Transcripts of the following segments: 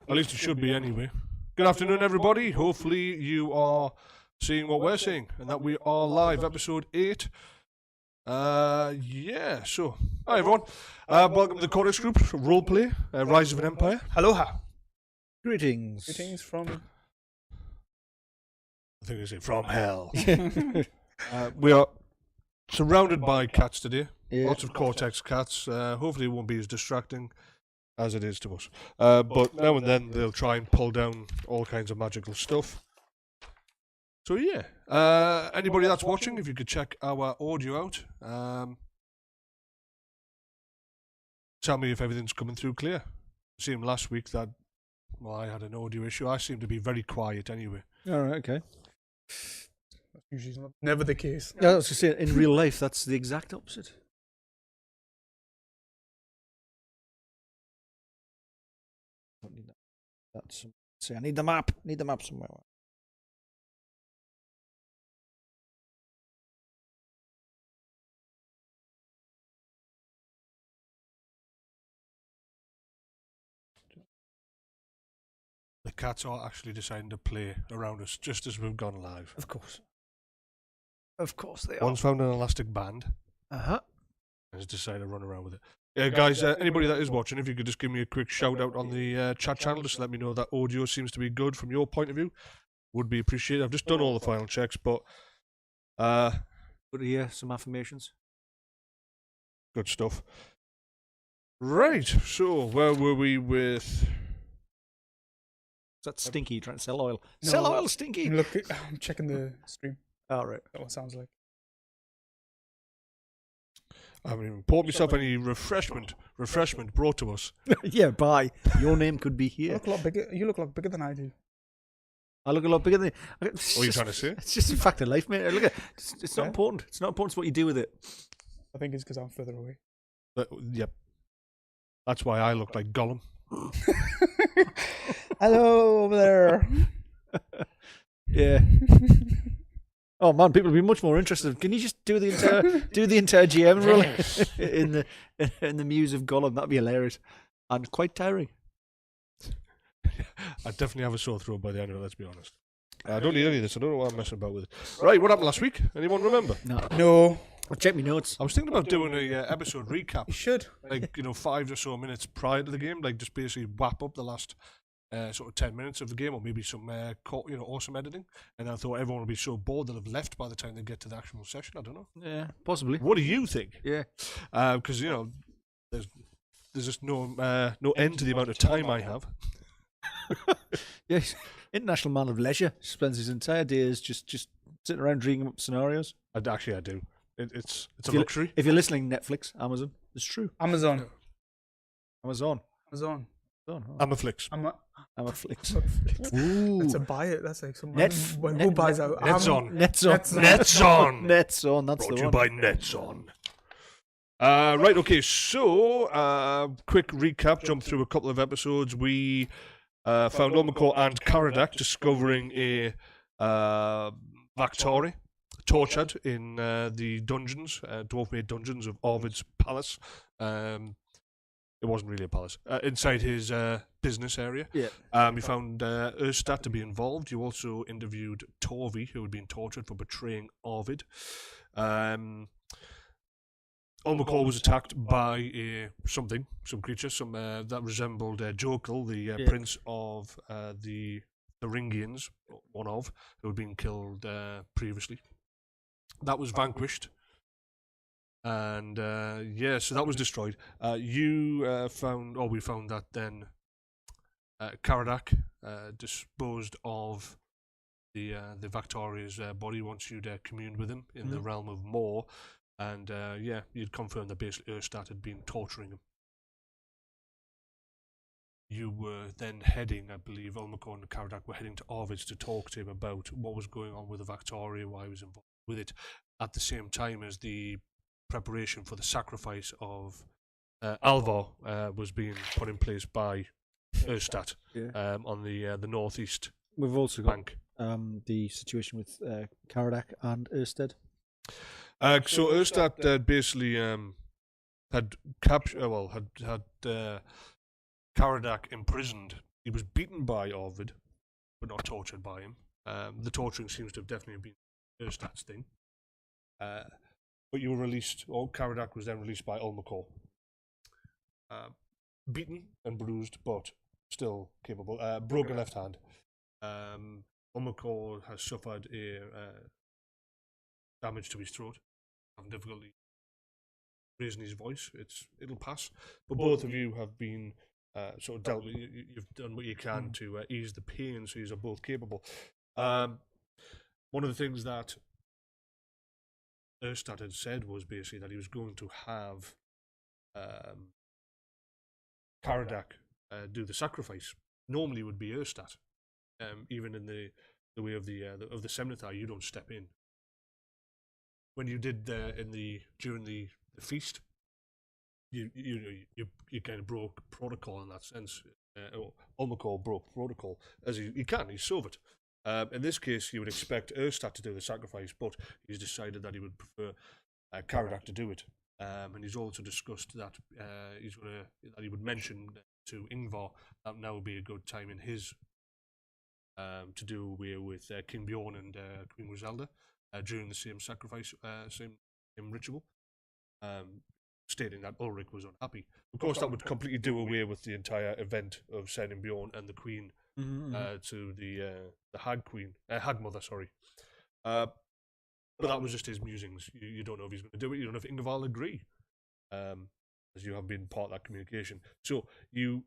At least it should be anyway. Good afternoon, everybody. Hopefully you are seeing what we're seeing and that we are live, episode 8. So, hi everyone. Welcome to the Caradak Group roleplay, Rise of an Empire. Aloha. Greetings. Greetings from... I think they say from hell. We are surrounded by cats today. Yeah. Lots of Cortex cats. Hopefully it won't be as distracting as it is to us. But now and then they'll try and pull down all kinds of magical stuff. So yeah, anybody that's watching, if you could check our audio out, tell me if everything's coming through clear. I seen last week that, well, I had an audio issue. I seem to be very quiet anyway. All right, okay. That's usually never the case. Yeah, I was going to say, in real life, that's the exact opposite. Don't need that. That's, say, I need the map. Need the map somewhere. The cats are actually deciding to play around us just as we've gone live. Of course. Of course they are. One's found an elastic band Uh-huh. and has decided to run around with it. Yeah, guys, anybody that is watching, if you could just give me a quick shout out on the chat channel, just let me know that audio seems to be good from your point of view. Would be appreciated. I've just done all the final checks, but Good to hear some affirmations. good stuff. Right, so where were we with... Is that Stinky trying to sell oil? No. Sell oil, Stinky! Look, I'm checking the stream. All right. That's what it sounds like. I haven't even bought myself any refreshment brought to us. Yeah, bye. Your name could be You here. look a lot bigger. You look a lot bigger than I do. I look a lot bigger than you. What are you trying to say? It's just a fact of life, mate. Look at it's not Yeah. important. It's not important. It's what you do with it. I think it's because I'm further away. Yep. That's why I look like Gollum. Hello over there. Yeah. Oh man, people will be much more interested. Can you just do the entire GM role in the muse of Gollum? That'd be hilarious and quite tiring. I'd definitely have a sore throat by the end of it, let's be honest. I don't need any of this. I don't know why I'm messing about with it. Right, what happened last week? Anyone remember? No, I'll check my notes. I was thinking about doing a episode recap. you should. Like, 5 or so minutes prior to the game, like just basically wrap up the last sort of 10 minutes of the game, or maybe some awesome editing. And I thought everyone would be so bored they'll have left by the time they get to the actual session. I don't know. Yeah, possibly. What do you think? Yeah. Because there's just no end to the amount of time I have. Yes. International man of leisure spends his entire days just sitting around dreaming up scenarios. I do. It's a If you- luxury. If you're listening, Netflix, Amazon, it's true. Amazon. Amazon. Amazon. Oh. I'm a flicks. Amazflix. That's a buy it. That's like some. Net- Who buys out? Netson. Netson. Netson. Netson. That's Brought the to you one. by Netson. Right, okay, so quick recap, jump through a couple of episodes. We found UImakor and Caradak discovering a Vaktori tortured in the dungeons, dwarf-made dungeons of Arvid's palace. It wasn't really a palace. Inside his business area. Yeah. We found Erstat to be involved. You also interviewed Torvi, who had been tortured for betraying Arvid. UImakor was attacked by some creature, that resembled Jokal, the prince of the Thuringians, one of, who had been killed previously. That was vanquished. And so that was destroyed. We found that then Caradak disposed of the Vaktori's body once you'd communed with him in the realm of Moor. And you'd confirmed that basically Erstat had been torturing him. You were then heading, I believe, UImakor and Caradak were heading to Arvid's to talk to him about what was going on with the Vaktori, why he was involved with it, at the same time as the preparation for the sacrifice of Alvar was being put in place by Erstat on the northeast We've also got bank. the situation with Caradak and Ersted. So Erstat basically had Caradak imprisoned He was beaten by Arvid, but not tortured by him. The torturing seems to have definitely been Erstat's thing. But you were released, or Caradak was then released by UImakor. Beaten and bruised, but still capable. Broken left hand. UImakor has suffered a damage to his throat, having difficulty raising his voice. It'll pass. But both of you have been sort of dealt with. You've done what you can to ease the pain, so you are both capable. One of the things that Erstat had said was basically that he was going to have Caradak do the sacrifice. Normally it would be Erstat. Even in the way of the Semnithai, you don't step in. When you did during the feast, you kind of broke protocol in that sense. UImakor broke protocol as he can. He's sovereign. In this case, you would expect Erstat to do the sacrifice, but he's decided that he would prefer Caradak to do it. And he's also discussed that he would mention to Ingvar that now would be a good time in his to do away with King Bjorn and Queen Griselda during the same sacrifice, same ritual, stating that Ulrich was unhappy. Of course, that would completely do away with the entire event of sending Bjorn and the Queen to the Hag Mother, sorry. But that was just his musings. You don't know if he's going to do it. You don't know if Ingvar will agree, as you have been part of that communication. So you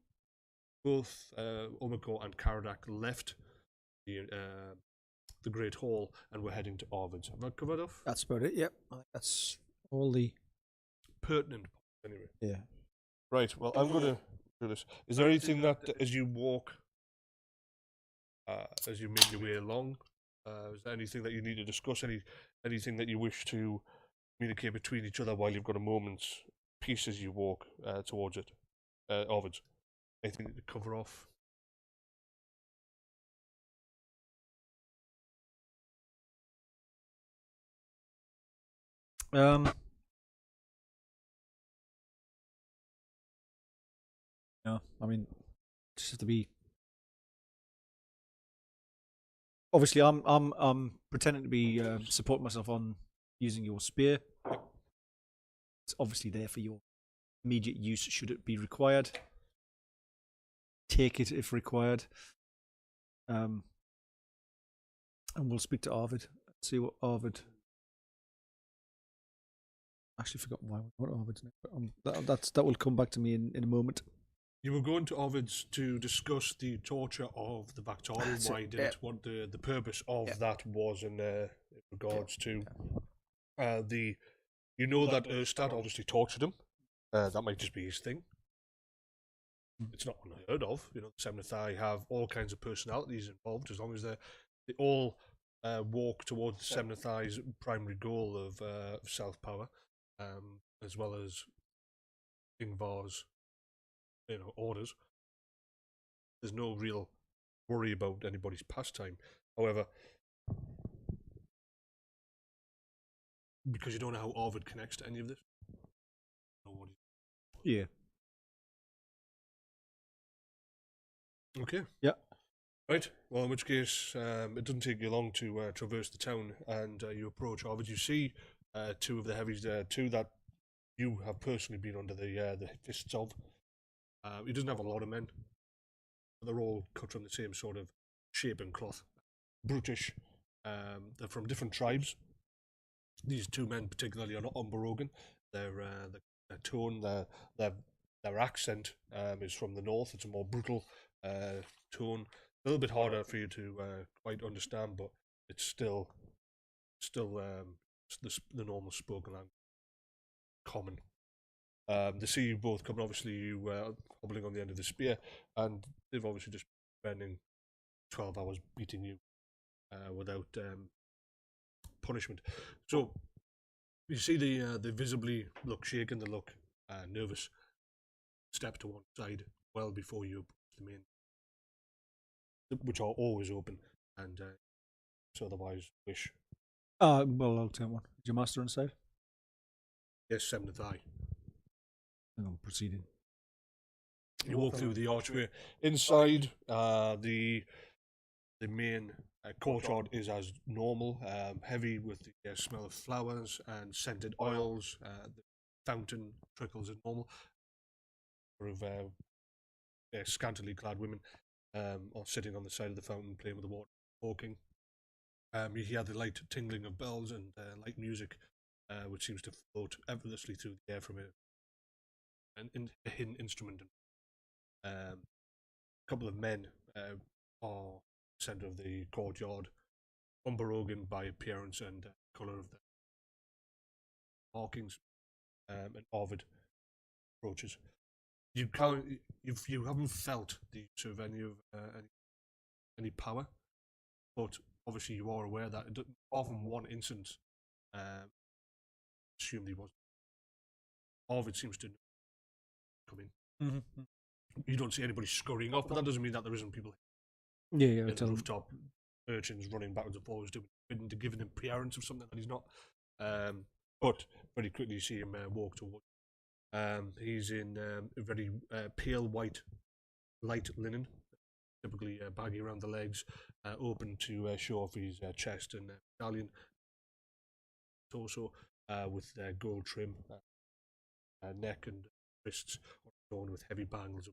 both, UImakor and Caradak, left the Great Hall and were heading to Arvid's. Have I covered off? That's about it. Yep, I think that's all the pertinent points anyway. Yeah. Right. Well, I'm going to do this. Is there anything that, as you walk, as you make your way along, is there anything that you need to discuss? Anything that you wish to communicate between each other while you've got a moment's peace as you walk towards it, Arvid's? Anything to cover off? No, I mean, just have to be. Obviously, I'm pretending to be supporting myself on using your spear. It's obviously there for your immediate use should it be required. Take it if required. And we'll speak to Arvid. See what Arvid. Actually, forgot why what Arvid's name. But that will come back to me in a moment. You were going to Arvid's to discuss the torture of the Bactari. Why did it? What the purpose of that was in regards to the. You know that Erstat obviously tortured him. That might just be his thing. It's not unheard of. You know, the Semnithai have all kinds of personalities involved, as long as they all walk towards the Semnithai's primary goal of self-power, as well as Ingvar's, orders. There's no real worry about anybody's pastime. However, because you don't know how Arvid connects to any of this. Yeah. Okay. Yeah. Right. Well, in which case, it doesn't take you long to traverse the town, and you approach Arvid. You see two of the heavies there, two that you have personally been under the fists of. He doesn't have a lot of men, but they're all cut from the same sort of shape and cloth. Brutish. They're from different tribes. These two men particularly are not Unborogan. Their tone, their accent is from the north. It's a more brutal tone. A little bit harder for you to quite understand, but it's still the normal spoken language. Common. They see you both coming. Obviously, you hobbling on the end of the spear, and they've obviously just been spending 12 hours beating you without punishment. So you see they visibly look shaken. They look nervous. Step to one side well before you approach the main, which are always open, and so otherwise wish. Well, I'll take one. Is your master inside? Yes, Semnithai. I'm proceeding. You walk through the archway. Inside, the main courtyard is as normal, heavy with the smell of flowers and scented oils. The fountain trickles as normal. Of scantily clad women are sitting on the side of the fountain, playing with the water, talking. You hear the light tingling of bells and light music, which seems to float effortlessly through the air from a hidden instrument. A couple of men are centre of the courtyard, unbroken by appearance and colour of the markings, and Arvid approaches. You haven't felt the use of any power, but obviously you are aware that apart from one instance, assumed he was. Arvid seems to come in. Mm-hmm. You don't see anybody scurrying off, but that doesn't mean that there isn't people Yeah, in the rooftop, urchins running backwards and forwards, to give an appearance of something that he's not. But very quickly you see him walk towards. He's in a very pale white, light linen, typically baggy around the legs, open to show off his chest and medallion, torso, with gold trim, neck and wrists adorned with heavy bangles.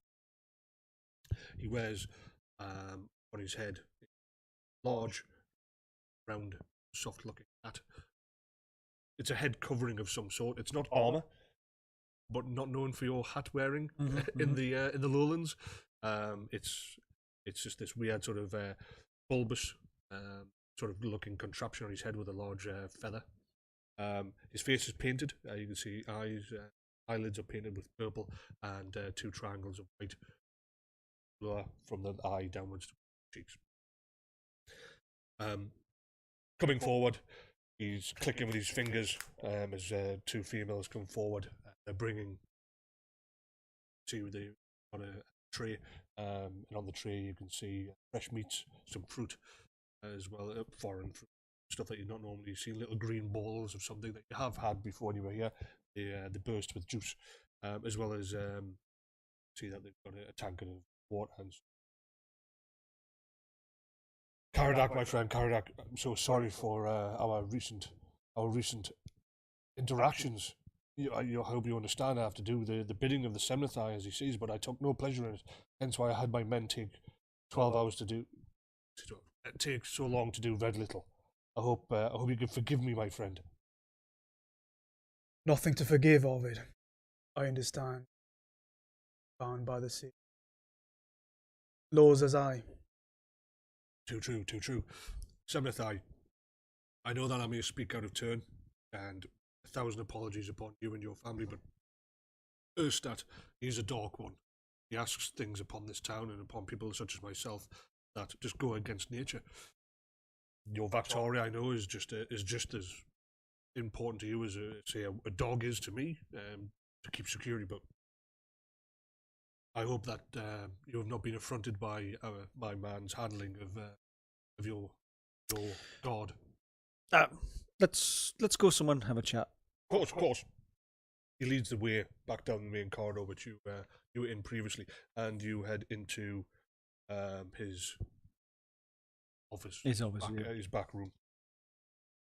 He wears on his head a large, round, soft-looking hat. It's a head covering of some sort. It's not armor, but not known for your hat wearing in the lowlands. It's just this weird sort of bulbous sort of looking contraption on his head with a large feather. His face is painted. You can see eyelids are painted with purple, and 2 triangles of white from the eye downwards to the cheeks. Coming forward, he's clicking with his fingers as 2 females come forward. They're bringing on a tray, and on the tray you can see fresh meats, some fruit as well, foreign fruit, stuff that you've not normally seen, little green balls of something that you have had before when you were here. They burst with juice, as well as see that they've got a tankard of water. And Caradak, my friend, Caradak, I'm so sorry for our recent interactions. I hope you understand. I have to do the bidding of the Semnathai as he sees, but I took no pleasure in it. Hence why I had my men take 12 hours to do. Take so long to do very little. I hope you can forgive me, my friend. Nothing to forgive, Arvid. I understand. Bound by the sea. Laws as I. Too true, too true. Semnathai, I know that I may speak out of turn, and 1,000 apologies upon you and your family, but Erstat, he's a dark one. He asks things upon this town and upon people such as myself that just go against nature. Your Victoria, I know, is just as important to you as a dog is to me, to keep security. But I hope that you have not been affronted by my man's handling of your god. Let's go somewhere and have a chat. Of course. He leads the way back down the main corridor, which you were in previously, and you head into his office. His office, his back room.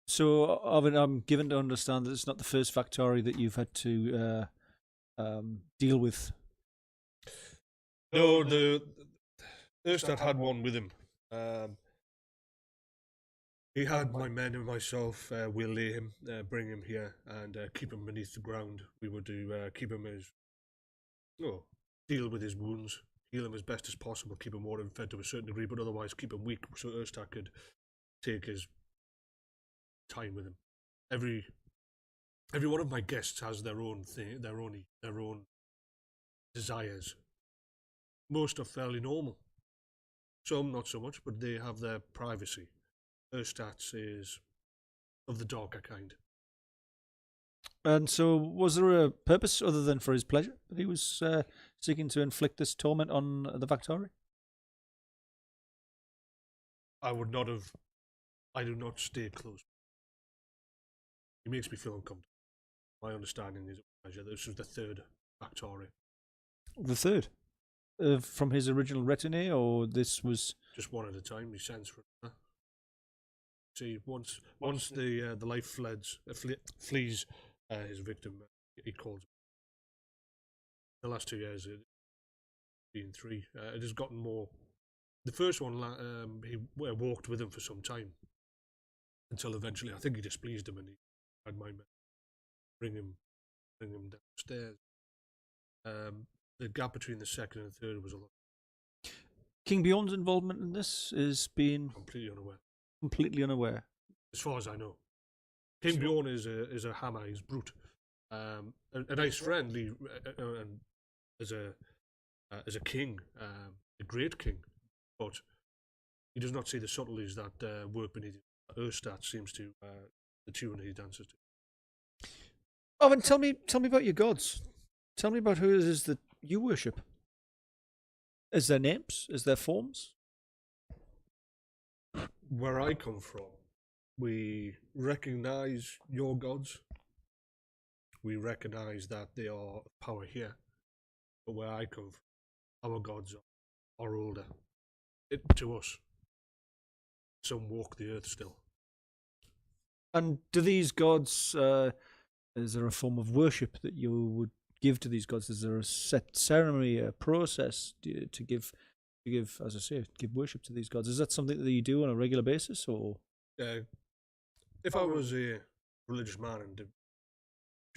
So, Arvid, I'm given to understand that it's not the first factory that you've had to deal with. No, the Erstat had one with him. He had my men and myself waylay him, bring him here, and keep him beneath the ground. We would keep him deal with his wounds, heal him as best as possible, keep him water and fed to a certain degree, but otherwise keep him weak so Erstat could take his time with him. Every one of my guests has their own thing, their own desires. Most are fairly normal. Some not so much, but they have their privacy. Erstat's is of the darker kind. And so, was there a purpose other than for his pleasure that he was seeking to inflict this torment on the Victoria? I would not have. I do not stay close. He makes me feel uncomfortable. My understanding is pleasure. This was the 3rd Victoria. The 3rd? from his original retinue, or this was just one at a time. He sends for another. See, once the life flees his victim, he calls. The last 2 years, it's been 3. It has gotten more. The first one, he walked with him for some time, until eventually, I think he displeased him, and he had my men bring him downstairs. The gap between the second and third was a lot. King Bjorn's involvement in this is being Completely unaware. Completely unaware, as far as I know. King Bjorn is a hammer. He's brute. A nice friend, and as a king, a great king, but he does not see the subtleties that work beneath Erstat seems to the tune he dances to. Oh, and tell me about your gods. Tell me about who it is that you worship. Is there names? Is there forms? Where I come from, we recognize your gods. We recognize that they are of power here. But where I come from, our gods are older. To us. Some walk the earth still. And do these gods, is there a form of worship that you would give to these gods? Is there a set ceremony, a process to give, as I say, give worship to these gods? Is that something that you do on a regular basis, or? If I was a religious man and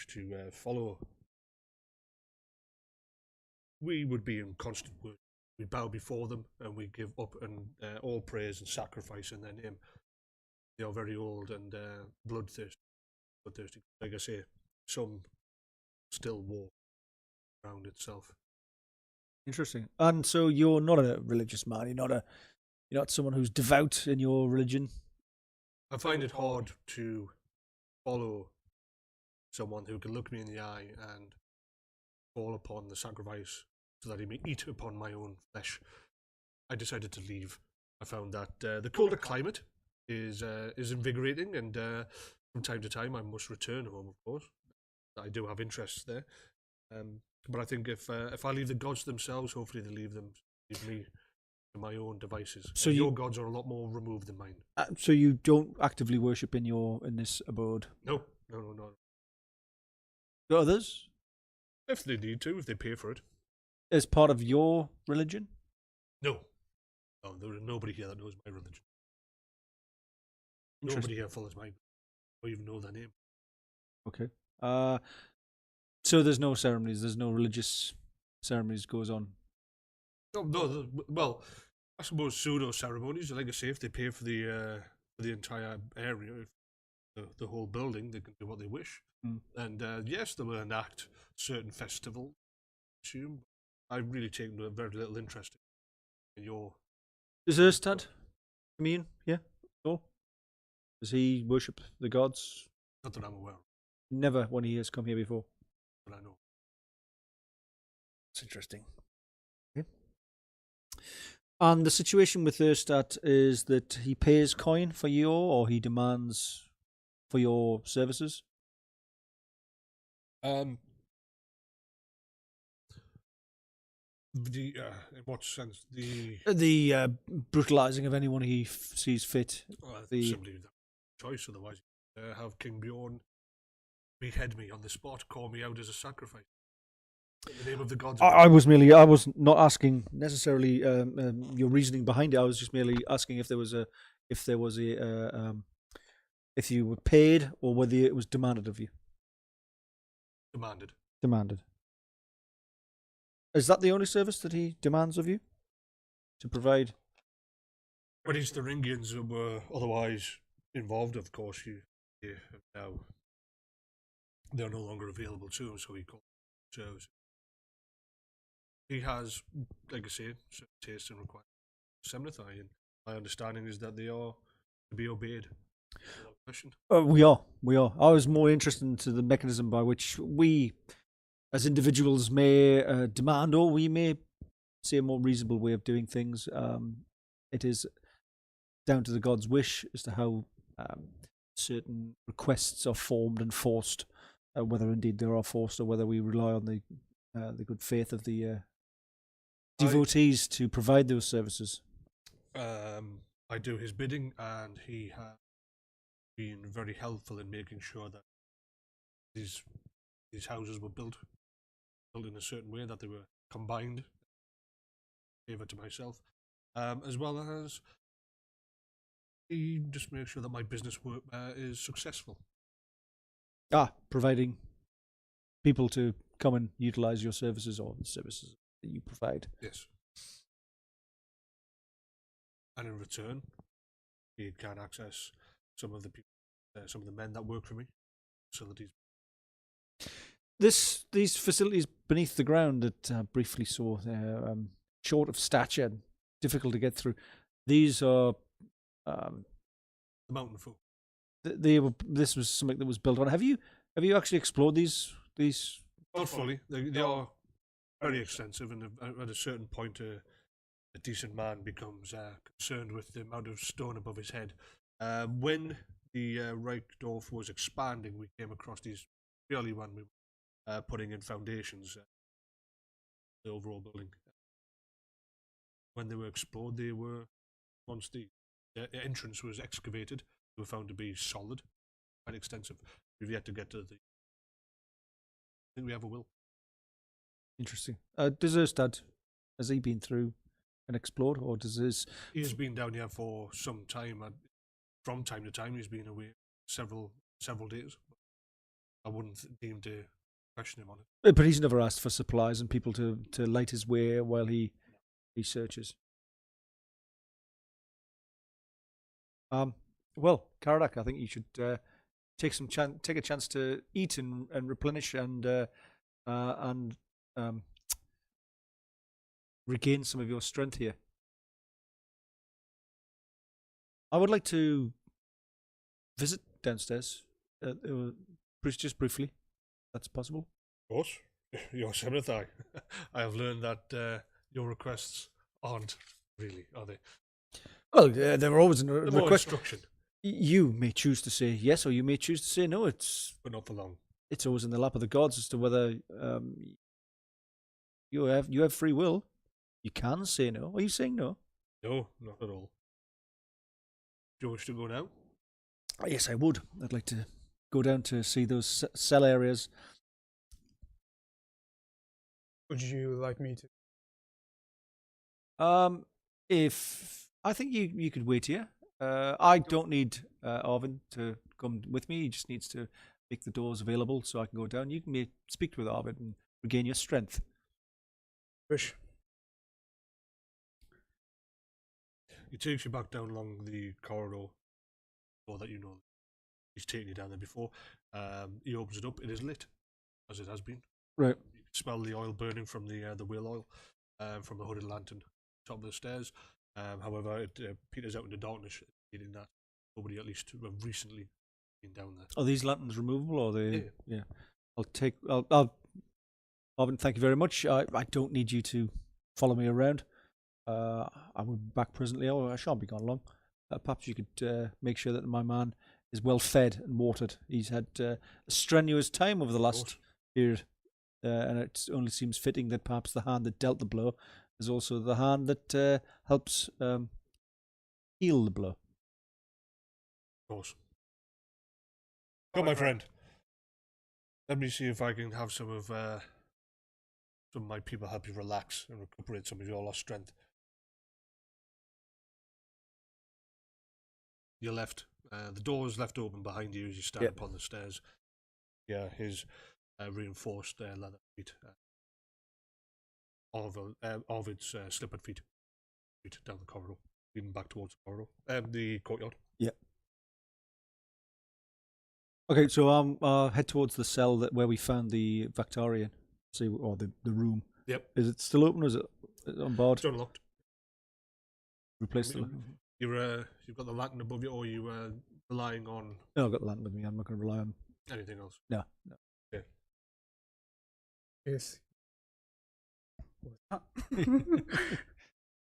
to follow, we would be in constant worship. We bow before them and we give up and all praise and sacrifice in their name. They are very old and bloodthirsty. Like I say, some still walk around itself. Interesting. And so you're not a religious man. You're not someone who's devout in your religion. I find it hard to follow someone who can look me in the eye and fall upon the sacrifice so that he may eat upon my own flesh. I decided to leave. I found that the colder climate is invigorating, and from time to time I must return home, of course. I do have interests there. But I think if I leave the gods themselves, hopefully they leave me to my own devices. So your gods are a lot more removed than mine. So you don't actively worship in this abode? No. Do others? If they need to, if they pay for it. As part of your religion? No, there is nobody here that knows my religion. Nobody here follows mine. I don't even know their name. Okay. So there's no ceremonies. There's no religious ceremonies goes on. No. Well, I suppose pseudo ceremonies. Like I say, if they pay for the entire area, the whole building, they can do what they wish. And yes, they will enact certain festival. I've really taken very little interest in your. Does Erstat commune? Yeah. So does he worship the gods? Not that I'm aware of. Never, when he has come here before. But I know. It's interesting. Okay. And the situation with Erstat is that he pays coin for you, or he demands for your services? In what sense? The brutalizing of anyone he sees fit. Simply the choice. Otherwise, have King Bjorn behead me on the spot, call me out as a sacrifice in the name of the gods. I was not asking necessarily your reasoning behind it. I was just merely asking if you were paid or whether it was demanded of you. Demanded. Is that the only service that he demands of you to provide? When it's the Ringians who were otherwise involved, of course, now they're no longer available to him, so he calls service. He has, like I say, certain tastes and requirements. Semnithai, and my understanding is that they are to be obeyed. We are. I was more interested into the mechanism by which we, as individuals, may demand, or we may see a more reasonable way of doing things. It is down to the god's wish as to how certain requests are formed and forced, whether indeed they are forced or whether we rely on the good faith of the devotees to provide those services? I do his bidding, and he has been very helpful in making sure that these houses were built in a certain way, that they were combined in favour to myself, as well as he just makes sure that my business work is successful. Providing people to come and utilise your services or the services that you provide. Yes. And in return, he can access some of the people, some of the men that work for me, facilities. These facilities beneath the ground that I briefly saw, they're short of stature, difficult to get through. These are the mountain folk. This was something that was built on. Have you actually explored these? Not fully. They are very extensive, and at a certain point, a decent man becomes concerned with the amount of stone above his head. When the Reikdorf was expanding, we came across these purely when we were putting in foundations, the overall building. When they were explored, once the entrance was excavated, they were found to be solid, quite extensive. We've yet to get to I think we ever will. Interesting. Does Erstat, has he been through and explored, or does his... He has been down here for some time, and from time to time he's been away several days. I wouldn't deem to question him on it. But he's never asked for supplies and people to light his way while he searches. Well, Caradak, I think you should take a chance to eat and replenish and regain some of your strength here. I would like to visit downstairs, just briefly. If that's possible. Of course, your seventh eye. I have learned that your requests aren't really, are they? Well, there are always a request. Instruction. You may choose to say yes, or you may choose to say no. But not for long. It's always in the lap of the gods as to whether you have free will. You can say no. Are you saying no? No, not at all. Do you wish to go now? Yes, I would. I'd like to go down to see those cell areas. Would you like me to? If I think you could wait here. I don't need Arvid to come with me. He just needs to make the doors available so I can go down. You can speak with Arvid and regain your strength. Wish. He takes you back down along the corridor, so that you know he's taken you down there before. He opens it up. It is lit, as it has been. Right. You can smell the oil burning from the wheel oil from the hooded lantern top of the stairs. However, it peters out into darkness, indicating that nobody, at least recently, been down there. Are these lanterns removable, or they? Yeah. I'll Arvid, thank you very much. I don't need you to follow me around. I will be back presently. I shan't be gone long. Perhaps you could make sure that my man is well fed and watered. He's had a strenuous time over the last period, and it only seems fitting that perhaps the hand that dealt the blow is also the hand that helps heal the blow. Of course. Come, my friend. Let me see if I can have some of my people help you relax and recuperate some of your lost strength. You're left. The door is left open behind you as you stand upon the stairs. Yeah, his reinforced leather feet. Arvid's slippered feet down the corridor, leading back towards the corridor, the courtyard. Yeah. Okay, so I'll head towards the cell where we found the Vactarian, or the room. Yep. Is it still open, or is it on board? It's unlocked. Replace the. You've got the lantern above you, or you relying on? No, I've got the lantern with me. I'm not going to rely on anything else. No. Yeah. Yes.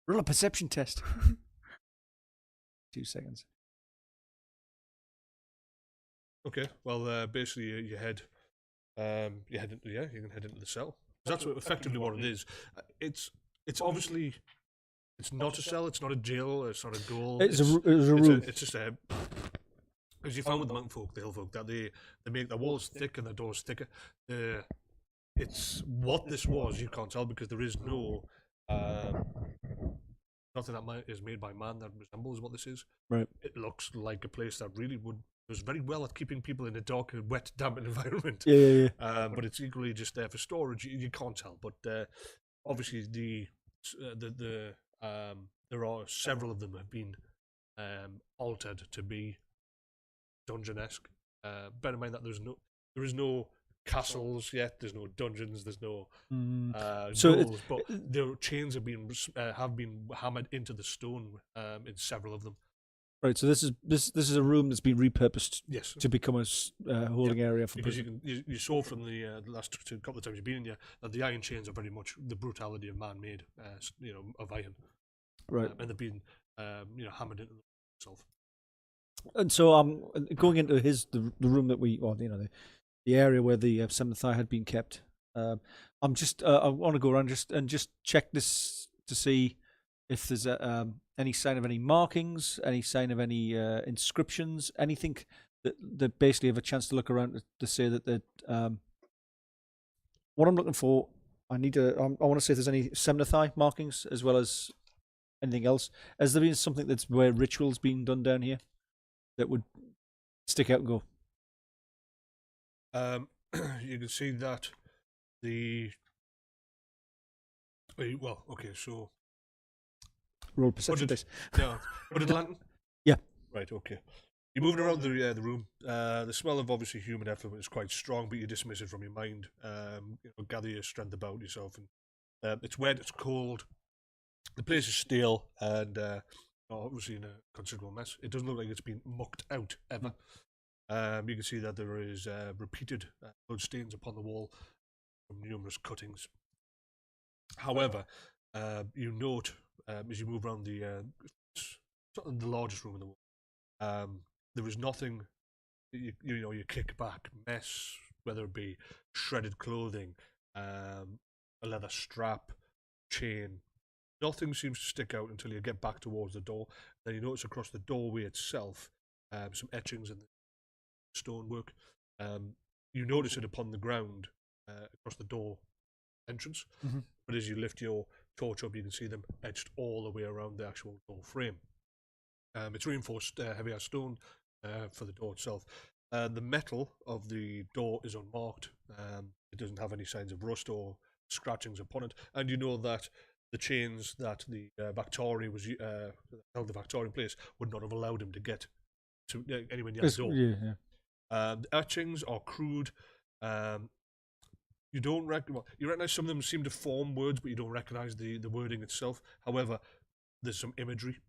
Roll a perception test. 2 seconds. Okay. Well, basically, you head. You can head into the cell. That's effectively what it is. It's It's obviously it's not a cell, it's not a jail, it's not a goal. It's a room. It's just a. As you found with the mountain folk, the hill folk, that they make the walls thick and the doors thicker. It's what this was. You can't tell because there is no nothing that is made by man that resembles what this is. Right. It looks like a place that really was very well at keeping people in a dark, wet, damp environment. Yeah. But it's equally just there for storage. You can't tell, but obviously there are several of them have been altered to be dungeon-esque. Bear in mind that there is no castles yet. There's no dungeons. There's no goals, but the chains have been hammered into the stone in several of them. Right. So this is a room that's been repurposed. Yes. To become a holding area for because prison. you saw from the last couple of times you've been in here that the iron chains are very much the brutality of man-made, of iron. Right. And they've been hammered into themselves. And so going into the room that the area where the Semnothai had been kept. I want to go around just check this to see if there's any sign of any markings, any sign of any inscriptions, anything that basically have a chance to look around to say that what I'm looking for. I want to see if there's any Semnothai markings as well as anything else. Has there been something that's where rituals being done down here that would stick out and go? You can see that so roll perception dice. Yeah, what did lantern? Yeah. Right. Okay. You're moving around the room. The smell of obviously human effluent is quite strong, but you dismiss it from your mind. Gather your strength about yourself, and it's wet. It's cold. The place is stale and obviously in a considerable mess. It doesn't look like it's been mucked out ever. You can see that there is repeated blood stains upon the wall from numerous cuttings. However, you note as you move around the largest room in the world, there is nothing. You kick back mess, whether it be shredded clothing, a leather strap, chain. Nothing seems to stick out until you get back towards the door. Then you notice across the doorway itself some etchings and stonework. You notice it upon the ground across the door entrance, but as you lift your torch up, you can see them etched all the way around the actual door frame. It's reinforced heavy ash stone for the door itself. The metal of the door is unmarked. It doesn't have any signs of rust or scratchings upon it, and you know that the chains that the Victoria held the Victoria in place would not have allowed him to get to anywhere near the door. Yeah. The etchings are crude. You don't you recognize some of them seem to form words, but you don't recognize the wording itself. However, there's some imagery,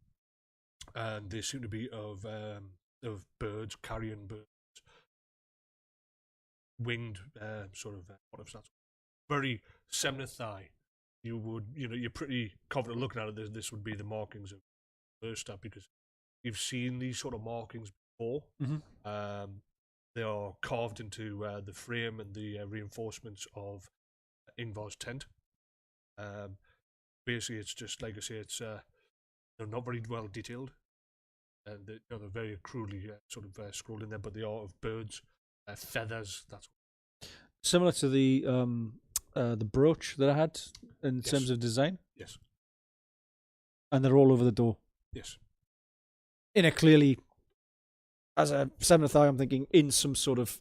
and they seem to be of birds, carrion birds, winged sort of very Semnothai. You're pretty confident looking at it. This would be the markings of Erstat because you've seen these sort of markings before. They are carved into the frame and the reinforcements of Ingvar's tent. Basically, it's just like I say, they're not very well detailed, and they're very crudely scrolled in there. But they are of birds, feathers. That's similar to the brooch that I had in terms of design. Yes. And they're all over the door. Yes. In a clearly, as a Semnothai, I'm thinking in some sort of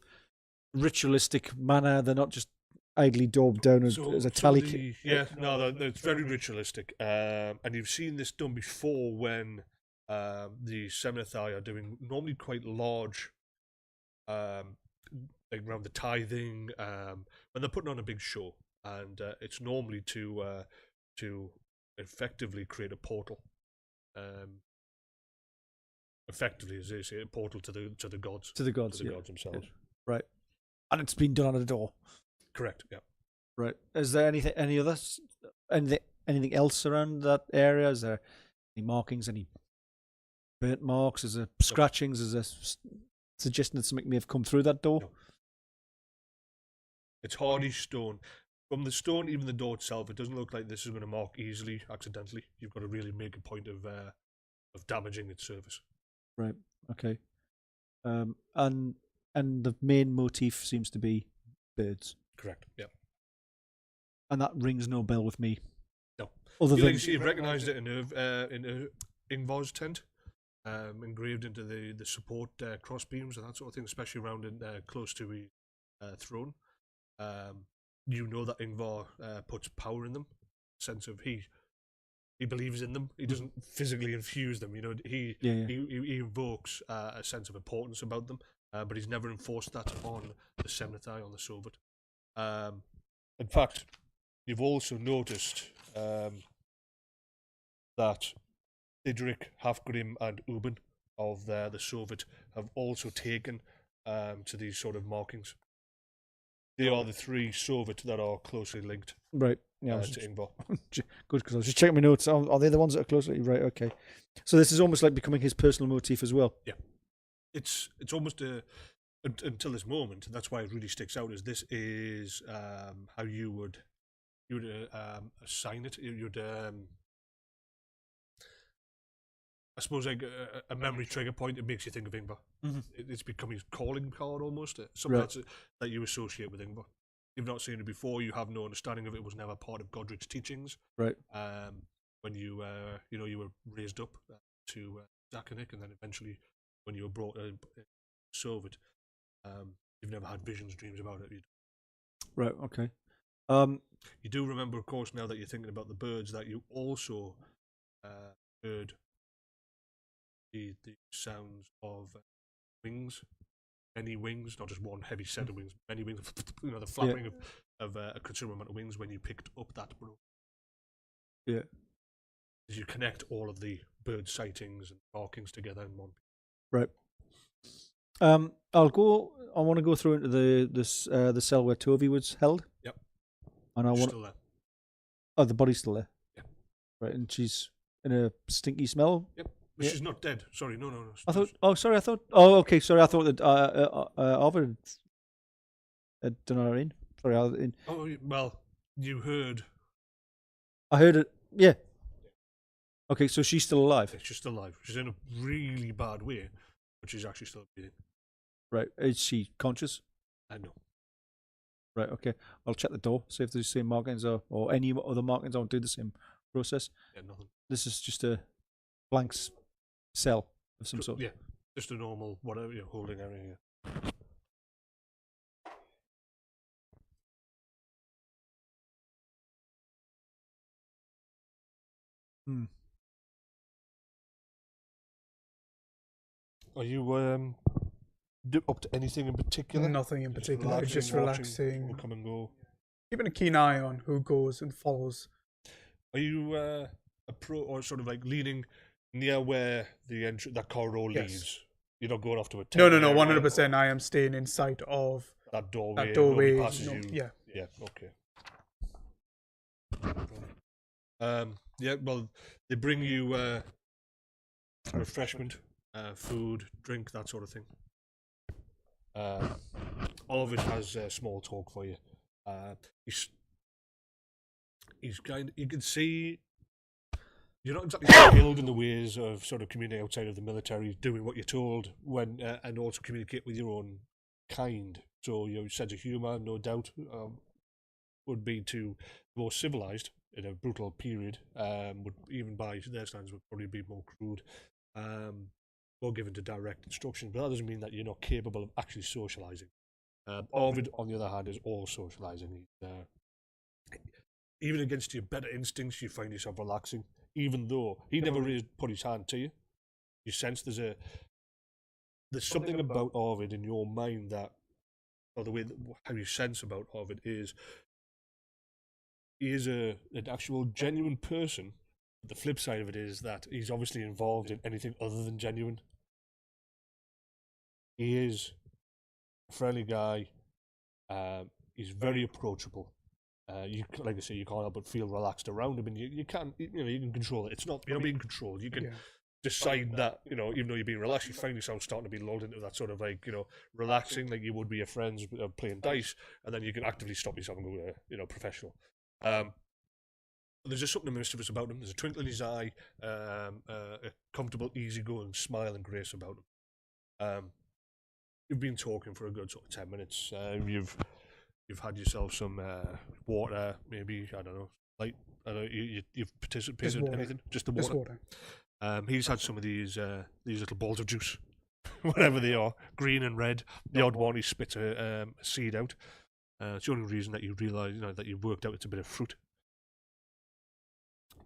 ritualistic manner. They're not just idly daubed down as a tally. It's very ritualistic. And you've seen this done before when the Semnothai are doing normally quite large, like around the tithing, when they're putting on a big show. And it's normally to effectively create a portal. Effectively, as they say, a portal to the gods. To the gods themselves. Yeah. Right. And it's been done on the door. Correct. Yeah. Right. Is there anything else around that area? Is there any markings? Any burnt marks? Is there scratchings? Is there suggestion that something may have come through that door? No. It's hardy stone. from the stone, even the door itself, it doesn't look like this is going to mark easily, accidentally. You've got to really make a point of damaging its surface. Right. Okay. And the main motif seems to be birds. Correct. Yeah. And that rings no bell with me. No. Other than You've recognised it in Ingvar's tent, engraved into the support cross beams and that sort of thing, especially around close to his throne. You know that Ingvar puts power in them, sense of he believes in them. He doesn't physically infuse them. You know, he evokes a sense of importance about them, but he's never enforced that on the Semnathai, on the Soviet. In fact, you've also noticed that Didrik, Halfgrim, and Ubin of the Soviet have also taken to these sort of markings. They are the three Soviet that are closely linked, right. Yeah, to Ingvar. Good, because I was just checking my notes. Are they the ones that are closely right? Okay, so this is almost like becoming his personal motif as well. Yeah, it's almost until this moment. That's why it really sticks out. Is this is how you would assign it. You'd I suppose like a memory trigger point. It makes you think of Ingvar. Mm-hmm. It's become his calling card almost. Something that you associate with Ingvar. You've not seen it before. You have no understanding of it. It was never part of Godric's teachings. Right. When you you were raised up to Zakhanik, and then eventually when you were brought Soviet, you've never had visions, dreams about it. Right. Okay. You do remember, of course, now that you're thinking about the birds, that you also heard the sounds of wings. Many wings, not just one heavy set of wings, many wings, you know, the flapping of a considerable amount of wings when you picked up that brook. Yeah. As you connect all of the bird sightings and markings together in one. Right. I want to go through into the cell where Tovi was held. Yep. And I want. Still there. Oh, the body's still there. Yeah. Right, and she's in a stinky smell. Yep. But she's not dead. Sorry, no. I thought. Oh, sorry. I thought. Oh, okay. Sorry. I thought that Arvid had done her in. Sorry. Oh well, you heard. I heard it. Yeah. Okay, so she's still alive. She's still alive. She's in a really bad way, but she's actually still breathing. Right. Is she conscious? I know. Right. Okay. I'll check the door, see if there's the same markings or any other markings. I'll do the same process. Yeah, nothing. This is just a blank cell of some sort. Yeah, just a normal whatever you're holding area here. Are you up to anything in particular? Nothing in particular. Just relaxing. Come and go. Keeping a keen eye on who goes and follows. Are you a pro or sort of like leaning near where the that corridor leads? You're not going off to a No, 100%. I am staying in sight of that doorway. That doorway. Passes you. Yeah. Yeah. Okay. Yeah. Well, they bring you refreshment, food, drink, that sort of thing. Arvid has small talk for you. He's kind. You can see you're not exactly skilled in the ways of sort of communicating outside of the military, doing what you're told when, and also communicate with your own kind. So your sense of humour, no doubt, would be to more civilized in a brutal period. Would even by their standards would probably be more crude, more given to direct instructions. But that doesn't mean that you're not capable of actually socializing. Arvid, on the other hand, is all socializing. Even against your better instincts, you find yourself relaxing. Even though he never really put his hand to you, you sense there's something about Arvid in your mind that, or the way how you sense about Arvid is, he is an actual genuine person. But the flip side of it is that he's obviously involved in anything other than genuine. He is a friendly guy. He's very approachable. You, like I say, you can't help but feel relaxed around him, and you can control it. It's not, you're not being controlled. You can decide that, you know, even though you're being relaxed, you find yourself starting to be lulled into that sort of like, you know, relaxing, like you would be your friends playing dice, and then you can actively stop yourself and go, you know, professional. There's just something mischievous about him. There's a twinkle in his eye, a comfortable, easygoing smile and grace about him. You've been talking for a good sort of 10 minutes. You've had yourself some water, maybe, I don't know, light. I don't know, you've participated in anything? Just the water. Just water. He's had some of these little balls of juice, whatever they are, green and red. The odd one, he spits a seed out. It's the only reason that you realise, you know, that you've worked out it's a bit of fruit.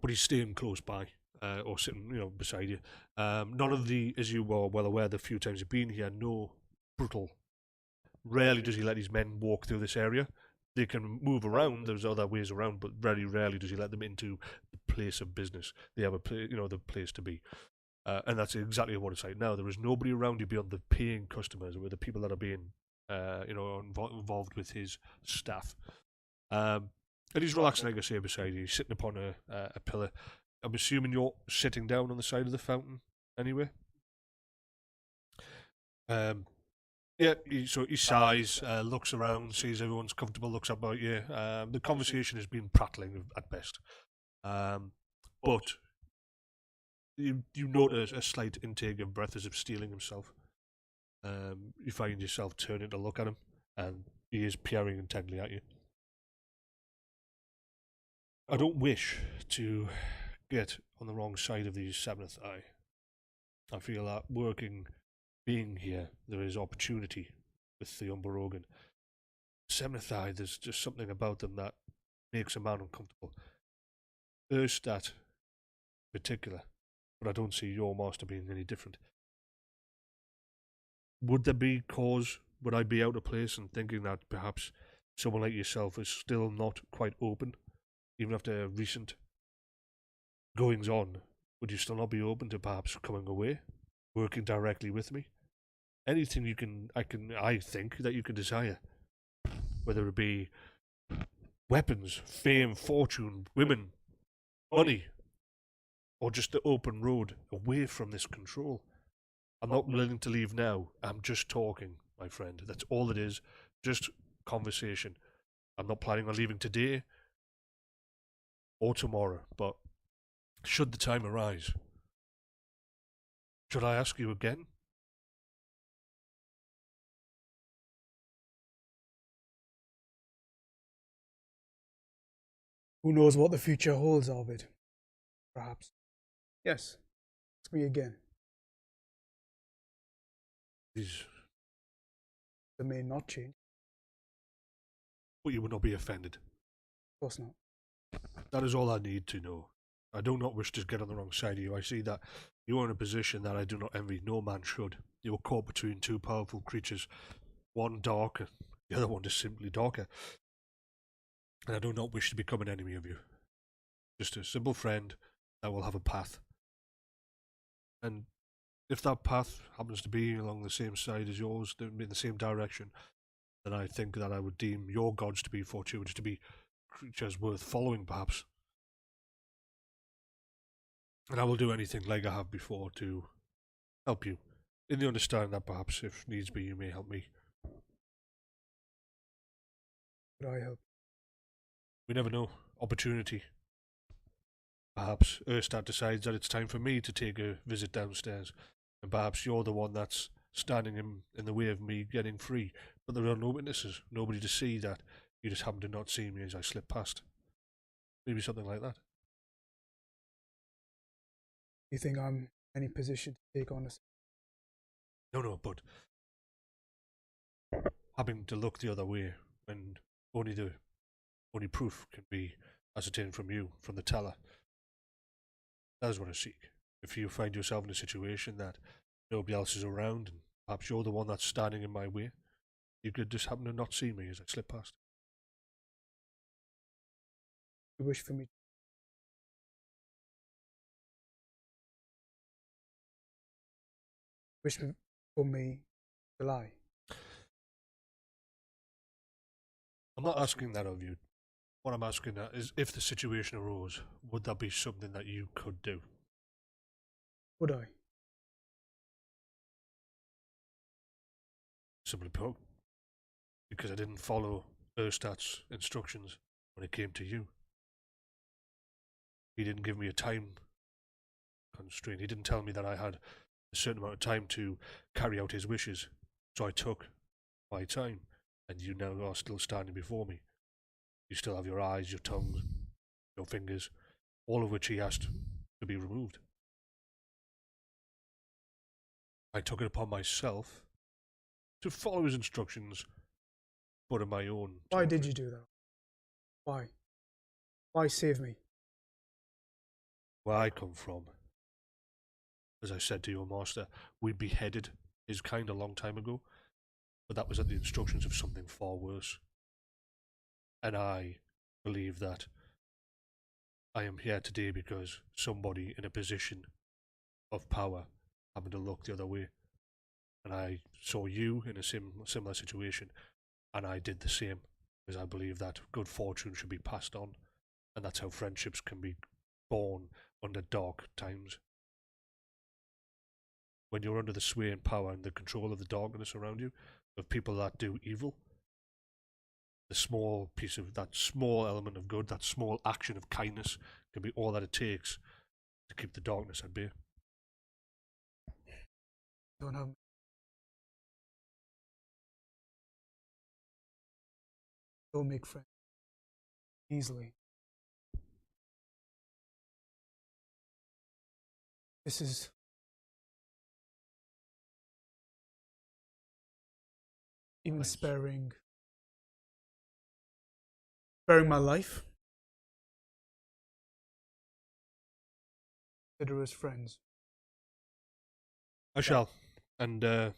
But he's staying close by, or sitting, you know, beside you. None of the, as you were well aware, the few times you've been here, no brutal. Rarely does he let his men walk through this area. They can move around. There's other ways around, but very rarely does he let them into the place of business. They have the place to be, and that's exactly what it's like now. There is nobody around you beyond the paying customers, or the people that are being, involved with his staff. And he's relaxing, like I say, beside you. He's sitting upon a pillar. I'm assuming you're sitting down on the side of the fountain, anyway. Yeah, so he sighs, looks around, sees everyone's comfortable, looks up at you. The conversation has been prattling at best. But you notice a slight intake of breath as if stealing himself. You find yourself turning to look at him, and he is peering intently at you. I don't wish to get on the wrong side of the seventh eye. I feel that being here, there is opportunity with the Unbroken. Seventh eye, there's just something about them that makes a man uncomfortable. Erstat, in particular, but I don't see your master being any different. Would there be cause? Would I be out of place and thinking that perhaps someone like yourself is still not quite open, even after recent goings on? Would you still not be open to perhaps coming away, working directly with me? Anything I think that you can desire, whether it be weapons, fame, fortune, women, money, or just the open road away from this control. I'm not willing to leave now. I'm just talking, my friend. That's all it is. Just conversation. I'm not planning on leaving today or tomorrow, but should the time arise, should I ask you again? Who knows what the future holds, Arvid? Perhaps. Yes. Ask me again. Please. It may not change. But you would not be offended. Of course not. That is all I need to know. I do not wish to get on the wrong side of you. I see that you are in a position that I do not envy. No man should. You were caught between two powerful creatures. One darker, the other one is simply darker. And I do not wish to become an enemy of you. Just a simple friend that will have a path. And if that path happens to be along the same side as yours, in the same direction, then I think that I would deem your gods to be fortuitous, to be creatures worth following, perhaps. And I will do anything like I have before to help you, in the understanding that perhaps, if needs be, you may help me. Could I help? We never know. Opportunity. Perhaps Erstat decides that it's time for me to take a visit downstairs, and perhaps you're the one that's standing in the way of me getting free. But there are no witnesses, nobody to see that. You just happen to not see me as I slip past. Maybe something like that. You think I'm in any position to take on this? No, but having to look the other way when only proof can be ascertained from you, from the teller. That is what I seek. If you find yourself in a situation that nobody else is around, and perhaps you're the one that's standing in my way, you could just happen to not see me as I slip past. You wish for me? Wish for me to lie? I'm not asking that of you. What I'm asking is, if the situation arose, would that be something that you could do? Would I? Simply put, because I didn't follow Erstat's instructions when it came to you. He didn't give me a time constraint. He didn't tell me that I had a certain amount of time to carry out his wishes. So I took my time, and you now are still standing before me. You still have your eyes, your tongue, your fingers, all of which he asked to be removed. I took it upon myself to follow his instructions, but in my own. Why did you do that? Why? Why save me? Where I come from, as I said to your master, we beheaded his kind a long time ago, but that was at the instructions of something far worse. And I believe that I am here today because somebody in a position of power happened to look the other way. And I saw you in a similar situation, and I did the same, because I believe that good fortune should be passed on, and that's how friendships can be born under dark times. When you're under the sway and power and the control of the darkness around you, of people that do evil, the small piece of that small element of good, that small action of kindness, can be all that it takes to keep the darkness at bay. Don't have. Don't make friends easily. This is even Nice. sparing my life. Consider us friends. I shall, and I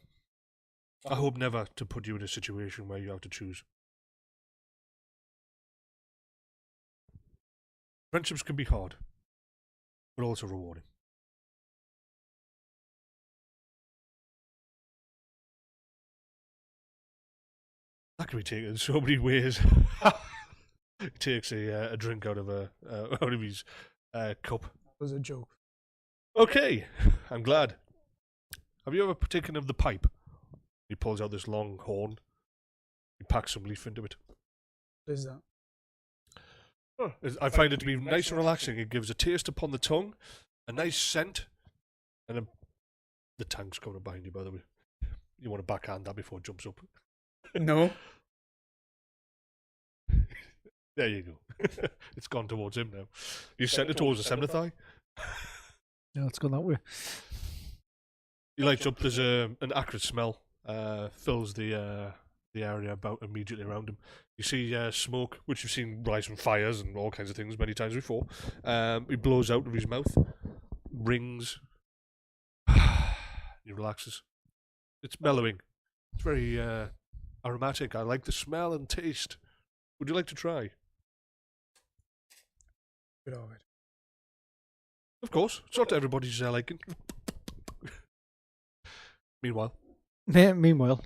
hope never to put you in a situation where you have to choose. Friendships can be hard, but also rewarding. That can be taken in so many ways. He takes a drink out of his cup. That was a joke. Okay, I'm glad. Have you ever partaken of the pipe? He pulls out this long horn. He packs some leaf into it. What is that? I find it to be nice and relaxing. It gives a taste upon the tongue, a nice scent, and the tank's coming up behind you, by the way. You want to backhand that before it jumps up. No. There you go. It's gone towards him now. You sent it towards the center thigh. Yeah, it's gone that way. He lights up. There's an acrid smell. Fills the area about immediately around him. You see smoke, which you've seen rise from fires and all kinds of things many times before. He blows out of his mouth, rings. He relaxes. It's mellowing. It's very aromatic. I like the smell and taste. Would you like to try? Good of it. Of course. It's not to everybody's liking. Meanwhile. Meanwhile.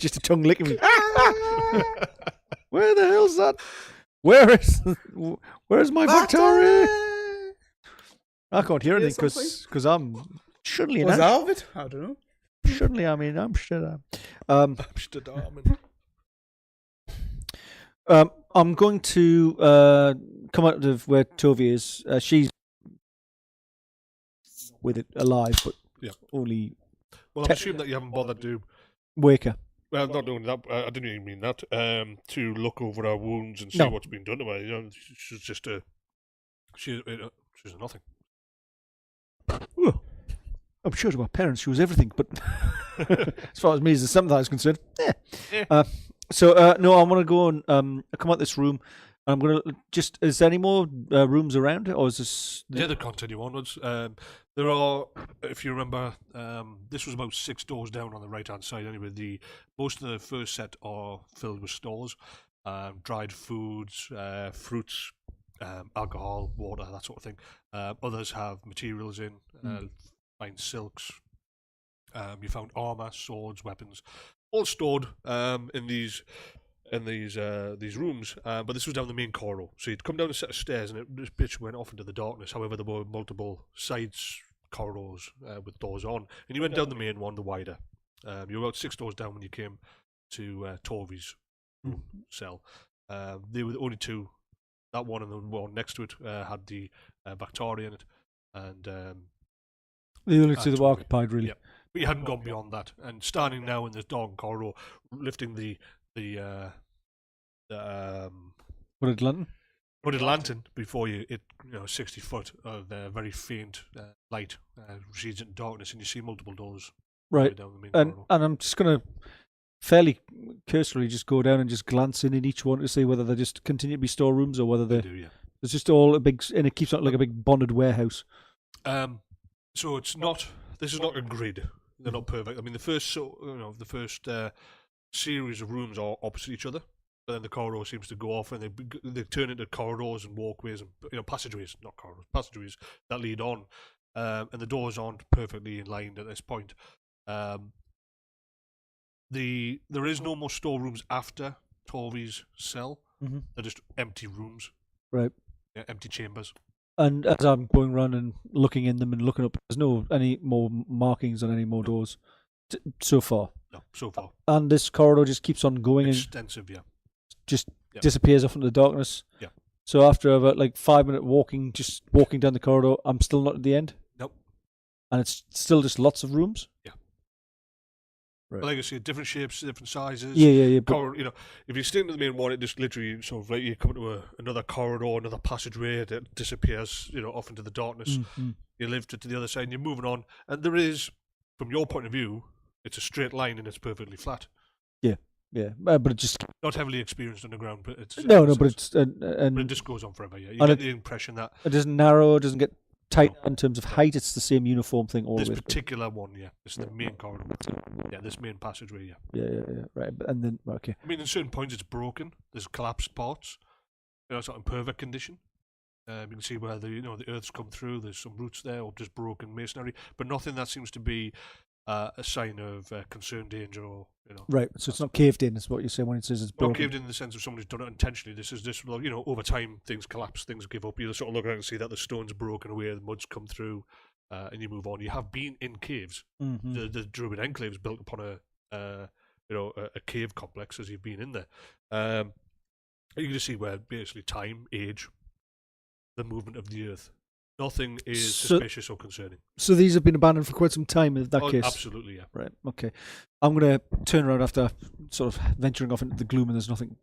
just a tongue licking me. Where the hell's that? Where's my Victoria? I can't hear anything because I'm suddenly in Arvid? I don't know. Suddenly I'm in Amsterdam. Amsterdam. I'm going to come out of where Tovi is. She's with it alive, but yeah, only. Well, I assume that you haven't bothered to wake her. Well, I'm not doing that. I didn't even mean that. To look over her wounds and see what's been done to her. You know, she's just she's a nothing. Well, I'm sure to my parents she was everything, but as far as me as the sympathizer is concerned, no, I want to go and come out this room. I'm going to just. Is there any more rooms around it, or is this? Yeah, they continue onwards. There are, if you remember, this was about 6 doors down on the right-hand side. Anyway, most of the first set are filled with stores, dried foods, fruits, alcohol, water, that sort of thing. Others have materials in, fine silks. You found armor, swords, weapons, all stored in these in these rooms, but this was down the main corridor. So you'd come down a set of stairs, and this bitch went off into the darkness. However, there were multiple sides corridors with doors on, and you went down the main one, the wider. You were about 6 doors down when you came to Torvi's room cell. They were the only two. That one and the one next to it had the Victoria in it, and the only two that were occupied, really. Yeah. But you hadn't gone beyond that. And standing now in this dark corridor, lifting the Hooded lantern before you, 60 foot of very faint light recedes into darkness, and you see multiple doors right down the main and corridor. I'm just going to fairly cursorily just go down and just glance in each one to see whether they just continue to be storerooms or whether They do, yeah. it's just all a big, and it keeps on like a big bonded warehouse. So it's not. This is not a grid. They're not perfect. I mean, the first series of rooms are opposite each other, but then the corridor seems to go off, and they turn into corridors and walkways and passageways, not corridors, passageways that lead on, and the doors aren't perfectly in line at this point. There is no more storerooms after Torvi's cell. Mm-hmm. They're just empty rooms, right? Yeah, empty chambers. And as I'm going around and looking in them and looking up, there's no any more markings on any more doors so far. No, so far. And this corridor just keeps on going extensive, yeah. Just disappears off into the darkness. Yeah. So after about 5-minute walking, just walking down the corridor, I'm still not at the end. Nope. And it's still just lots of rooms. Yeah. Right. But like I say, different shapes, different sizes. Yeah. But if you stick to the main one, it just literally sort of you come to another corridor, another passageway that disappears, off into the darkness. Mm-hmm. You lift it to the other side, and you're moving on. And there is, from your point of view, it's a straight line and it's perfectly flat. Yeah, but it just not heavily experienced underground, but it's but it's but it just goes on forever. Yeah, you get the impression that it doesn't narrow, it doesn't get tight in terms of height. It's the same uniform thing always. This particular one, this is the main corridor. Yeah, this main passageway. Yeah. Right, and then okay. I mean, in certain points, it's broken. There's collapsed parts. It's not in perfect condition. You can see where the earth's come through. There's some roots there, or just broken masonry, but nothing that seems to be a sign of concern, danger, or Right, so it's not caved in. Is what you're saying when it says it's broken. Not caved in the sense of somebody's done it intentionally. This is just over time things collapse, things give up. You sort of look around and see that the stone's broken away, the mud's come through, and you move on. You have been in caves. Mm-hmm. The Druid enclave is built upon a cave complex, as you've been in there. You can just see where basically time, age, the movement of the earth. Nothing is suspicious or concerning. So these have been abandoned for quite some time in that case? Absolutely, yeah. Right, okay. I'm going to turn around after sort of venturing off into the gloom and there's nothing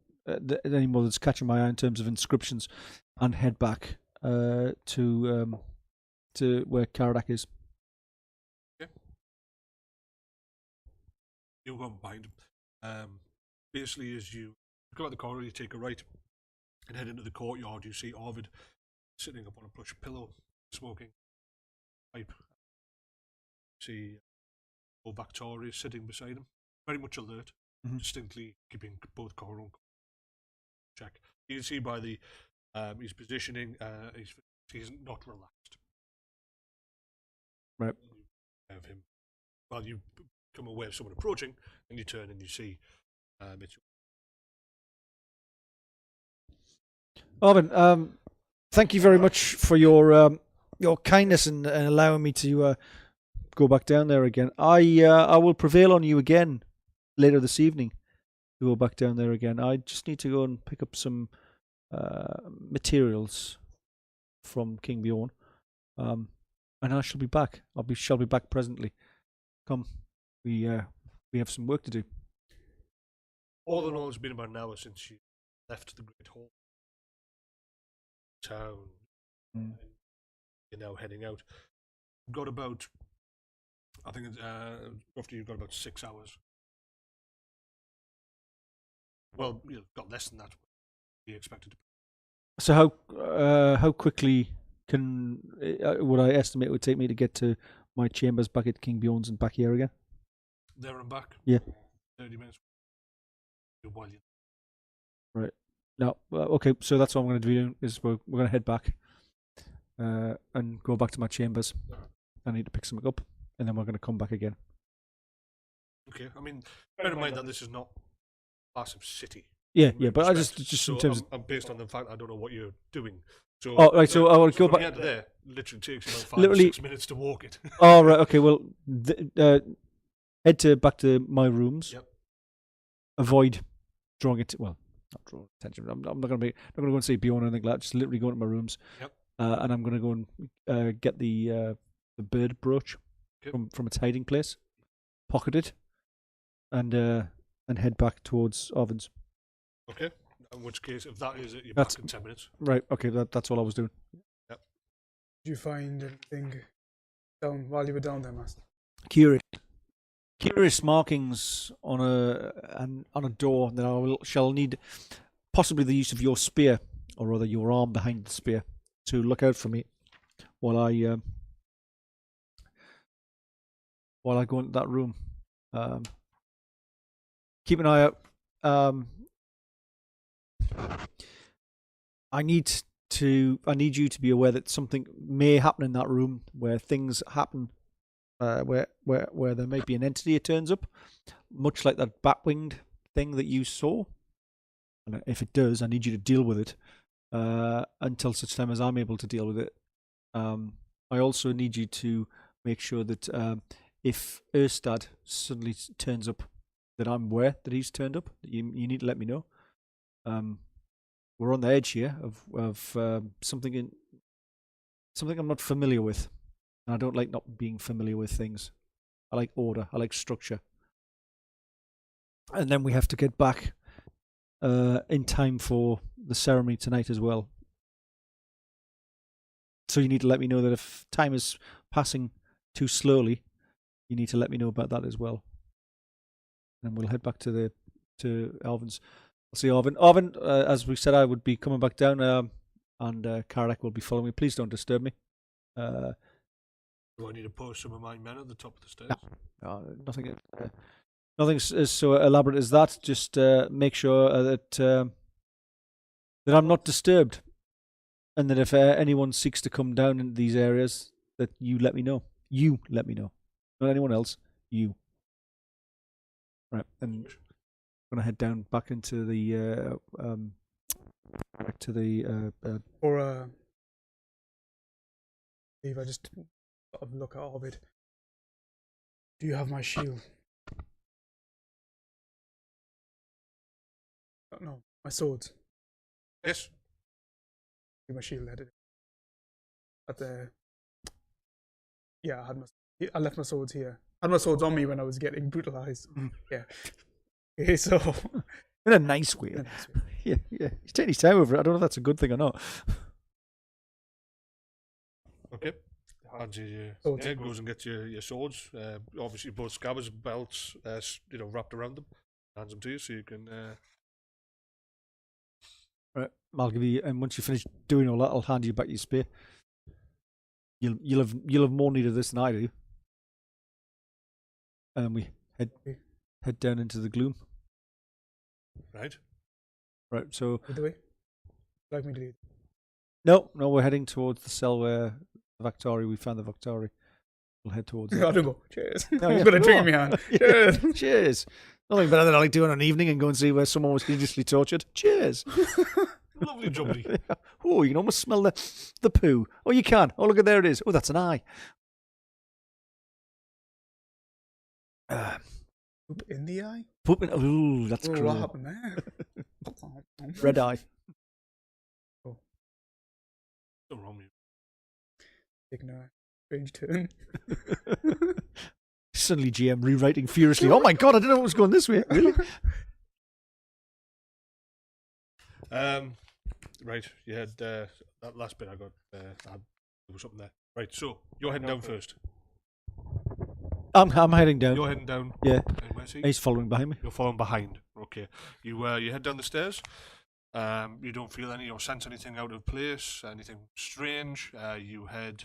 anymore that's catching my eye in terms of inscriptions, and head back to where Caradak is. Okay. You'll go behind him. Basically, as you go out the corridor, you take a right and head into the courtyard. You see Arvid sitting up on a plush pillow, smoking pipe. See Victoria sitting beside him, very much alert, distinctly keeping both corridor check. You can see by the his positioning, he's not relaxed. Right. Of him. Well, you become aware of someone approaching, and you turn and you see it's. Arvin, thank you very much for your kindness and allowing me to go back down there again. I will prevail on you again later this evening to go back down there again. I just need to go and pick up some materials from King Bjorn, and I shall be back. Shall be back presently. Come, we have some work to do. All in all, it's been about an hour since you left the Great Hall town. You're now heading out. You've got about, I think roughly you've got about 6 hours. Well, you've got less than that. Be expected. So how quickly would I estimate it would take me to get to my chambers back at King Bjorn's and back here again? There and back. Yeah. 30 minutes. Right. No. Okay. So that's what I'm going to do. Is we're going to head back and go back to my chambers. I need to pick something up, and then we're going to come back again. Okay. I mean, bear in mind that this is not a massive city. Yeah, but I just so in terms of. I'm based on the fact I don't know what you're doing. So Oh, right. So I will go from back. here to there. Literally takes you about 5 or Literally- 6 minutes to walk it. Oh, right. Okay. Well, head back to my rooms. Yep. Avoid drawing it. Well, not drawing attention. I'm not going to go and see Bjorn or anything like that. Just literally go into my rooms. Yep. And I'm going to go and get the bird brooch from its hiding place, pocket it, and head back towards Arvin's. Okay. In which case, if that is it, you're That's- back in 10 minutes. Right. Okay. That's all I was doing. Did you find anything down while you were down there, Master? Curious markings on a door that shall need possibly the use of your spear, or rather your arm behind the spear, to look out for me while I go into that room. Keep an eye out. I need you to be aware that something may happen in that room, where things happen, where there may be an entity that turns up, much like that bat-winged thing that you saw. And if it does, I need you to deal with it until such time as I'm able to deal with it. I also need you to make sure that if Erstat suddenly turns up, that I'm aware that he's turned up. You need to let me know. We're on the edge here of something I'm not familiar with, and I don't like not being familiar with things. I like order. I like structure. And then we have to get back in time for the ceremony tonight as well. So you need to let me know that if time is passing too slowly, you need to let me know about that as well. And we'll head back to Alvin's. I'll see Arvin. Arvin, as we said, I would be coming back down, and Caradak will be following me. Please don't disturb me. Do I need to post some of my men at the top of the stairs? Nothing. Nothing as so elaborate as that. Just make sure that I'm not disturbed, and that if anyone seeks to come down into these areas, that you let me know. You let me know, not anyone else. You. Right, and I'm gonna head down back into the Or Steve, I just sort of look at Arvid. Do you have my shield? No, my swords. Yes. My shield had it. At the I left my swords here. I had my swords on me when I was getting brutalized. Yeah. Okay, so in a nice way. Yeah. He's taking his time over it. I don't know if that's a good thing or not. Okay. Hands you Swords. goes and gets your swords. Obviously, both scabbards, belts, wrapped around them. Hands them to you so you can. Right, I'll give you. And once you finish doing all that, I'll hand you back your spear. You'll have more need of this than I do. And we head down into the gloom. Right. So. By the way, like me to lead? No, we're heading towards the cell where we found the Victory. We'll head towards it. I don't go. Cheers. No, I'm yeah, gonna go drink on. in my hand. Yeah. Cheers. Cheers. Nothing better than I like doing on an evening and go and see where someone was hideously tortured. Cheers. Lovely jubbly. Oh, you can almost smell the poo. Oh, you can. Oh, look at there it is. Oh, that's an eye. Poop in the eye? Poop in. Ooh, that's Oh, cruel. what happened there? Red eye. Something wrong with you. Taking a strange turn. Suddenly GM rewriting furiously. Oh my god, I didn't know it was going this way. Really? Right, you had that last bit I got. There was something there. Right, so you're heading down first. I'm heading down. You're heading down. Yeah. And where's he? He's following behind me. You're following behind. Okay. You head down the stairs. You don't feel any or sense anything out of place, anything strange. You head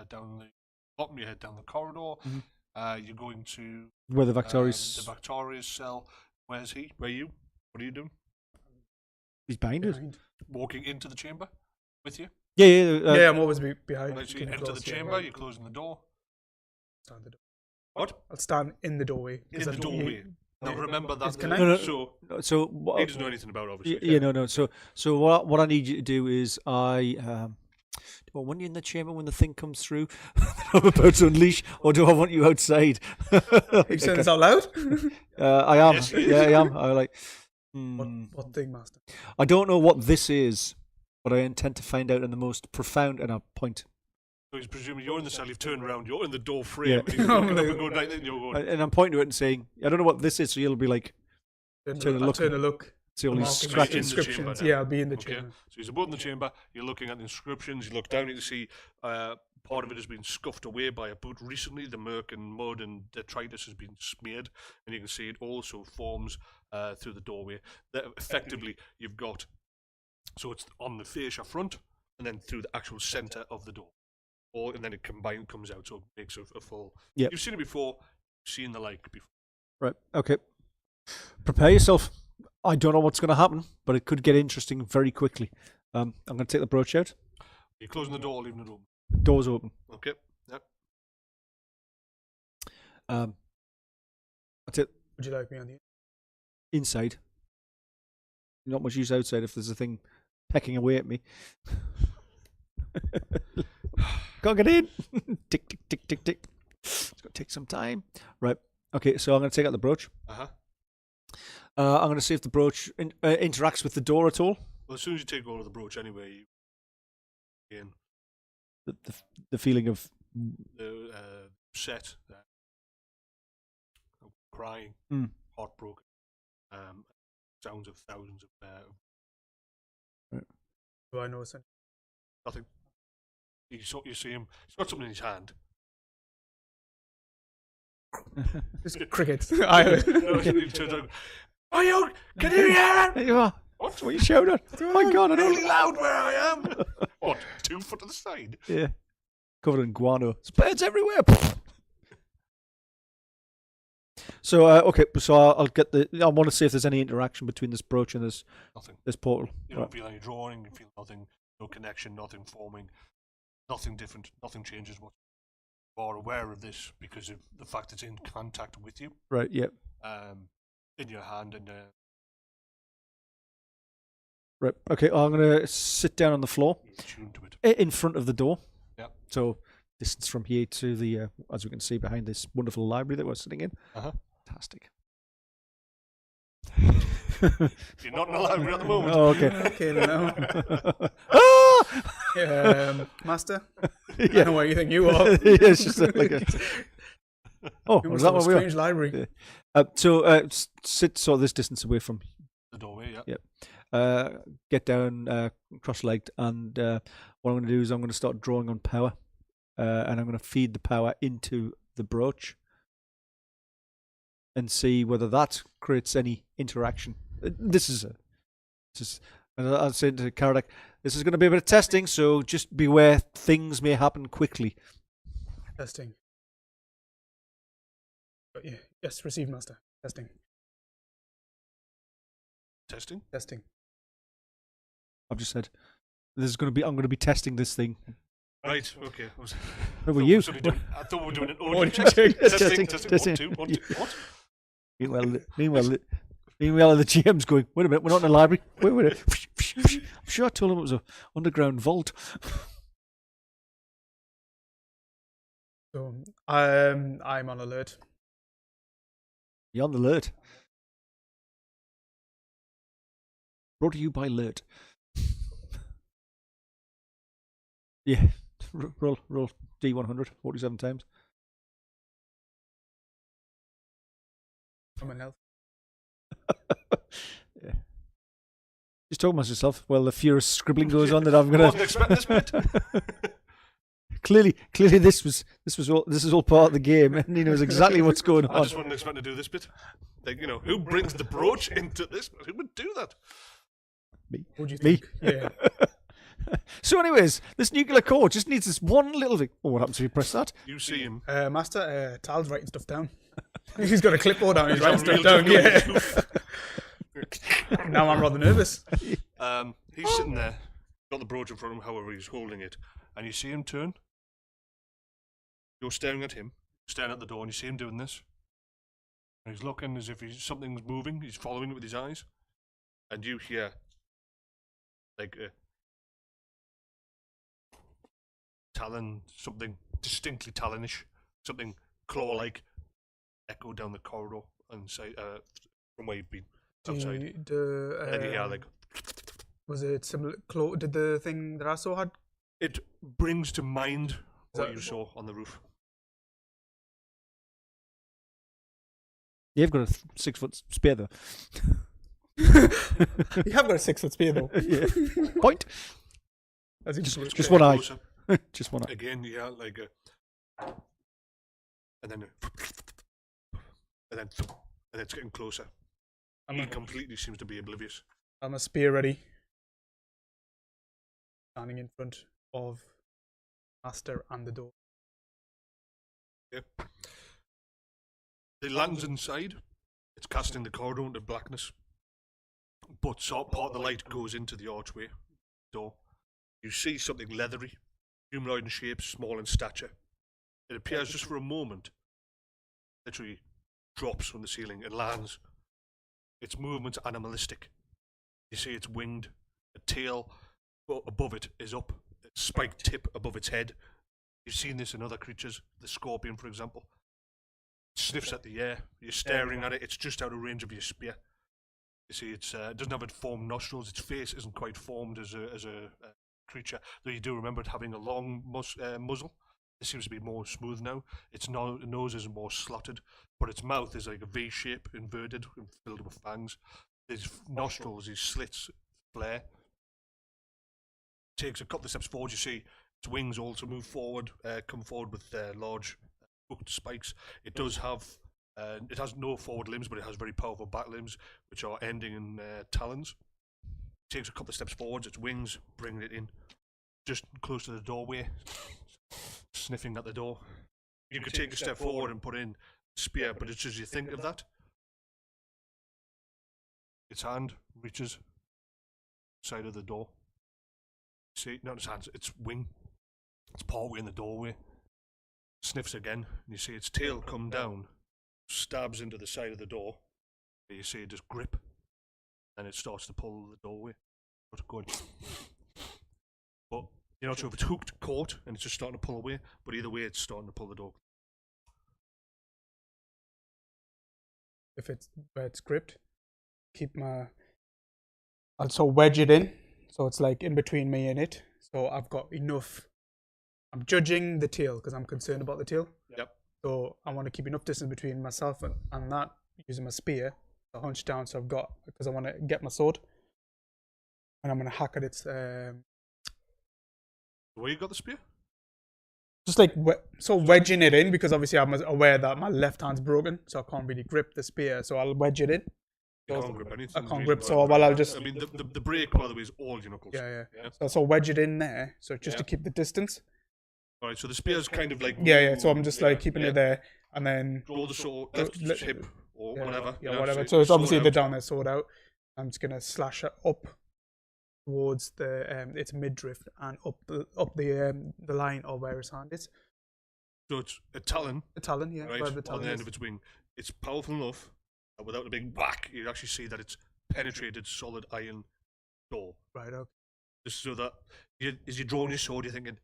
down the bottom. You head down the corridor. Mm-hmm. You're going to Where the Victori's. the Victoria's cell. Where's he? Where are you? What are you doing? He's behind us. Walking into the chamber with you. Yeah. Yeah, I'm always behind. Right, so you enter the chamber. You're closing the door. Stand the door. What? I'll stand in the doorway. In the doorway. Now remember that. Can I- No, no, So So he doesn't know anything about it, obviously. yeah, no. So what I need you to do is well, when you're in the chamber, when the thing comes through, I'm about to unleash, or do I want you outside? Are you saying this out loud? I am. Yes, he Yeah, is. I am. I like. What thing, Master? I don't know what this is, but I intend to find out in the most profound. And I'll point. So he's presuming you're in the cell, you've turned around, you're in the door frame, Yeah. and he's looking up and going like that, and you're going, And I'm pointing to it and saying, I don't know what this is. So you'll be like, Turn a look. See all these these scratches. inscriptions. now. Yeah, I'll be in the okay. chamber. So he's above in the chamber, you're looking at the inscriptions, you look down, you can see part of it has been scuffed away by a boot recently, the murk and mud and detritus has been smeared, and you can see it also forms through the doorway. That effectively, you've got, so it's on the fascia front, and then through the actual centre of the door. And then it comes out, so it makes a full. Yep. You've seen it before, seen the like before. right, okay. Prepare yourself. I don't know what's going to happen, but it could get interesting very quickly. I'm going to take the brooch out. You're closing the door, leaving it open. Doors open. Okay. Yep. That's it. Would you like me on the Inside. Not much use outside if there's a thing pecking away at me. Can't get in. Tick, tick, tick, tick, tick. It's going to take some time. Right. Okay, so I'm going to take out the brooch. Uh-huh. I'm going to see if the brooch interacts with the door at all. Well, as soon as you take hold of the brooch anyway, you again, The feeling of the upset, crying, heartbroken, sounds of thousands of Do I know something? nothing. You see him, he's got something in his hand. Just crickets. He turns around, are you, can you hear There him? you are. What? What are you shouting at? Oh my god, I Really don't. loud where I am. What, 2 foot to the side? Yeah. Covered in guano. There's birds everywhere. So okay, so I'll get I want to see if there's any interaction between this brooch and Nothing. this portal. You don't feel any drawing, you feel nothing, no connection, nothing forming, nothing different, nothing changes. What you are aware of this because of the fact it's in contact with you, Right. Yep. in your hand, and Right. Okay. I'm gonna sit down on the floor you're attuned to it. in front of the door. Yeah. So distance from here to the as we can see behind this wonderful library that we're sitting in. Uh-huh. Fantastic. You're not in a library at the moment. Oh, okay. Okay, no. Ah! Master? Yeah. I know where you think you are. Yeah, it's just like a. Oh, You was must that have a where we are? strange library. So sit sort of this distance away from. The doorway, yeah. Yep. Get down cross-legged, and what I'm going to do is I'm going to start drawing on power, and I'm going to feed the power into the brooch, and see whether that creates any interaction. And I'll say to Caradak, this is going to be a bit of testing, so just beware things may happen quickly. Testing. Yeah. Yes, receive, Master. Testing. Testing. Testing. I've just said this is going to be. I'm going to be testing this thing. Right, okay. Who were you? I thought we were doing an audio Audio check. check. Testing. Testing. 1, 2, 1, 2. What? Meanwhile, the GM's going, wait a minute, we're not in a library. Wait. I'm sure I told him it was an underground vault. So, I'm on alert. You're on the alert. Brought to you by Alert. Yeah. Roll D100 47 times. I'm in health. Yeah. Just talking about yourself. Well, the furious scribbling goes on that I'm I gonna. wasn't expecting this bit. Clearly, this is all part of the game, and he knows exactly what's going I on. just wasn't expecting to do this bit. Like, who brings the brooch into this? Who would do that? What do you Me. think? Yeah. So, anyways, this nuclear core just needs this one little thing. Oh, what happens if you press that? You see him. Master, Tal's writing stuff down. He's got a clipboard down. He's He's writing got stuff real down. difficult Yeah. Now I'm rather nervous. He's sitting there, got the brooch in front of him, however he's holding it, and you see him turn. You're staring at him, staring at the door, and you see him doing this. And he's looking as if something's moving. He's following it with his eyes. And you hear like a talon, something distinctly talonish, something claw-like, echo down the corridor and say from where you've been outside. And you hear like. Was it similar? Did the thing that I saw had? It brings to mind what you saw on the roof. You've got a 6 foot spear though. You have got a 6 foot spear though. Yeah. Point. As Just one eye. Just one eye. Again, yeah, like and then it's getting closer. He completely seems to be oblivious. I'm a spear ready. Standing in front of Master and the door. Yep. The lantern's inside. It's casting the corridor into blackness. But part of the light goes into the archway door. You see something leathery, humanoid in shape, small in stature. It appears just for a moment. Literally drops from the ceiling and lands. Its movement's animalistic. You see it's winged. A tail above it is up. A spiked tip above its head. You've seen this in other creatures. The scorpion, for example. It sniffs at the air. You're staring at it. It's just out of range of your spear. You see, it doesn't have formed nostrils. Its face isn't quite formed as a creature. Though you do remember it having a long muzzle. It seems to be more smooth now. Its nose is more slotted, but its mouth is like a V shape, inverted, and filled with fangs. His nostrils, his slits, flare. Takes a couple of steps forward. You see its wings also move forward, come forward with large hooked spikes. It does have, it has no forward limbs, but it has very powerful back limbs, which are ending in talons. Takes a couple of steps forward. Its wings bringing it in, just close to the doorway, sniffing at the door. You could take a step forward and put in a spear, but it's as you think of that. Its hand reaches side of the door. See, not its hands, its wing. It's partway in the doorway. Sniffs again, and you see its tail come down, stabs into the side of the door. You see it just grip, and it starts to pull the doorway. Going. But you're not sure if it's hooked, caught, and it's just starting to pull away. But either way, it's starting to pull the door. If it's where it's gripped, I'll so wedge it in. So it's like in between me and it. So I've got enough. I'm judging the tail because I'm concerned about the tail. Yep. So I want to keep enough distance between myself and that using my spear. I hunch down so because I want to get my sword. And I'm going to hack at its... Where you got the spear? Just like wedging it in because obviously I'm aware that my left hand's broken. So I can't really grip the spear. So I'll wedge it in. You can't grip anything. I can't grip, so I'll just... I mean, the break, by the way, is all your knuckles. Yeah. So I'll wedge it in there, so just to keep the distance. Alright, so the spear's kind of like... Yeah, so I'm just like keeping it there, and then... Draw the sword, left hip, or whatever. Yeah, whatever. So it's obviously the down there, sword out. I'm just going to slash it up towards its midriff and up the line of where his hand is. So it's a talon. A talon, yeah. Right, on the end of its wing. It's powerful enough that without a big whack, you actually see that it's penetrated solid iron door. Right, okay. Just so that as you're drawing your sword, you're thinking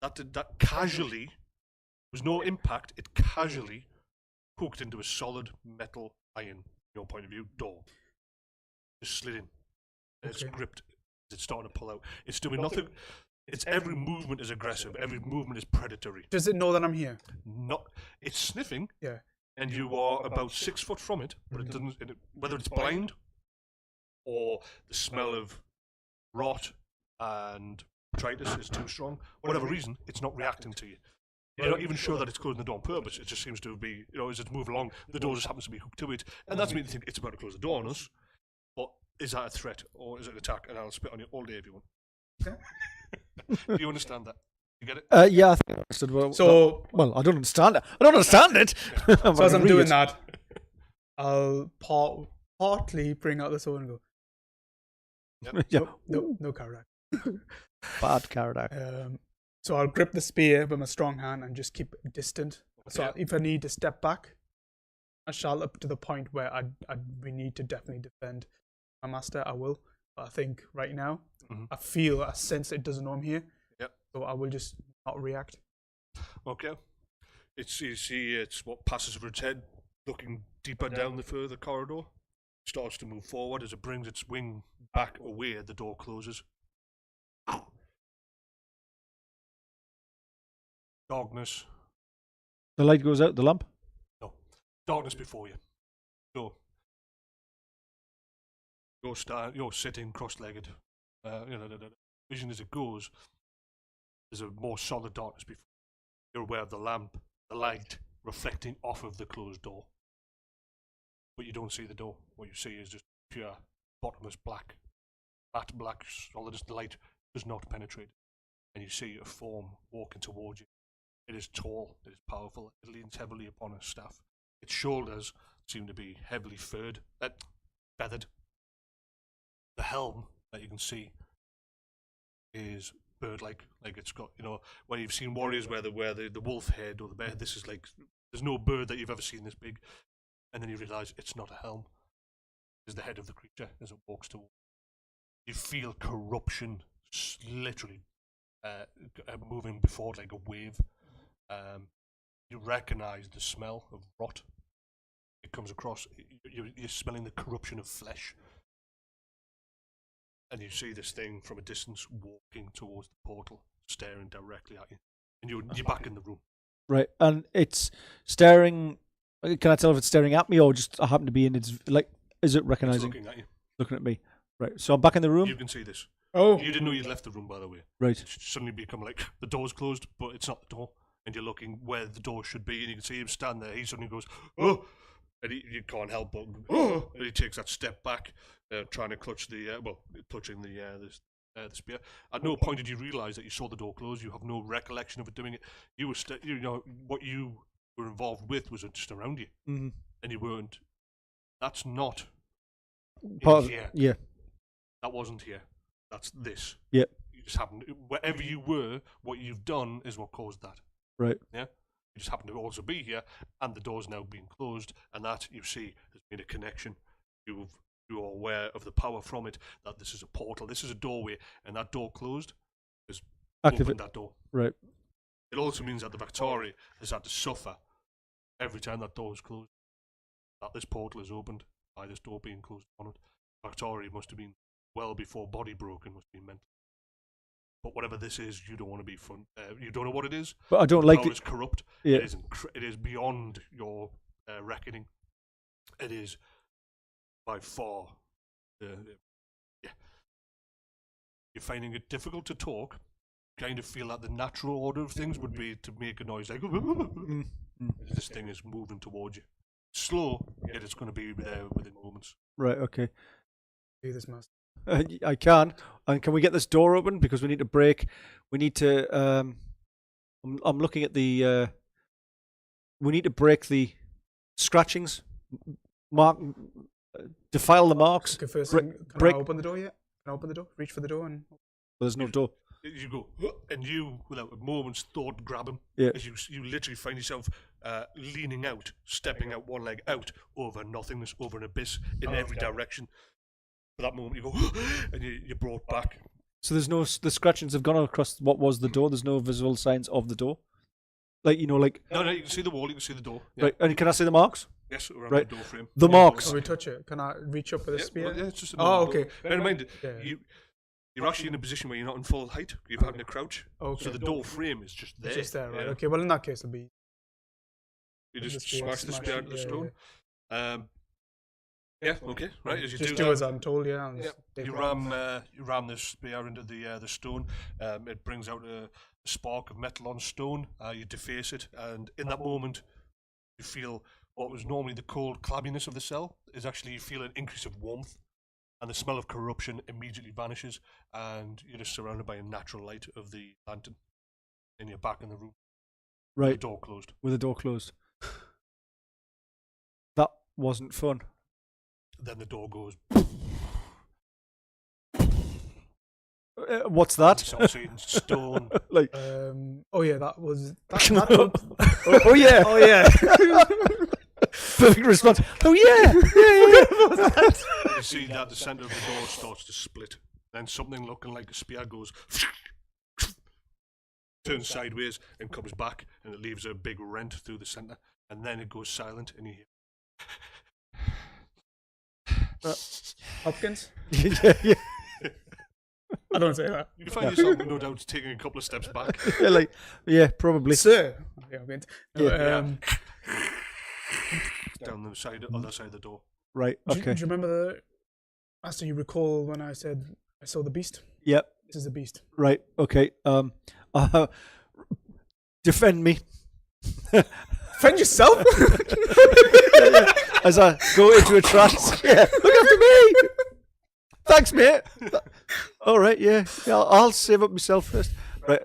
that casually, there was no impact, it casually hooked into a solid metal iron, from your point of view, door. Just slid in. And it's gripped. It's starting to pull out. It's doing nothing. Its every movement is aggressive. Every movement is predatory. Does it know that I'm here? It's sniffing. Yeah. And you are about 6 foot from it, but it doesn't. Whether it's blind or the smell of rot and detritus is too strong, whatever reason, it's not reacting to you. You're not even sure that it's closing the door on purpose. It just seems to be, as it's moving along, the door just happens to be hooked to it, and that's made me think it's about to close the door on us. But is that a threat or is it an attack? And I'll spit on you all day if you want. Do you understand that? You get it? Yeah, I think I understood. Well, I don't understand it. I don't understand it. So as I'm doing that, I'll partly bring out the sword and go. Yep. No Caradak. Bad Caradak. So I'll grip the spear with my strong hand and just keep distant. So if I need to step back, shall, up to the point where we need to definitely defend my master, I will. But I think right now, I sense it doesn't know I'm here. Yep. So I will just not react. Okay. It's what passes over its head, looking deeper down the further corridor. Starts to move forward as it brings its wing back away. The door closes. Darkness. The light goes out, the lamp? No. Darkness before you. So, you're sitting cross-legged. Vision as it goes, there's a more solid darkness before you. You're aware of the lamp, the light reflecting off of the closed door. But you don't see the door. What you see is just pure, bottomless black. That black, solid light does not penetrate. And you see a form walking towards you. It is tall, it is powerful, it leans heavily upon a staff. Its shoulders seem to be heavily feathered. The helm that you can see is bird-like, like it's got, when you've seen warriors where the wolf head or the bear, this is like, there's no bird that you've ever seen this big. And then you realise it's not a helm. It's the head of the creature as it walks towards. You feel corruption literally moving before it like a wave. You recognise the smell of rot. It comes across, you're smelling the corruption of flesh. And you see this thing from a distance walking towards the portal, staring directly at you. And you're back in the room. Right, and it's staring. Can I tell if it's staring at me or just I happen to be in its, like, is it recognising? It's looking at you. Looking at me. Right, so I'm back in the room. You can see this. Oh. You didn't know you'd left the room, by the way. Right. It's suddenly become like the door's closed, but it's not the door. And you're looking where the door should be, and you can see him stand there. He suddenly goes, oh! And you can't help but, oh! And he takes that step back, trying to clutch clutching the spear. At no point did you realise that you saw the door close. You have no recollection of it doing it. You were, what you were involved with was just around you, and you weren't. That's not part of, here. Yeah. That wasn't here. That's this. Yep. You just happened. Wherever you were, what you've done is what caused that. Right. Yeah. You just happen to also be here, and the door's now being closed, and that you see has been a connection. You are aware of the power from it. That this is a portal. This is a doorway, and that door closed has opened that door. Right. It also means that the Victoria has had to suffer every time that door is closed. That this portal is opened by this door being closed on it. Victoria must have been well before body broken, must be mental. But whatever this is, you don't want to be fun. You don't know what it is. But I don't like it. It's corrupt. Yeah. It is beyond your reckoning. It is by far. Yeah. You're finding it difficult to talk. Kind of feel that the natural order of things would be to make a noise like this thing is moving towards you. Slow, yet it's going to be there within moments. Right. Okay. Do this, master. I can. And can we get this door open? Because we need to break. We need to. I'm looking at the. We need to break the scratchings. Defile the marks. Okay, first thing, can I open the door yet? Can I open the door? Reach for the door and. Well, there's no door. You go, and you, without a moment's thought, grab him. Yeah. As you literally find yourself leaning out, stepping out one leg out over nothingness, over an abyss in every direction. For that moment, you go, and you're brought back. So the scratchings have gone across what was the door. There's no visual signs of the door. Like, No, you can see the wall, you can see the door. Yeah. Right, and can I see the marks? Yes, around right. the door frame. The marks. Can we touch it? Can I reach up with a spear? Well, it's just okay. Bear in mind, you're actually in a position where you're not in full height. You're having to crouch. Okay. So the door frame is just there. It's just there, right? Yeah. Okay, well in that case it'll be... You just smash the spear into the stone. Okay, right. As you just do as I'm told, yeah. You ram this spear into the stone. It brings out a spark of metal on stone. You deface it, and in that moment, you feel what was normally the cold clabbiness of the cell is actually you feel an increase of warmth, and the smell of corruption immediately vanishes, and you're just surrounded by a natural light of the lantern, and you're back in the room. Right. With the door closed. With the door closed. That wasn't fun. Then the door goes. What's that? Stone. Like. Oh yeah, that was. Oh yeah. Oh yeah. Perfect response. Oh yeah. You see that the centre of the door starts to split. Then something looking like a spear goes, turns sideways and comes back, and it leaves a big rent through the centre. And then it goes silent, and you hear. Hopkins? Yeah. I don't say that. You find yourself, no doubt, taking a couple of steps back. Yeah, probably. Sir. Okay, Hopkins. No, Yeah. Down the other side of the door. Right. Do Okay. you remember do you recall when I said I saw the beast? Yep. This is the beast. Right. Okay. Defend me. Defend yourself? As I go into a trance. Yeah. Look after me. Thanks, mate. All right. Yeah. I'll save up myself first. Right.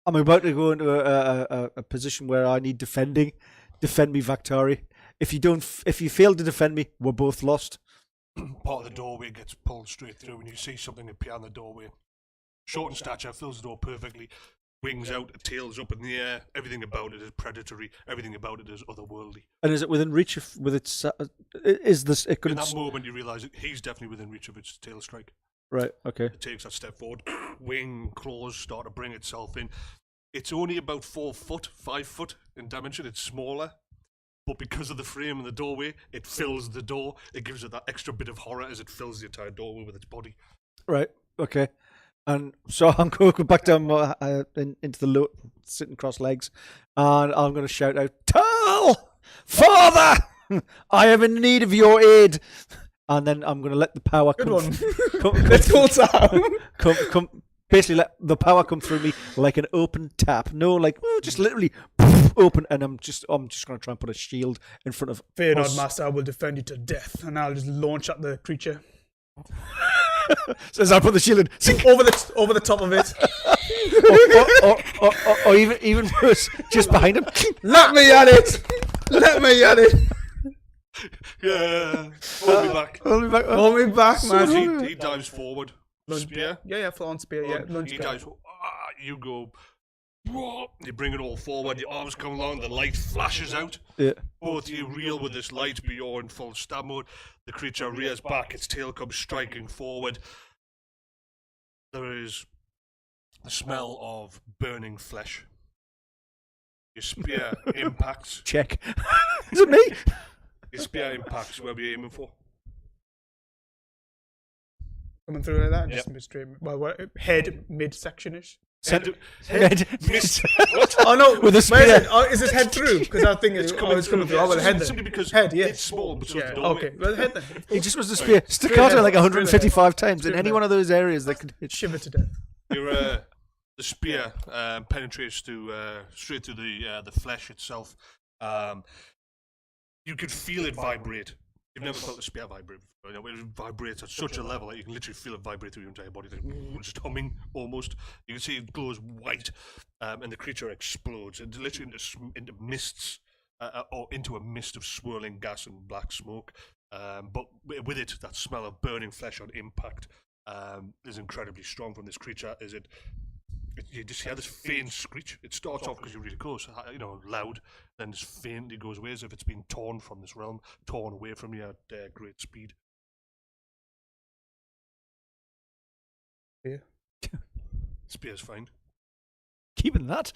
I'm about to go into a position where I need defending. Defend me, Vakhtari. If you fail to defend me, we're both lost. Part of the doorway gets pulled straight through, and you see something appear in the doorway. Short in stature, fills the door perfectly. Wings out, tails up in the air. Everything about it is predatory. Everything about it is otherworldly. And is it within reach of with its? Is this? It could. In that moment, you realise he's definitely within reach of its tail strike. Right. Okay. It takes that step forward. Wing, claws start to bring itself in. It's only about 4 foot, 5 foot in dimension. It's smaller. But because of the frame and the doorway, it fills the door. It gives it that extra bit of horror as it fills the entire doorway with its body. Right. Okay. And so I'm going to go back down into the sitting cross legs, and I'm going to shout out, "Tal, Father, I am in need of your aid." And then I'm going to let the power Good come. one. Let's go Tal. Come. Basically, let the power come through me like an open tap. No, like just literally open, and I'm just going to try and put a shield in front of. Fear not, us. master. I will defend you to death, and I'll just launch at the creature. So as I put the shield in, sink. over the top of it. or even worse, just behind him. Let me at it. Let me at it. Yeah. Hold me back. Hold me back. Hold me back, man. He dives forward. Spear. Yeah, full on spear. Yeah, lunge He spear. dives. You go. You bring it all forward. Your arms come along. The light flashes out. Yeah. Both you reel with this light, but you're in full stab mode. The creature rears back. Its tail comes striking forward. There is the smell of burning flesh. Your spear impacts. Check. Is it me? Your spear impacts where we're aiming for. Coming through like that, Yep. just straight. Well, head midsection-ish. Head. What? Oh no, With a where spear. is it? Oh, is his head through? Because I think it's coming through. Oh, well, the head then. Simply because Head, yeah. it's small, but so is Yeah, the doorway. okay. Well, the head then. He just was the spear. Staccato ahead. like 155 times in Straight any ahead. one of those areas that could hit. Shiver to death. The spear penetrates straight through the flesh itself. You could feel it vibrate. You've never felt a spear vibrate before. You know, it vibrates at such a level that you can literally feel it vibrate through your entire body. Like, just humming almost. You can see it glows white, and the creature explodes. It's literally into mists, or into a mist of swirling gas and black smoke. But with it, that smell of burning flesh on impact is incredibly strong from this creature. You just hear this faint screech. It starts off because you're really close, loud, then just faintly goes away as if it's been torn from this realm, torn away from you at great speed. Yeah. Spear's fine. Keeping that.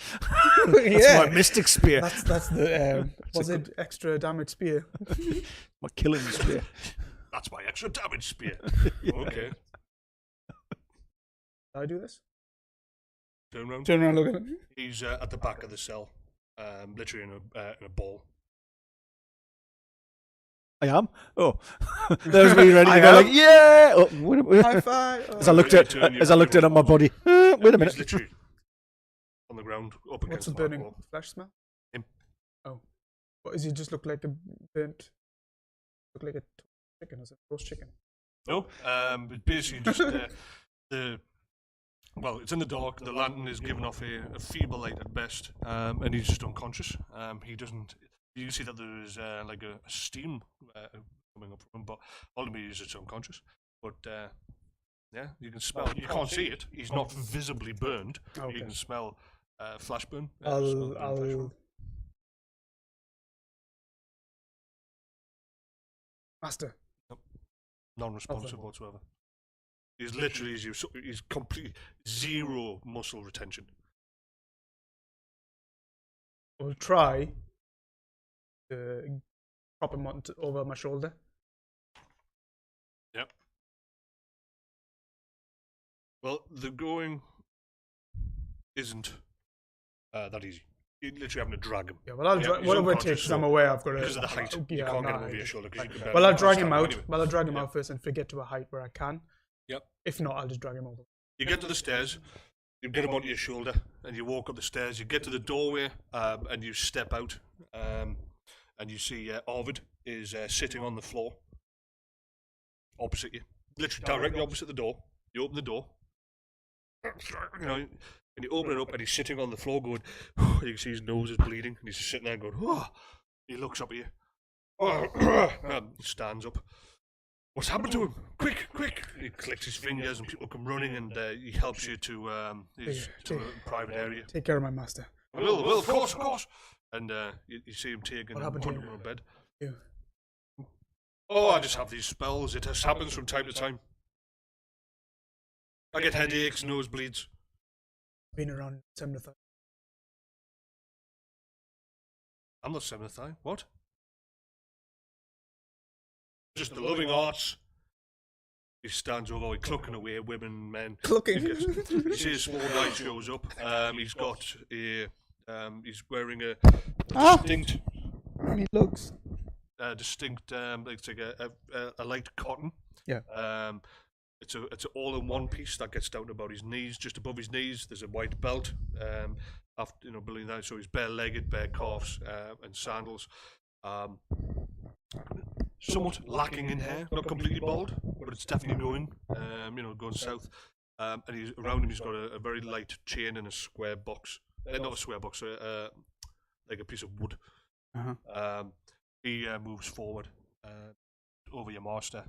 Yeah. That's my mystic spear. That's the was it extra damage spear? My killing spear. That's my extra damage spear. Okay. Did I do this? Turn around. Turn around, look at him. He's at the back of the cell, literally in a ball. I am. Oh, there's me ready to go. Like, yeah. Oh, wait a minute. High five. As I looked at my body. Wait a He's minute. literally on the ground, up What's against the the burning wall. flesh smell? Him. Oh, what does he just look like a burnt? Look like a chicken? Is it roast chicken? No, it's basically just well, it's in the dark. The lantern is giving off a feeble light at best, and he's just unconscious. He doesn't. You see that there is like a steam coming up from him, but ultimately he's just unconscious. But yeah, you can smell. You can't see it. He's not visibly burned. Okay. You can smell flash burn. Smell burnt flesh I'll burn. Master. Non-responsive whatsoever. He's literally, he's completely zero muscle retention. I'll try to prop him over my shoulder. Yep. Well, the going isn't that easy. You're literally having to drag him. Yeah, well, I'll whatever it takes, I'm aware I've got to... Because of the height, you can't get him over your shoulder. Well, I'll drag him out. Well, I'll drag him out first and get to a height where I can. Yep. If not, I'll just drag him over. You get to the stairs, you get him onto your shoulder, and you walk up the stairs. You get to the doorway, and you step out, and you see Arvid is sitting on the floor opposite you, literally directly opposite the door. You open the door, you know, and you open it up, and he's sitting on the floor going. You can see his nose is bleeding, and he's just sitting there going. Oh. He looks up at you, stands up. What's happened to him? Quick, quick! He clicks his fingers and people come running and he helps you to a private area. Take care of my master. I will, of course, of course. And you see him taken and put him on bed. Yeah. Oh, I just have these spells. It just happens from time to time. I get headaches, nosebleeds. Been around Semnathai. I'm not Semnathai. What? Just the loving arts. He stands over, he's clucking away, women, men. Clucking. You see a small guy shows up. He's got a. He's wearing a distinct. He looks. Distinct. It's like a light cotton. Yeah. It's an all-in-one piece that gets down to about his knees, just above his knees. There's a white belt. After below that, so he's bare-legged, bare calves, and sandals. Somewhat lacking in hair, not completely bald, but it's definitely going, going south. And around him, he's got a very light chain and a square box. Not a square box, like a piece of wood. Uh-huh. He moves forward over your master,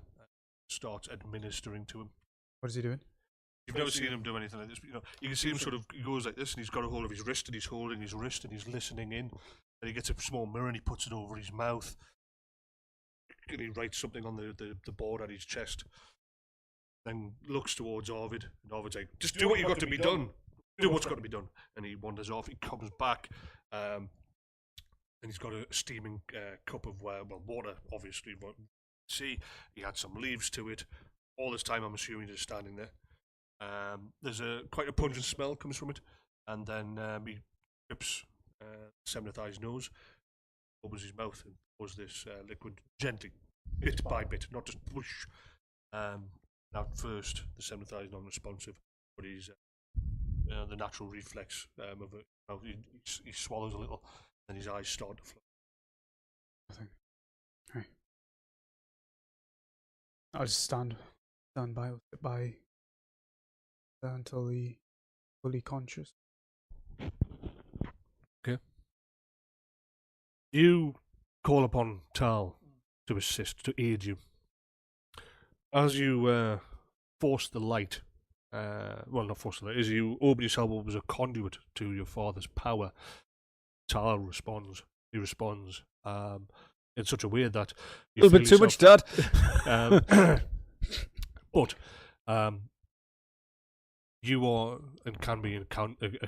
starts administering to him. What is he doing? You've never seen him do anything like this. But, you can see him he goes like this, and he's got a hold of his wrist, and he's holding his wrist, and he's listening in. And he gets a small mirror, and he puts it over his mouth. And he writes something on the board at his chest. Then looks towards Arvid, and Arvid's like, just do what you've got to be done. Do what's got to be done. And he wanders off, he comes back, and he's got a steaming cup of water, obviously. See, he had some leaves to it. All this time, I'm assuming he's standing there. There's quite a pungent smell comes from it, and then he grips Semnathai's nose, opens his mouth, and pours this liquid gently, bit by bit, not just push. At first, the Semnathai is non-responsive, but he's the natural reflex of it. He swallows a little, and his eyes start to float. Nothing. Okay. I'll just stand by until he's fully conscious. Okay. You call upon Tal to assist, to aid you. As you force the light, not force the light, as you open yourself up as a conduit to your father's power, Tal responds. He responds in such a way that a little bit too much, Dad. But you are and can be a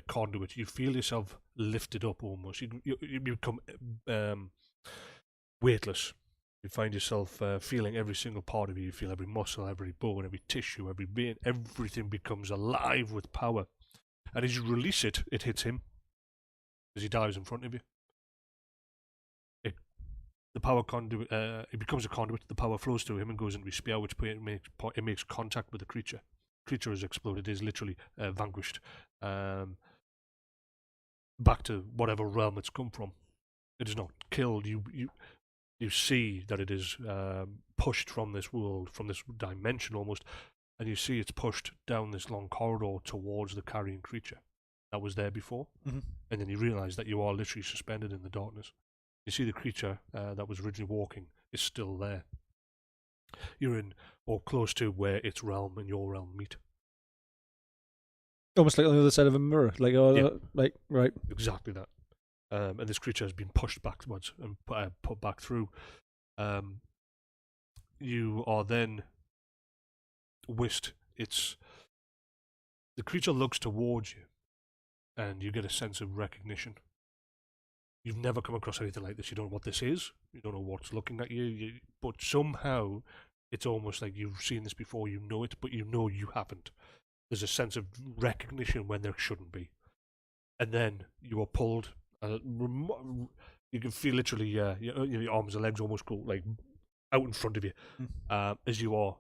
conduit. You feel yourself lifted up almost. You become weightless. You find yourself feeling every single part of you. You feel every muscle, every bone, every tissue, every vein. Everything becomes alive with power. And as you release it, it hits him as he dives in front of you. The power conduit, it becomes a conduit. The power flows through him and goes into his spear, which it makes contact with the creature. The creature has exploded. It is literally vanquished. Back to whatever realm it's come from. It is not killed. You see that it is pushed from this world, from this dimension almost, and you see it's pushed down this long corridor towards the carrion creature that was there before. Mm-hmm. And then you realise that you are literally suspended in the darkness. You see the creature that was originally walking is still there. You're in, or close to, where its realm and your realm meet. Almost like on the other side of a mirror, right. Exactly that. And this creature has been pushed backwards and put back through. you are then whisked. The creature looks towards you, and you get a sense of recognition. You've never come across anything like this. You don't know what this is. You don't know what's looking at you. But somehow, it's almost like you've seen this before. You know it, but you know you haven't. There's a sense of recognition when there shouldn't be. And then you are pulled. You can feel literally your arms and legs almost go like out in front of you as you are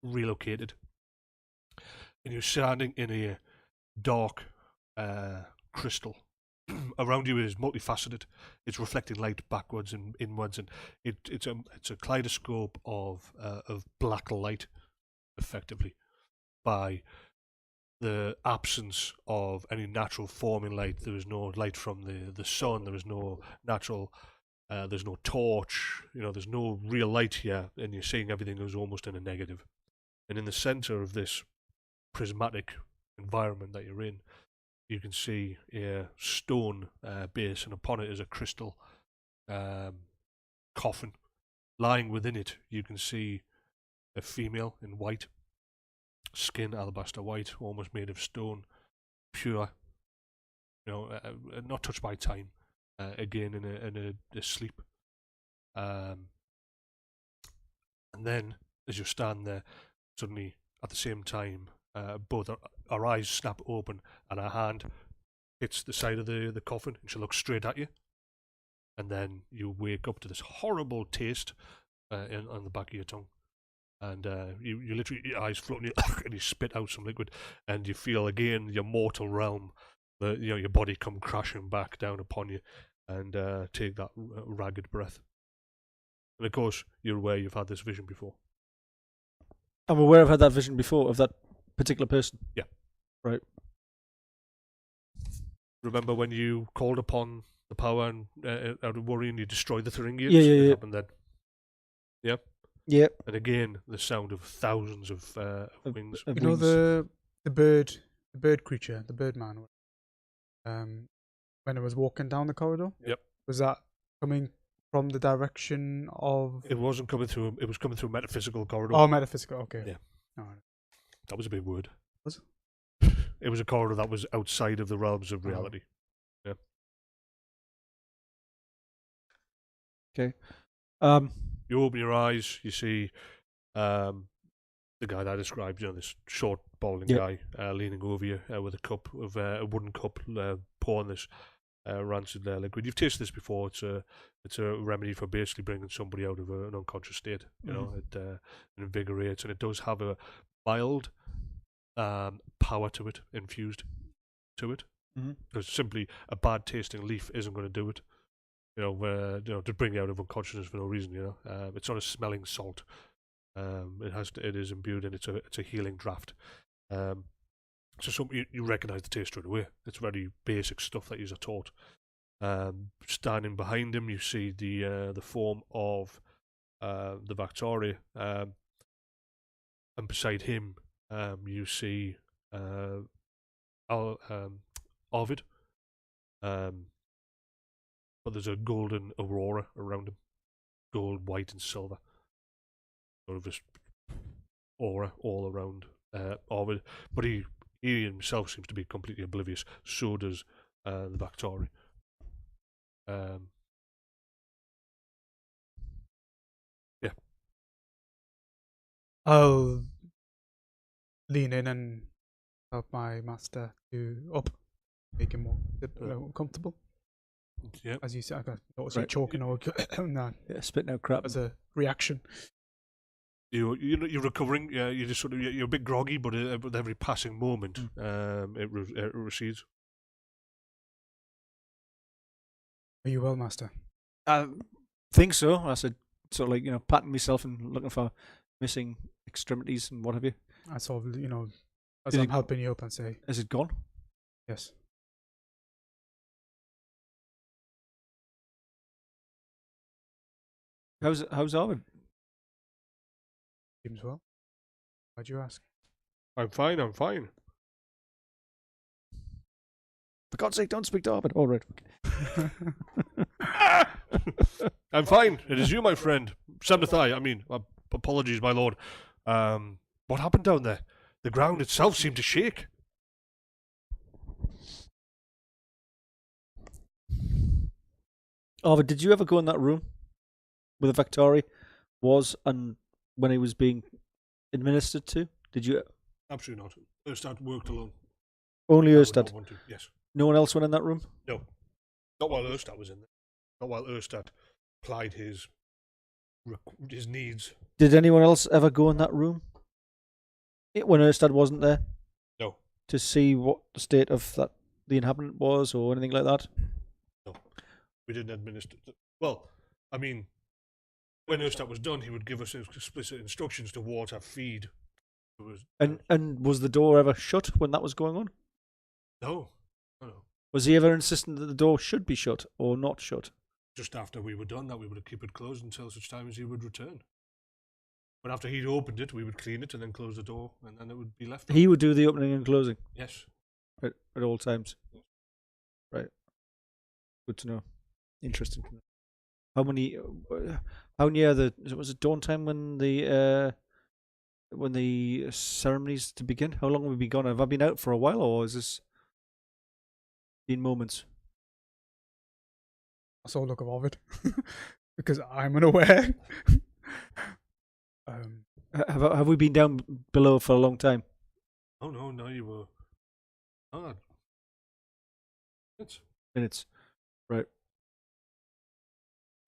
relocated. And you're standing in a dark crystal. Around you is multifaceted. It's reflecting light backwards and inwards, and it's a kaleidoscope of black light, effectively, by the absence of any natural forming light. There is no light from the sun. There is no natural. There's no torch. There's no real light here, and you're seeing everything as almost in a negative. And in the center of this prismatic environment that you're in, you can see a stone base, and upon it is a crystal coffin. Lying within it, you can see a female in white, skin alabaster white, almost made of stone, pure, not touched by time. Again, in a sleep. And then, as you stand there, suddenly at the same time, both our eyes snap open, and her hand hits the side of the coffin, and she looks straight at you. And then you wake up to this horrible taste on the back of your tongue, and you literally, your eyes float, and you spit out some liquid, and you feel again your mortal realm, your body come crashing back down upon you, and take that ragged breath. And of course, you're aware you've had this vision before. I'm aware I've had that vision before of that particular person. Yeah. Right. Remember when you called upon the power and out of worry, and you destroyed the Thuringians? Yeah. It happened then. Yep. Yep. And again, the sound of thousands of wings. You know the bird creature, the bird man. When it was walking down the corridor. Yep. Was that coming from the direction of? It wasn't coming through. It was coming through a metaphysical corridor. Oh, metaphysical. Okay. Yeah. All right. That was a big word. Was it? It was a corridor that was outside of the realms of reality. Yeah. Okay. You open your eyes. You see the guy that I described. This short, balding guy leaning over you with a cup of a wooden cup, pouring this rancid liquid. You've tasted this before. It's a remedy for basically bringing somebody out of an unconscious state. It invigorates, and it does have a mild power to it, infused to it. Because simply a bad tasting leaf isn't going to do it. To bring you out of unconsciousness for no reason. It's not a smelling salt. It is imbued, and it's a healing draft. So you recognise the taste straight away. It's very basic stuff that you're taught. Standing behind him, you see the form of the Victoria, and beside him, you see Arvid. But there's a golden aurora around him, gold, white, and silver. Sort of this aura all around Arvid, but he himself seems to be completely oblivious. So does the Victoria. Yeah. I'll lean in and help my master to make him more comfortable. Yeah. As you said, I got noticed choking or no, spitting out crap as a reaction. You're recovering. Yeah, you're just you're a bit groggy, but with every passing moment, it recedes. Are you well, master? I think so. I said, sort of patting myself and looking for missing extremities and what have you. I sort of, as I'm helping you up and say, is it gone? Yes. How's Arvid? Seems well. Why'd you ask? I'm fine. For God's sake, don't speak to Arvid. All right. I'm fine. It is you, my friend. Samdathai. I mean, apologies, my lord. What happened down there? The ground itself seemed to shake. Arvid, did you ever go in that room where the Victory was and when he was being administered to? Did you? Absolutely not. Erstat worked alone. Only I would Erstat? not want to. Yes. No one else went in that room? No. Not while Erstat was in there. Not while Erstat applied his needs. Did anyone else ever go in that room when Erstat wasn't there? No. To see what the state of the inhabitant was or anything like that? No. We didn't administer. Well, I mean, when Erstat was done, he would give us explicit instructions to water, feed. And was the door ever shut when that was going on? No. No. Was he ever insistent that the door should be shut or not shut? Just after we were done, that we would keep it closed until such time as he would return. But after he'd opened it, we would clean it and then close the door, and then it would be left. He would do the opening and closing? Yes. At all times? Yes. Right. Good to know. Interesting to know. How near was it dawn time when the ceremonies to begin? How long have we been gone? Have I been out for a while, or is this been moments? I saw a look of Arvid because I'm unaware. Have we been down below for a long time? Oh no, you were. Ah. Minutes. Right.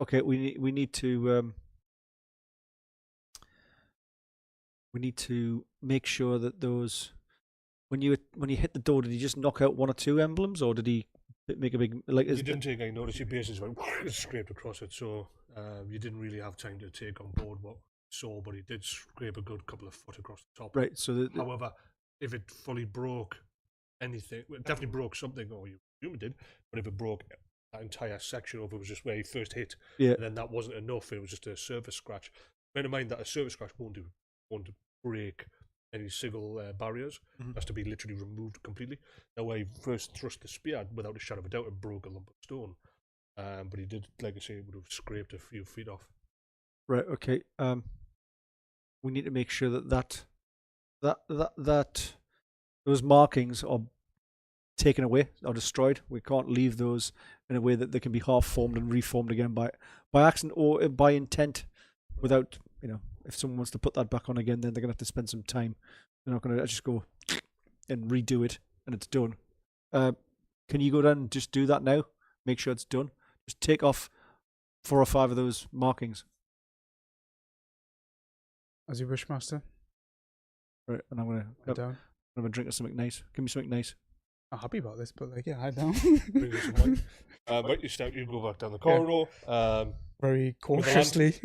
Okay, we need to make sure that those when you hit the door, did he just knock out one or two emblems, or did he make a big He didn't take any notice. He basically went scraped across it, so you didn't really have time to take on board what he saw, but he did scrape a good couple of foot across the top. Right. So, however, if it fully broke anything, it definitely broke something, or you assume it did. But if it broke that entire section, or if it was just where he first hit, then that wasn't enough. It was just a surface scratch. Bear in mind that a surface scratch won't break any sigil barriers. It has to be literally removed completely. Now, where he first thrust the spear, without a shadow of a doubt, it broke a lump of stone. But he did, like I say, it would have scraped a few feet off. Right. Okay. We need to make sure that those markings are taken away or destroyed. We can't leave those in a way that they can be half formed and reformed again by accident or by intent. Without, if someone wants to put that back on again, then they're going to have to spend some time. They're not going to just go and redo it and it's done. Can you go down and just do that now? Make sure it's done. Just take off 4 or 5 of those markings. As you wish, master. Right, and I'm going to have a drink of something nice. Give me something nice. I'm happy about this, but hide down. Bring you some wine. Right, you go back down the corridor. Very cautiously.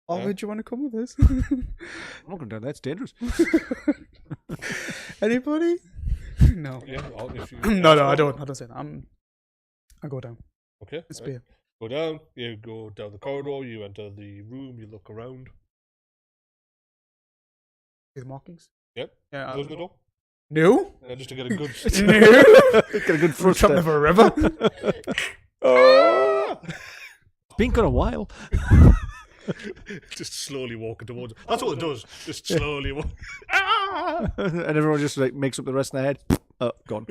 Arvid, do you want to come with us? I'm not going down there. It's dangerous. Anybody? No. Yeah, no, I don't say that. I go down. Okay. It's beer. Go down. You go down the corridor. You enter the room. You look around. See the markings? Yep. Yeah. Close the door. No. Just to get a good. No. Get a good front step. For a river. It's been quite a while. Just slowly walking towards it. That's all it does. Just slowly walk. And everyone just makes up the rest of their head. Oh, gone.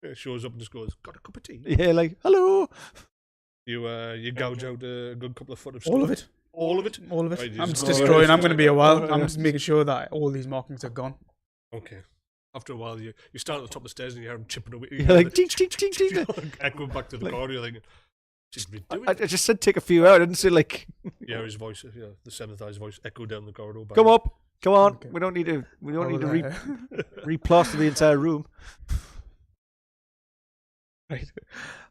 It shows up and just goes, got a cup of tea? Yeah, like, hello. You gouge out a good couple of foot of all stuff. of it. All of it? All of it. Right, I'm just destroying. I'm going to be a while. I'm just making sure that all these markings are gone. Okay. After a while, you start at the top of the stairs and you hear them chipping away. You're like, ching, ching, ching, ching. Echoing back to the corridor. You're thinking, I just said take a few out. I didn't say like. Yeah, his voice, the seventh-eyes voice, echoed down the corridor. Come up, come on. Okay. We don't need to replaster the entire room. Right,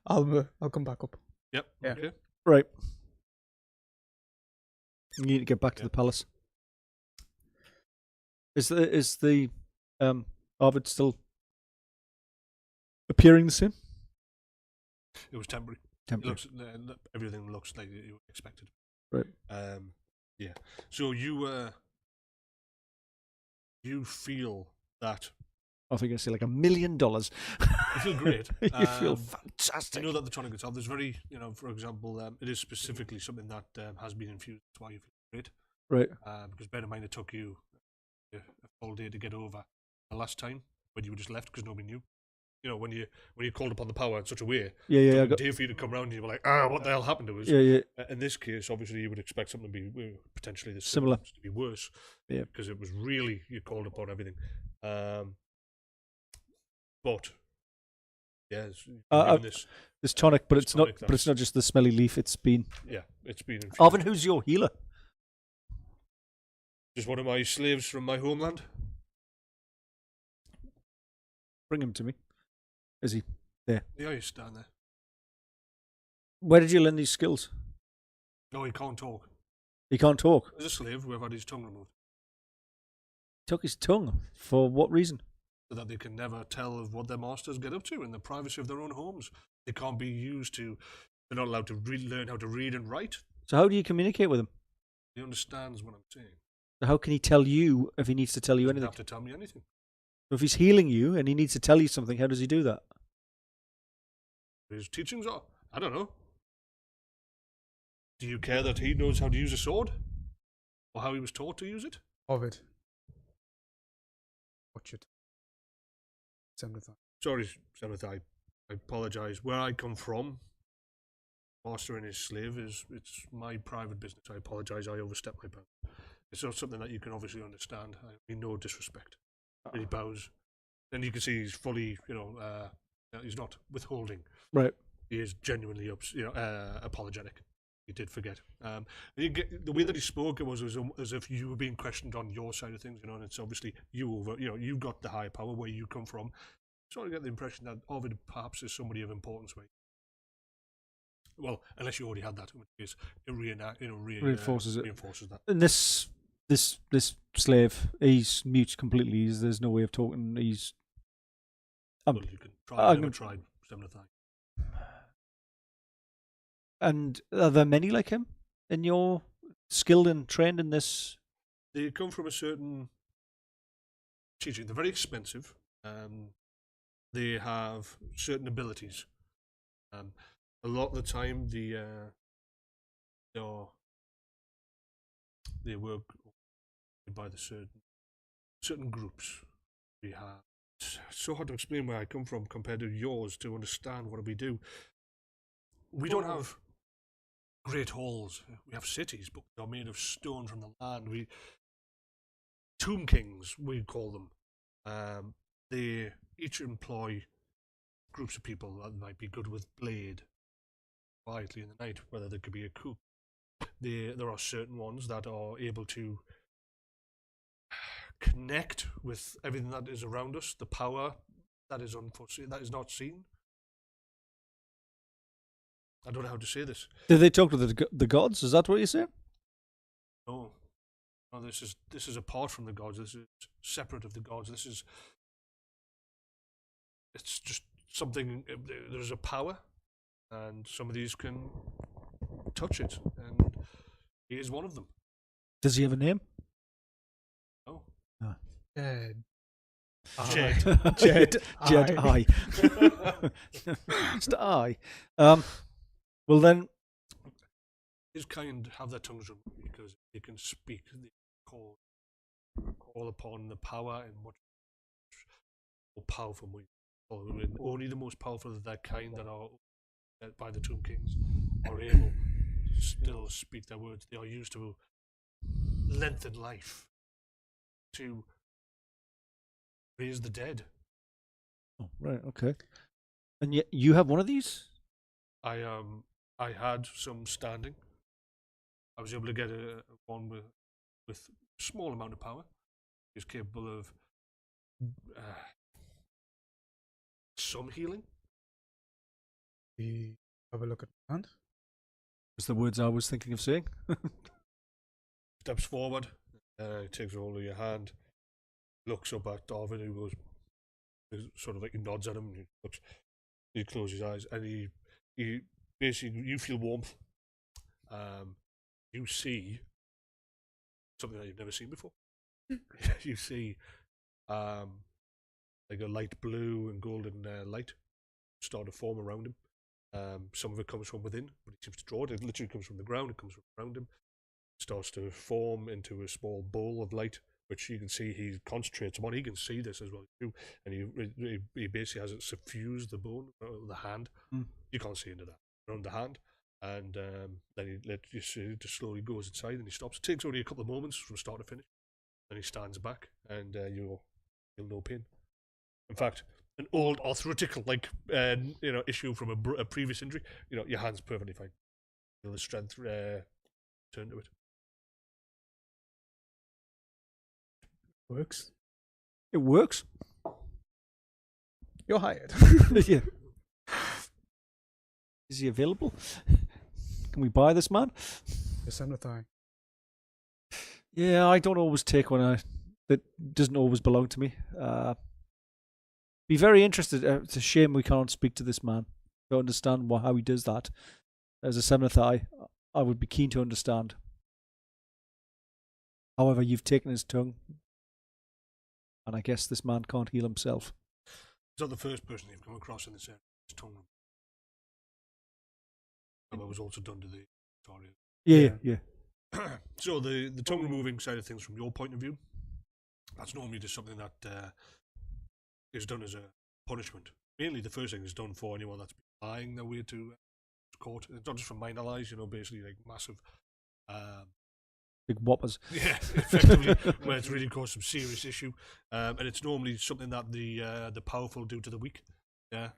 I'll come back up. Yep. Yeah. Okay. Right. You need to get back to the palace. Is the Arvid still appearing the same? It was temporary. Everything looks like you expected. Right. Yeah. So you feel that. I think I say like $1 million. You feel great. You feel fantastic. You know that the tonic itself, there's very, for example, it is specifically something that has been infused. That's why you feel great. Right. Because bear in mind, it took you a full day to get over the last time when you were just left because nobody knew. You know, when you called upon the power in such a way, Yeah. it took a day for you to come round and you were like, what the hell happened to us? Yeah. In this case, obviously, you would expect something to be potentially the Similar. to be worse. Yeah. Because it was really, you called upon everything. But yeah, this tonic, but it's tonic, not. But it's not just the smelly leaf. It's been. Yeah, it's been. Infused. Arvid, who's your healer? Just one of my slaves from my homeland. Bring him to me. Is he there? Yeah, he's down there. Where did you learn these skills? No, he can't talk. He can't talk. He's a slave who have had his tongue removed. Took his tongue for what reason? So that they can never tell of what their masters get up to in the privacy of their own homes. They can't be used to. They're not allowed to learn how to read and write. So how do you communicate with him? He understands what I'm saying. So how can he tell you if he needs to tell you He anything? doesn't have to tell me anything. So if he's healing you and he needs to tell you something, how does he do that? His teachings are, I don't know. Do you care that he knows how to use a sword? Or how he was taught to use it? Ovid. Watch it. Semrathai. Sorry, Semrath, I apologise. Where I come from, master and his slave it's my private business. I apologise, I overstepped my bounds. It's not something that you can obviously understand. I mean, no disrespect. And he bows. Then you can see he's fully, he's not withholding. Right. He is genuinely, apologetic. He did forget. The way that he spoke, it was as if you were being questioned on your side of things, and it's obviously you've got the higher power where you come from. Sort of get the impression that Arvid perhaps is somebody of importance. Well, unless you already had that, in which case it reinforces that. And this slave, he's mute completely. There's no way of talking. He's. Well, you can try. I've never tried Semrathai. And are there many like him in your skilled and trained in this? They come from a certain teaching. They're very expensive. They have certain abilities. A lot of the time, they work by the certain groups. We have. It's so hard to explain where I come from compared to yours to understand what we do. We don't have great halls. We have cities, but they're made of stone from the land. Tomb kings, we call them. They each employ groups of people that might be good with blade quietly in the night, whether there could be a coup. There are certain ones that are able to connect with everything that is around us, the power that is unforeseen, that is not seen. I don't know how to say this. Do they talk to the gods? Is that what you're saying? No, this is apart from the gods. This is separate of the gods. It's just something. There's a power, and some of these can touch it, and he is one of them. Does he have a name? No. Oh. Jed. Jed I. Just I. Well then, his kind have their tongues removed because they can speak. They call upon the power and much more powerful. Only the most powerful of their kind that are by the Tomb Kings are able to still speak their words. They are used to lengthen life, to raise the dead. Oh, right, okay. And yet you have one of these? I had some standing. I was able to get one with a small amount of power. He's capable of some healing. We have a look at the hand. That's the words I was thinking of saying. Steps forward, takes hold of your hand, looks up at Arvid, who goes, sort of like he nods at him, and he closes his eyes, and he basically, you feel warmth. You see something that you've never seen before. You see like a light blue and golden light start to form around him. Some of it comes from within, but he seems to draw it. It literally comes from the ground. It comes from around him. starts to form into a small ball of light, which you can see he concentrates on. He can see this as well too, and he basically has it suffuse the bone, the hand. You can't see into that around the hand, and then you see it just slowly goes inside, and he stops. It takes only a couple of moments from start to finish, and he stands back, and you'll feel no pain. In fact, an old arthritic issue from a previous injury, your hand's perfectly fine. The strength turn to it. Works. It works. You're hired. Yeah. Is he available? Can we buy this man? The Senathai. Yeah, I don't always take one that doesn't always belong to me. Be very interested. It's a shame we can't speak to this man to understand how he does that. As a Senathai, I would be keen to understand. However, you've taken his tongue, and I guess this man can't heal himself. He's not the first person you've come across in this area. His tongue. That was also done to the Victoria. Yeah. So the tongue removing side of things, from your point of view, that's normally just something that is done as a punishment. Mainly, the first thing is done for anyone that's lying their way to court. It's not just for minor lies, basically like massive. Big whoppers. Yeah, effectively, where it's really caused some serious issue, and it's normally something that the powerful do to the weak. Yeah,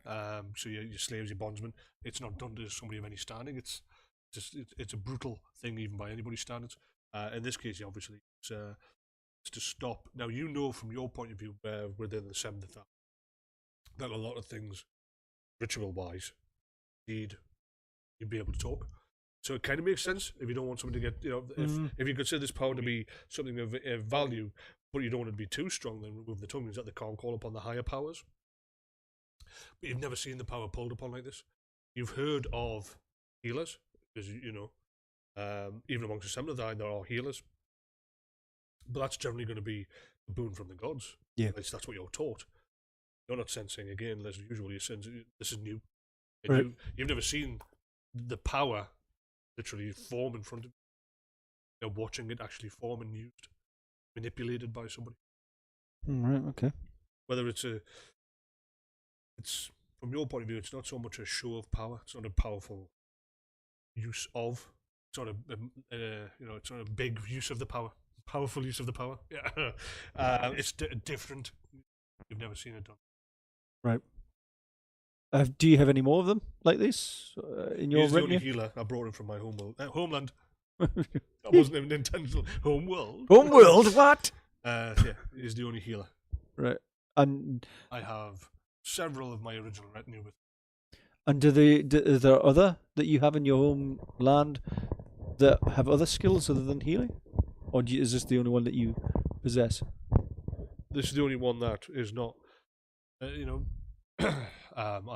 so your slaves, your bondsmen. It's not done to somebody of any standing. It's a brutal thing, even by anybody's standards. In this case, obviously, it's to stop. Now, from your point of view, within the seventh hour, that a lot of things, ritual-wise, you'd be able to talk. So it kind of makes sense if you don't want someone to get, if you consider this power to be something of value, but you don't want it to be too strong, then remove the tongue, means that they can't call upon the higher powers. But you've never seen the power pulled upon like this. You've heard of healers, because, even amongst the Seminathai, there are healers. But that's generally going to be a boon from the gods. Yeah. At least that's what you're taught. You're not sensing, again, as usual, this is new. Right. You've never seen the power literally form in front of you. You're watching it actually form and used, manipulated by somebody. Right, okay. Whether it's from your point of view, it's not so much a show of power. It's not a powerful use of. It's not it's not a big use of the power. Powerful use of the power. Yeah, it's different. You've never seen it done. Right. Do you have any more of them like this in your He's the only retinue? healer. I brought him from my homeland. That wasn't even intentional. Homeworld. Homeworld? What? Yeah, he's the only healer. Right. And I have several of my original retinue with. And are there other that you have in your homeland that have other skills other than healing? Or is this the only one that you possess? This is the only one that is not, I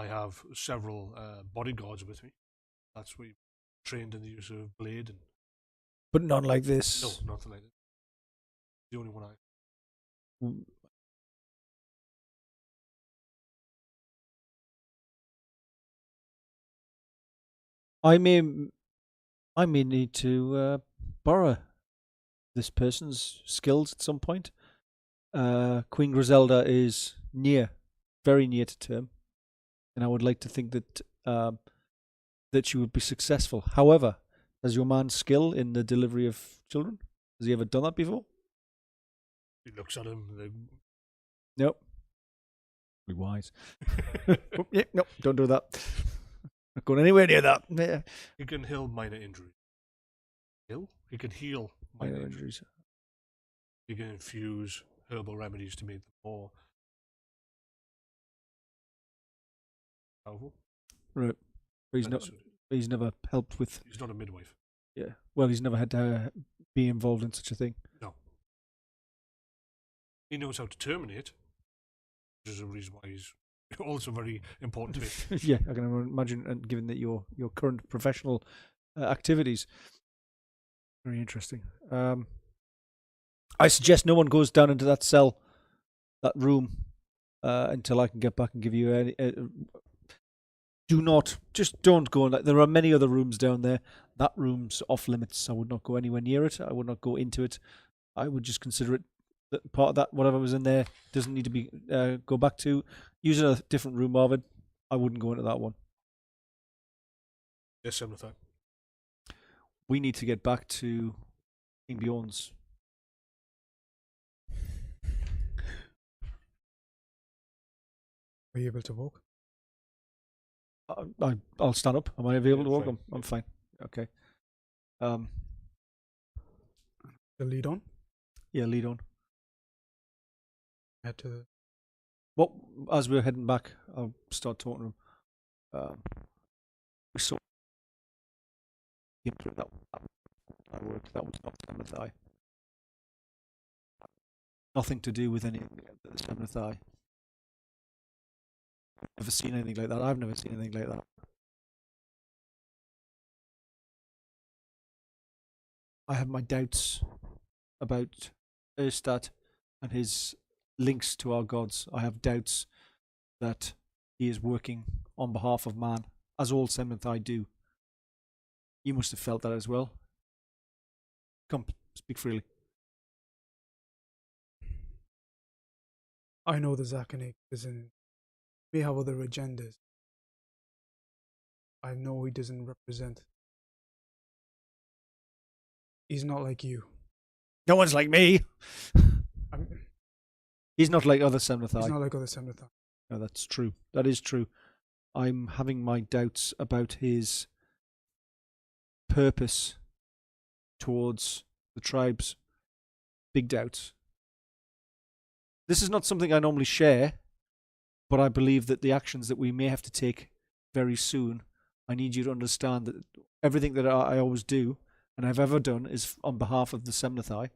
have several bodyguards with me. That's where you trained in the use of blade. But none like this? No, nothing like that. The only one I... I may need to borrow this person's skills at some point. Queen Griselda is very near to term, and I would like to think that that she would be successful. However, has your man skill in the delivery of children? Has he ever done that before? He looks at him. Nope. Be wise. Nope, don't do that. Not going anywhere near that. Yeah. He can heal minor injuries. He can heal minor injuries. He can infuse herbal remedies to make them more powerful. Right. But he's never helped with... He's not a midwife. Yeah. Well, he's never had to be involved in such a thing. No. He knows how to terminate, which is a reason why he's also very important to me. Yeah, I can imagine, and given that your current professional activities, very interesting. I suggest no one goes down into that cell, that room, until I can get back and give you any. Don't go in. There are many other rooms down there. that room's off limits. I would not go anywhere near it. I would not go into it. I would just consider it that part of that, whatever was in there, doesn't need to be go back to. Use a different room, Arvid. I wouldn't go into that one. Yes, similar thing. We need to get back to King Bjorn's. Are you able to walk? I'll stand up. Am I able to walk? Fine. I'm fine. Okay. The lead on? Yeah, lead on. Head to the... Well, as we're heading back, I'll start talking to him. We saw him through that work. That was not Semnathai. Nothing to do with any of the Semnathai. Never seen anything like that. I've never seen anything like that. I have my doubts about Erstat and his links to our gods. I have doubts that he is working on behalf of man, as all Semnathai do. You must have felt that as well. Come, speak freely. I know the Zakonik may have other agendas. I know he doesn't represent. He's not like you. No one's like me. I'm, He's not like other Semnathai. he's not like other Semnathai. No, that's true. That is true. I'm having my doubts about his purpose towards the tribes. Big doubts. This is not something I normally share, but I believe that the actions that we may have to take very soon, I need you to understand that everything that I always do and I've ever done is on behalf of the Semnathai,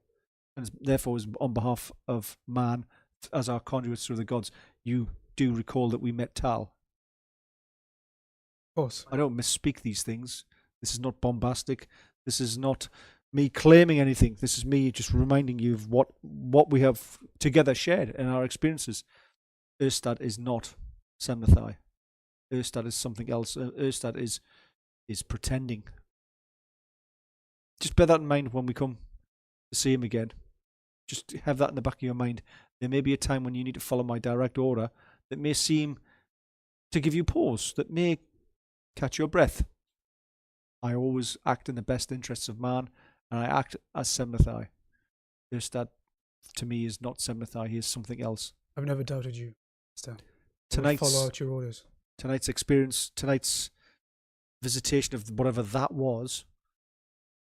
and therefore is on behalf of man as our conduits through the gods. You do recall that we met Tal. Of course. I don't misspeak these things. This is not bombastic. This is not me claiming anything. This is me just reminding you of what we have together shared in our experiences. Erstat is not Semnathai. Erstat is something else. Erstat is pretending. Just bear that in mind when we come to see him again. Just have that in the back of your mind. There may be a time when you need to follow my direct order that may seem to give you pause, that may catch your breath. I always act in the best interests of man, and I act as Semnathai. Erstat, to me, is not Semnathai. He is something else. I've never doubted you. Tonight's follow out your orders. Tonight's experience, tonight's visitation of whatever that was,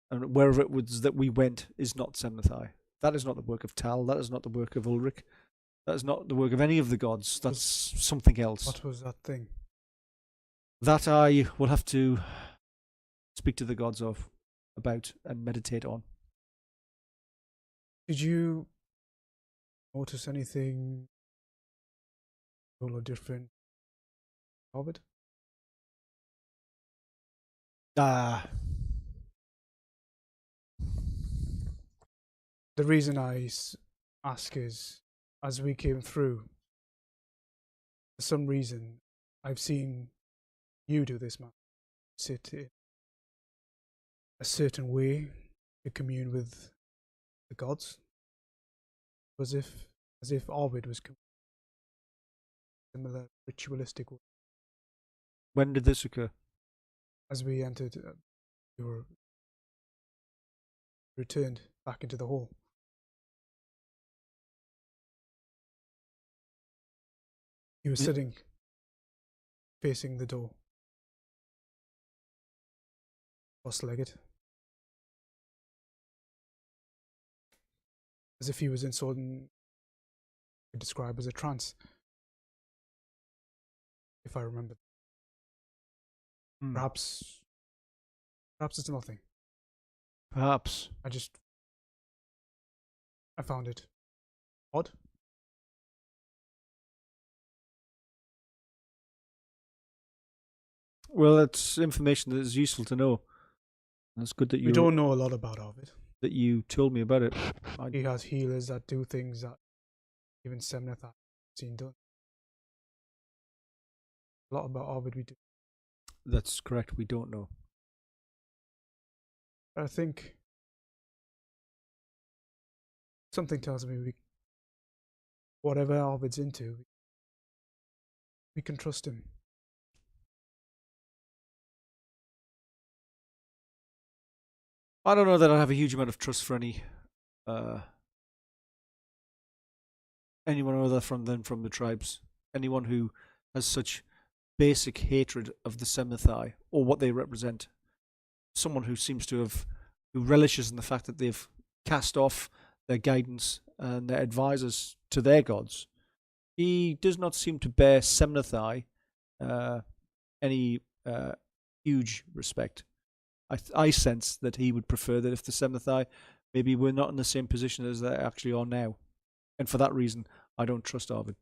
and wherever it was that we went, is not Semnathai. That is not the work of Tal. That is not the work of Ulrich. That is not the work of any of the gods. That's something else. What was that thing? That I will have to speak to the gods about and meditate on. Did you notice anything or different of it? The reason I ask is, as we came through, for some reason, I've seen you do this, man. Sit in a certain way to commune with the gods, as if Arvid was similar ritualistic way. When did this occur? As we entered, we were returned back into the hall. He was sitting facing the door, cross-legged, as if he was in something I could describe as a trance, if I remember. Perhaps it's nothing. Perhaps. I found it odd. Well, it's information that is useful to know. And it's good that We don't know a lot about Arvid. That you told me about it. He has healers that do things that even Semnath has seen done. A lot about Arvid we do. That's correct. We don't know. I think something tells me whatever Arvid's into, we can trust him. I don't know that I have a huge amount of trust for anyone other from the tribes. Anyone who has such basic hatred of the Semnathai or what they represent. Someone who seems to who relishes in the fact that they've cast off their guidance and their advisors to their gods. He does not seem to bear Semnathai any huge respect. I sense that he would prefer that if the Semnathai maybe we're not in the same position as they actually are now. And for that reason, I don't trust Arvid.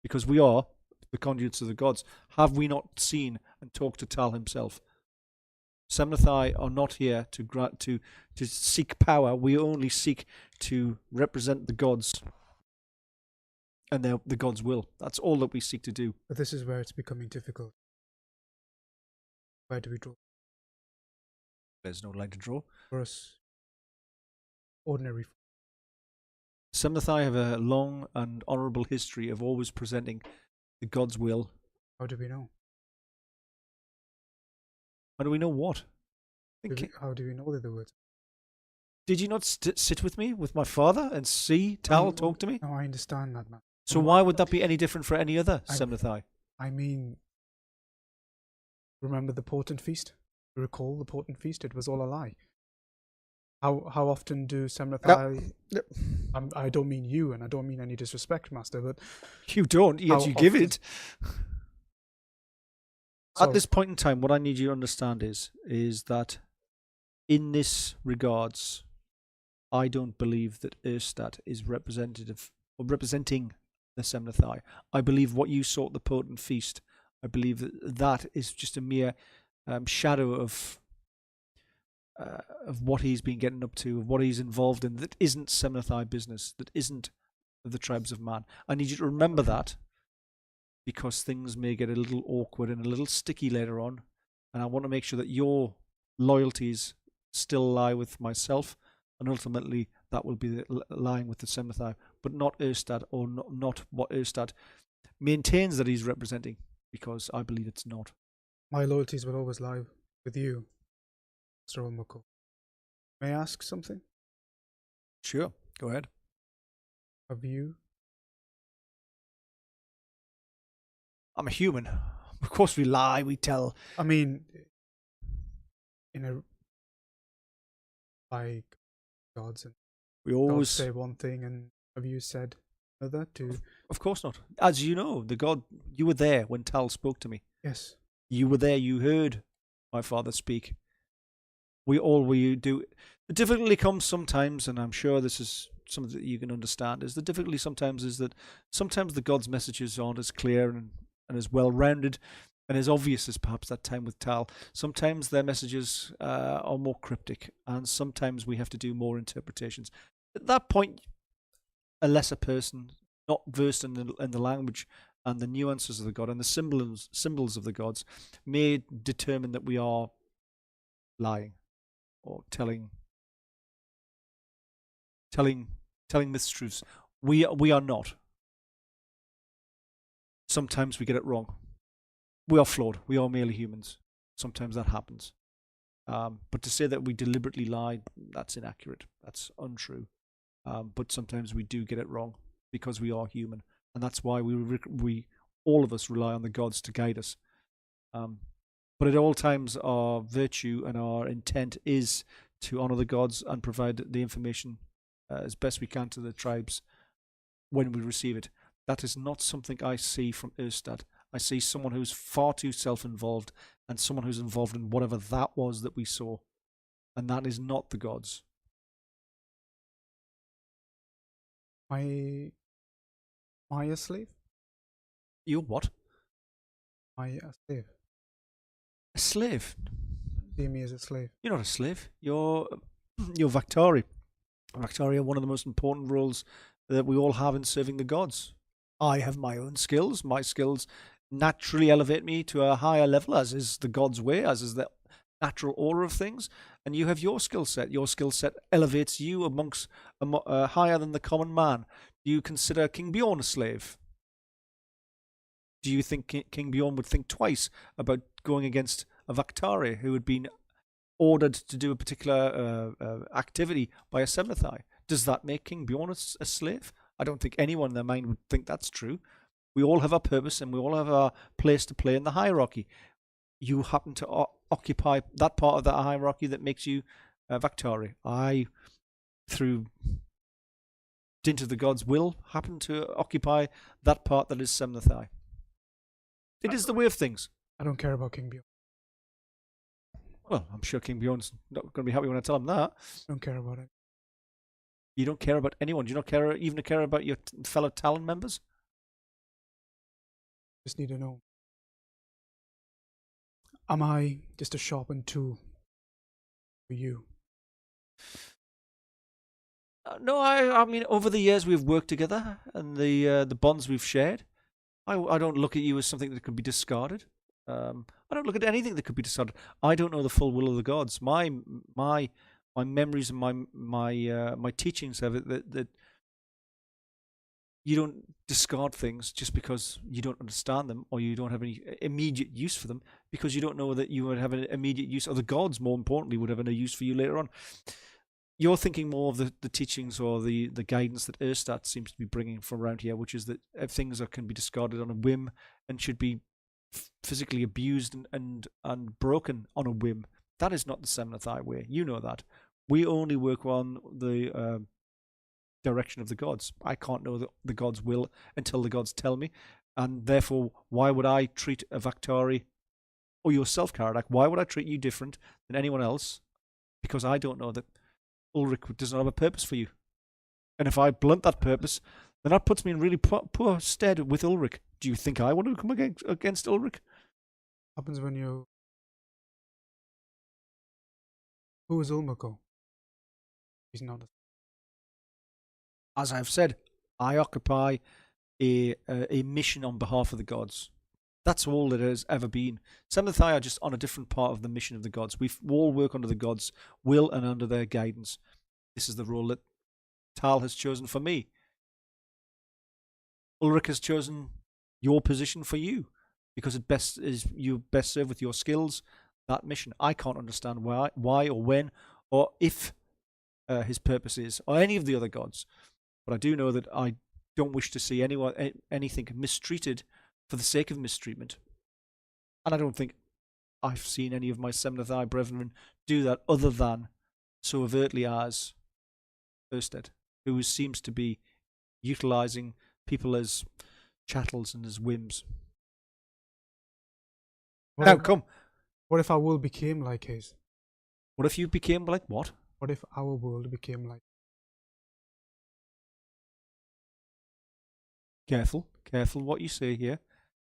Because we are the conduits of the gods. Have we not seen and talked to Tal himself? Semnathai are not here to seek power. We only seek to represent the gods and the gods' will. That's all that we seek to do. But this is where it's becoming difficult. Where do we draw? There's no line to draw. For us, ordinary. Semnathai have a long and honourable history of always presenting the gods' will. How do we know? How do we know what? How do we know they're the words? Did you not sit with me, with my father, and see Tal talk to me? No, I understand that, man. So why would that be any different for any other Semnathai? I mean, remember the Portent Feast? Recall the Portent Feast? It was all a lie. How often do Semnathai... Yep. I don't mean you, and I don't mean any disrespect, Master, but... You don't, yet you give it. So, at this point in time, what I need you to understand is that in this regards, I don't believe that Erstat is representative or representing the Semnathai. I believe what you saw at the Portent Feast, I believe that is just a mere shadow of what he's been getting up to, of what he's involved in, that isn't Semnathai business, that isn't of the tribes of man. I need you to remember that, because things may get a little awkward and a little sticky later on, and I want to make sure that your loyalties still lie with myself, and ultimately that will be lying with the Semnathai, but not Erstat, or not what Erstat maintains that he's representing, because I believe it's not. My loyalties will always lie with you, Mr. UImakor. May I ask something? Sure, go ahead. Have you? I'm a human. Of course we lie, we tell. I mean, like gods, and we always gods say one thing, and have you said another too? Of course not. As you know, you were there when Tal spoke to me. Yes. You were there, you heard my father speak. We do. The difficulty comes sometimes, and I'm sure this is something that you can understand, is the difficulty sometimes is that sometimes the gods' messages aren't as clear and as well-rounded and as obvious as perhaps that time with Tal. Sometimes their messages are more cryptic, and sometimes we have to do more interpretations. At that point, a lesser person, not versed in the language and the nuances of the god and the symbols of the gods, may determine that we are lying or telling mistruths. We are not. Sometimes we get it wrong. We are flawed. We are merely humans. Sometimes that happens. But to say that we deliberately lie, that's inaccurate. That's untrue. But sometimes we do get it wrong because we are human. And that's why we all of us rely on the gods to guide us. But at all times, our virtue and our intent is to honor the gods and provide the information as best we can to the tribes when we receive it. That is not something I see from Erstat. I see someone who's far too self-involved and someone who's involved in whatever that was that we saw. And that is not the gods. Am I a slave? You're what? Am I a slave? A slave? See me as a slave. You're not a slave. You're Vakhtari. Vakhtari are one of the most important roles that we all have in serving the gods. I have my own skills. My skills naturally elevate me to a higher level, as is the god's way, as is natural order of things, and you have your skill set. Your skill set elevates you higher than the common man. Do you consider King Bjorn a slave? Do you think King Bjorn would think twice about going against a Vaktari who had been ordered to do a particular activity by a Semnathai? Does that make King Bjorn a slave? I don't think anyone in their mind would think that's true. We all have our purpose and we all have our place to play in the hierarchy. You happen to occupy that part of the hierarchy that makes you Vaktari. I, through dint of the gods' will, happen to occupy that part that is Semnathai. It is the way of things. I don't care about King Bjorn. Well, I'm sure King Bjorn's not going to be happy when I tell him that. I don't care about it. You don't care about anyone. Do you not even care about your fellow Talon members? Just need to know. Am I just a sharpened tool for you? No, I mean, over the years we've worked together and the bonds we've shared, I don't look at you as something that could be discarded. I don't look at anything that could be discarded. I don't know the full will of the gods. My memories and my teachings have it that you don't discard things just because you don't understand them or you don't have any immediate use for them, because you don't know that you would have an immediate use, or the gods, more importantly, would have a use for you later on. You're thinking more of the teachings or the guidance that Erstat seems to be bringing from around here, which is that things can be discarded on a whim and should be physically abused and broken on a whim. That is not the Semnathai way. You know that. We only work on the direction of the gods. I can't know the gods' will until the gods tell me, and therefore, why would I treat a Vaktari or yourself, Caradak? Why would I treat you different than anyone else? Because I don't know that Ulrich does not have a purpose for you. And if I blunt that purpose, then that puts me in really poor stead with Ulrich. Do you think I want to come against Ulrich? Happens when you... Who is UImakor? He's not. As I've said, I occupy a mission on behalf of the gods. That's all it has ever been. Semnathai are just on a different part of the mission of the gods. We all work under the gods' will and under their guidance. This is the role that Tal has chosen for me. Ulrich has chosen your position for you because it best is you best serve with your skills that mission. I can't understand why or when or if his purpose is, or any of the other gods. But I do know that I don't wish to see anything mistreated for the sake of mistreatment. And I don't think I've seen any of my Semnathai brethren do that other than so overtly as Erstat, who seems to be utilising people as chattels and as whims. Now, come. What if our world became like his? What if you became like what? What if our world became like... Careful what you say here.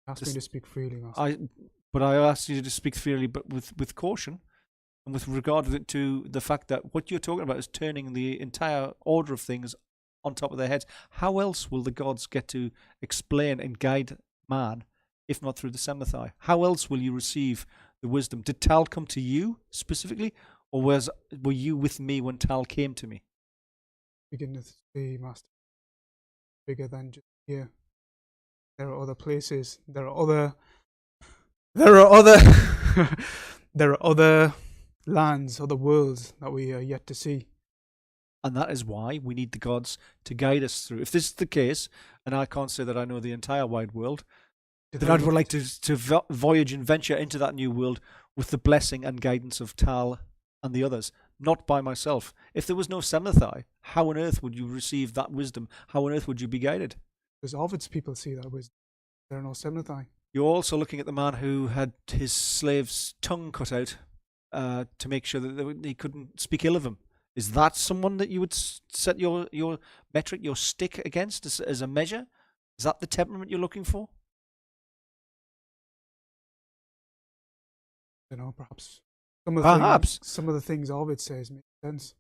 Ask me to speak freely, Master. But I asked you to speak freely, but with caution, and with regard to the fact that what you're talking about is turning the entire order of things on top of their heads. How else will the gods get to explain and guide man, if not through the Semnathai? How else will you receive the wisdom? Did Tal come to you specifically, or were you with me when Tal came to me? Begin to see, Master. Bigger than just here. There are other places. There are other lands, other worlds that we are yet to see. And that is why we need the gods to guide us through. If this is the case, and I can't say that I know the entire wide world, then I would like to voyage and venture into that new world with the blessing and guidance of Tal and the others, not by myself. If there was no Semnathai, how on earth would you receive that wisdom? How on earth would you be guided? Because Arvid's people see that wisdom. There are no Semnathai. You're also looking at the man who had his slave's tongue cut out to make sure that he couldn't speak ill of him. Is that someone that you would set your metric, your stick against as a measure? Is that the temperament you're looking for? You know, perhaps. Some of the things Arvid says make sense.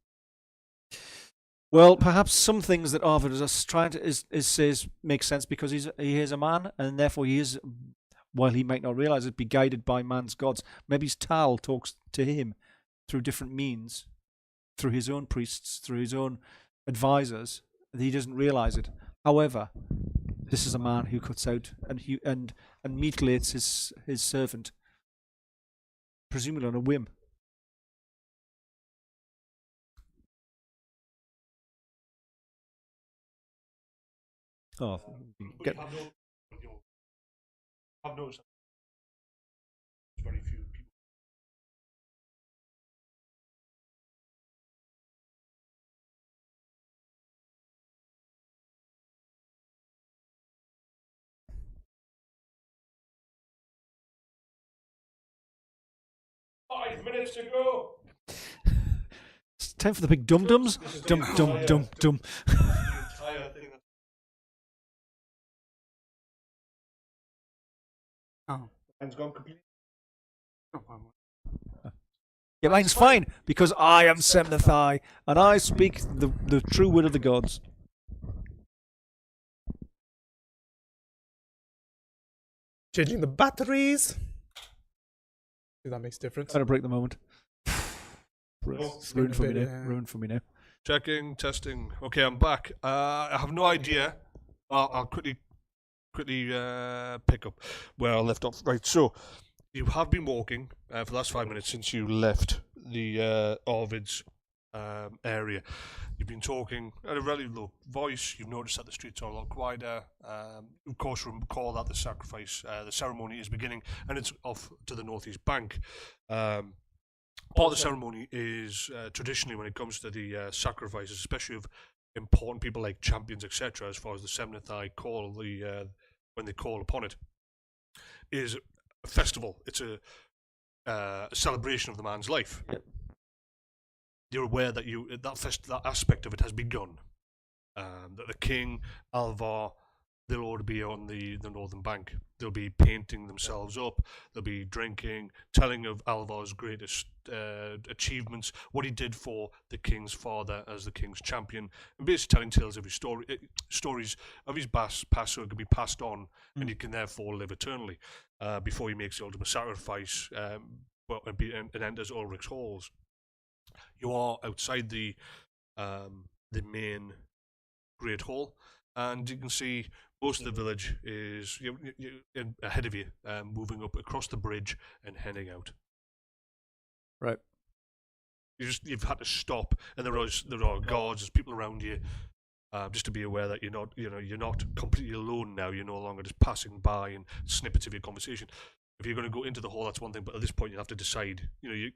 Well, perhaps some things that Arvid is trying to says make sense because he is a man, and therefore he is while he might not realize it, be guided by man's gods. Maybe Tal talks to him through different means, through his own priests, through his own advisors, and he doesn't realize it. However, this is a man who cuts out and mutilates his servant, presumably on a whim. Oh, But I've noticed that very few people. Five minutes to go. It's time for the big dum-dums. Dum, dum, dum, dum. The entire thing. Oh. Mine's gone completely. Yeah, mine's fine, because I am Semnathai, and I speak the true word of the gods. Changing the batteries. See, that makes a difference. Trying to break the moment. Oh, It's ruined for me now. Ruined for me now. Checking, testing. Okay, I'm back. I have no idea. I'll quickly pick up where I left off. Right, so you have been walking for the last 5 minutes since you left the Arvid's area. You've been talking at a relatively low voice. You've noticed that the streets are a lot quieter. Of course, recall that the sacrifice, the ceremony is beginning, and it's off to the northeast bank. Part of the ceremony is traditionally, when it comes to the sacrifices, especially of important people like champions, etc., as far as the Semnathai call when they call upon it, is a festival. It's a celebration of the man's life. Yep. You're aware that that aspect of it has begun. That the king, Alvar, they'll all be on the northern bank. They'll be painting themselves up. They'll be drinking, telling of Alvar's greatest achievements, what he did for the king's father as the king's champion, and basically telling tales of his stories of his past, so it can be passed on, and he can therefore live eternally before he makes the ultimate sacrifice and enters Ulrich's halls. You are outside the main great hall, and you can see most of the village is ahead of you, moving up across the bridge and heading out. Right. You've had to stop, and there are guards, there's people around you, just to be aware that you're not completely alone now. You're no longer just passing by and snippets of your conversation. If you're going to go into the hall, that's one thing, but at this point you have to decide. You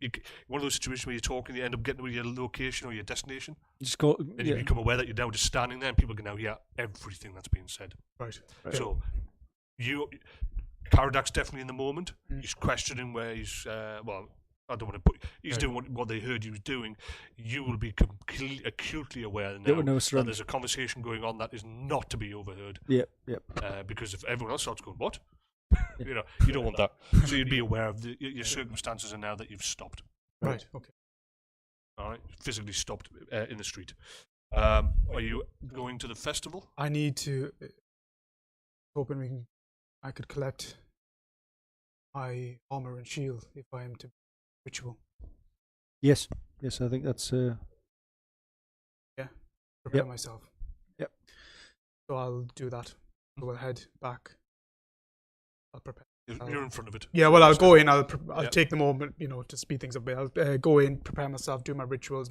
one of those situations where you're talking, you end up getting to your location or your destination, Just go. and you become aware that you're now just standing there, and people can now hear everything that's being said. Right. So, Caradak's definitely in the moment. He's questioning where he's. I don't want to put. He's doing what they heard he was doing. You will be acutely aware now that there's a conversation going on that is not to be overheard. Yep. Because if everyone else starts going, what? You don't want that. So you'd be aware of your circumstances are now that you've stopped. Right. Okay. All right. Physically stopped in the street. Are you going to the festival? I need to. Hoping I could collect my armor and shield if I am to ritual. Yes. I think that's. Prepare myself. Yep. So I'll do that. Go ahead, back. I'll prepare. You're in front of it. Yeah, well, I'll go in. I'll take the moment, to speed things up a bit. I'll go in, prepare myself, do my rituals,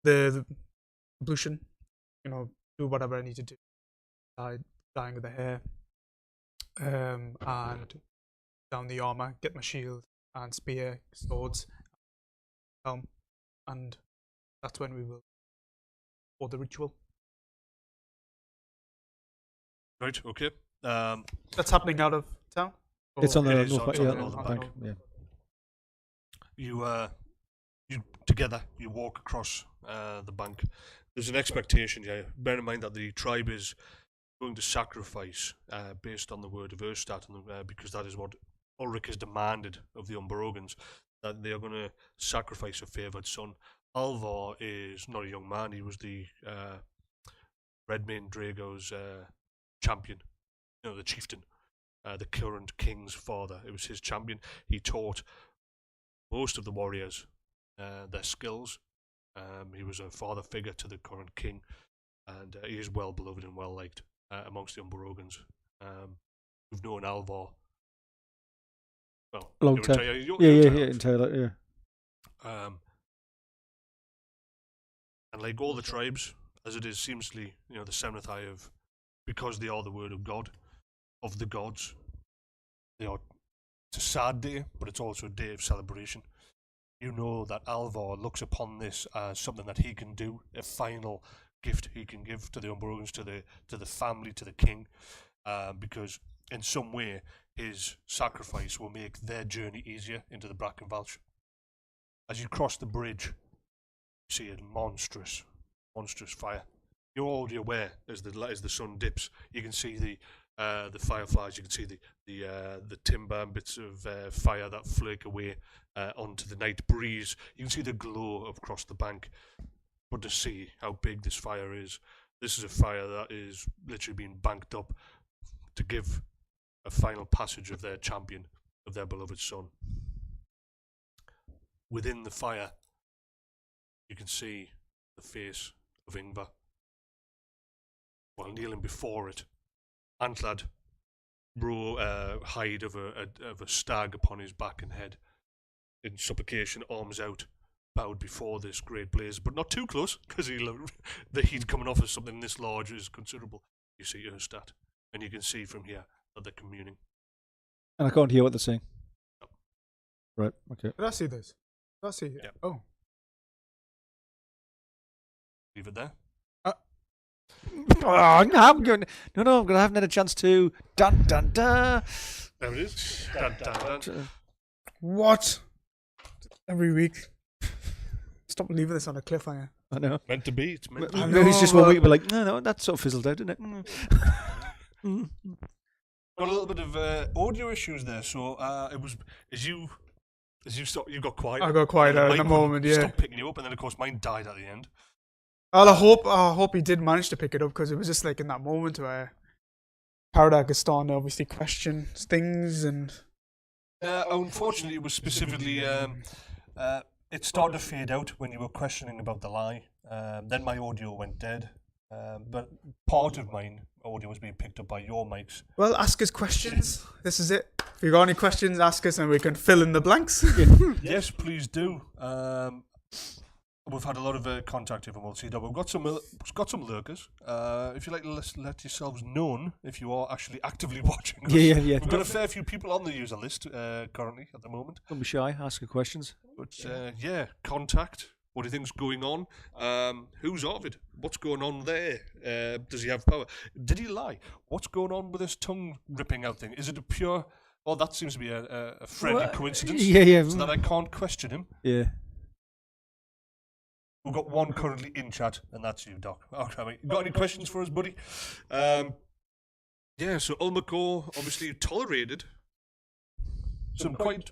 the ablution. Do whatever I need to do. Dyeing of the hair, and down the armor, get my shield and spear, swords, helm, and that's when we will for the ritual. Right. Okay. That's happening out of town. It's on the north bank. Yeah. You together you walk across the bank. There's an expectation. Yeah. Bear in mind that the tribe is going to sacrifice based on the word of Erstat, because that is what Ulrich has demanded of the Umberogans, that they are going to sacrifice a favoured son. Alvar is not a young man. He was the Redmane Drago's champion, the chieftain. the current king's father. It was his champion. He taught most of the warriors their skills. He was a father figure to the current king, and he is well beloved and well liked amongst the Umberogans. We've known Alvar. Well, Long time. Entirely. And like all the tribes, as it is seemingly, the seventh eye of, because they are the word of God, of the gods. It's a sad day, but it's also a day of celebration. You know that Alvar looks upon this as something that he can do, a final gift he can give to the Umberogans, to the family, to the king, because in some way his sacrifice will make their journey easier into the Brackenvalch. As you cross the bridge, you see a monstrous fire. You're already aware as the sun dips. You can see the fireflies. You can see the timber and bits of fire that flake away onto the night breeze. You can see the glow across the bank. But to see how big this fire is, this is a fire that is literally being banked up to give a final passage of their champion, of their beloved son. Within the fire, you can see the face of Ingvar, while kneeling before it, antlered hide of a stag upon his back and head, in supplication, arms out, bowed before this great blaze, but not too close, because the heat coming off of something this large is considerable. You see Erstat, and you can see from here that they're communing. And I can't hear what they're saying. No. Right, okay. Did I see this? Did I see it? Yeah. Oh. Leave it there. I'm going. No, I'm going to have another chance to. Dun dun dun. There it is. Dun, dun, dun. What? Every week. Stop leaving this on a cliffhanger. I know. Meant to be. It's meant to be. Maybe it's just 1 week, but like, no, that sort of fizzled out, didn't it? Got a little bit of audio issues there, so it was as you got quiet. I got quiet in a moment, yeah. Stopped picking you up, and then of course mine died at the end. Well, I hope he did manage to pick it up, because it was just like in that moment where Caradak is starting to obviously question things, and unfortunately, it was specifically it started to fade out when you were questioning about the lie. Then my audio went dead, but part of my audio was being picked up by your mics. Well, ask us questions. This is it. If you got any questions, ask us, and we can fill in the blanks. Yes, please do. We've had a lot of contact with LCW. We've got some lurkers. If you'd like to let yourselves known if you are actually actively watching us. Yeah. We've got a fair few people on the user list currently at the moment. Don't be shy. Ask your questions. But contact. What do you think's going on? Who's Arvid? What's going on there? Does he have power? Did he lie? What's going on with this tongue ripping out thing? Is it a pure? Oh, that seems to be a friendly coincidence. Yeah. So that I can't question him. Yeah. We've got one currently in chat, and that's you, Doc. Okay, mate. Got any questions for us, buddy? So UImakor obviously tolerated some quite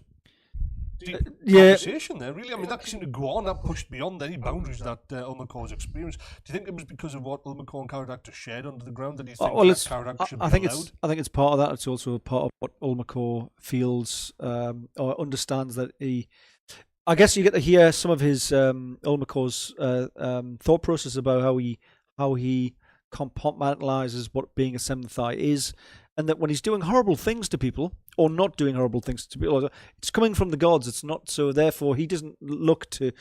deep conversation there, really. I mean, that seemed to go on, that pushed beyond any boundaries that UImakor's experienced. Do you think it was because of what UImakor and Caradak shared under the ground that you think Caradak should be allowed? I think it's part of that. It's also part of what UImakor feels or understands that he... I guess you get to hear some of his UImakor's thought process about how he compartmentalizes what being a seventh eye is, and that when he's doing horrible things to people or not doing horrible things to people, it's coming from the gods. It's not, so therefore he doesn't look to,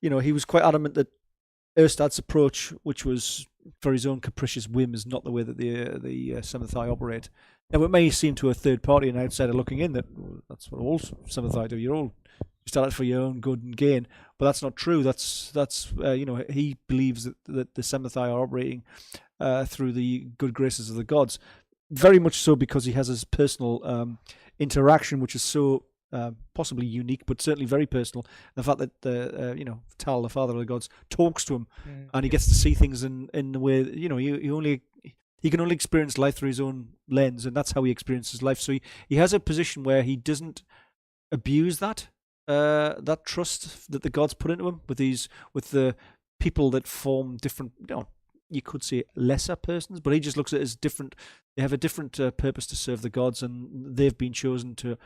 he was quite adamant that Erstat's approach, which was for his own capricious whim, is not the way that the seventh eye operate. Now it may seem to a third party and outsider looking in that that's what all seventh eye do. You start it for your own good and gain, but that's not true. That's he believes that the seventh eye are operating through the good graces of the gods, very much so because he has his personal interaction, which is so possibly unique, but certainly very personal. The fact that Tal, the father of the gods, talks to him, and he gets to see things in the way he can only experience life through his own lens, and that's how he experiences life. So he has a position where he doesn't abuse that trust that the gods put into him with the people that form different you could say lesser persons, but he just looks at it as different. They have a different purpose to serve the gods, and they've been chosen to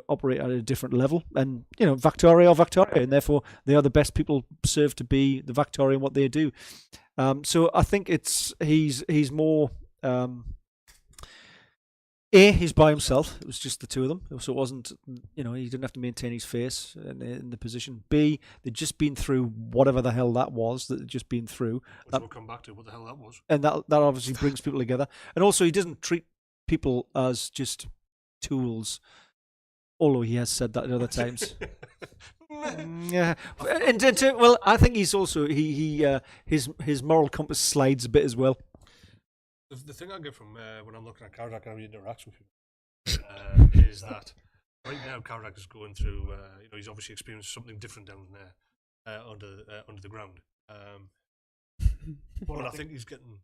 operate at a different level. And Vaktori are Vaktori, and therefore they are the best people served to be the Vaktori in what they do. So I think he's more. He's by himself. It was just the two of them. So it wasn't, he didn't have to maintain his face in the position. B, they'd just been through whatever the hell that was that they'd just been through. Which we'll come back to what the hell that was. And that obviously brings people together. And also, he doesn't treat people as just tools, although he has said that at other times. Yeah. Well, I think he's also, his moral compass slides a bit as well. The thing I get from when I'm looking at Caradak and he interacts with people is that right now Caradak is going through, he's obviously experienced something different down there under the ground. But I think he's getting,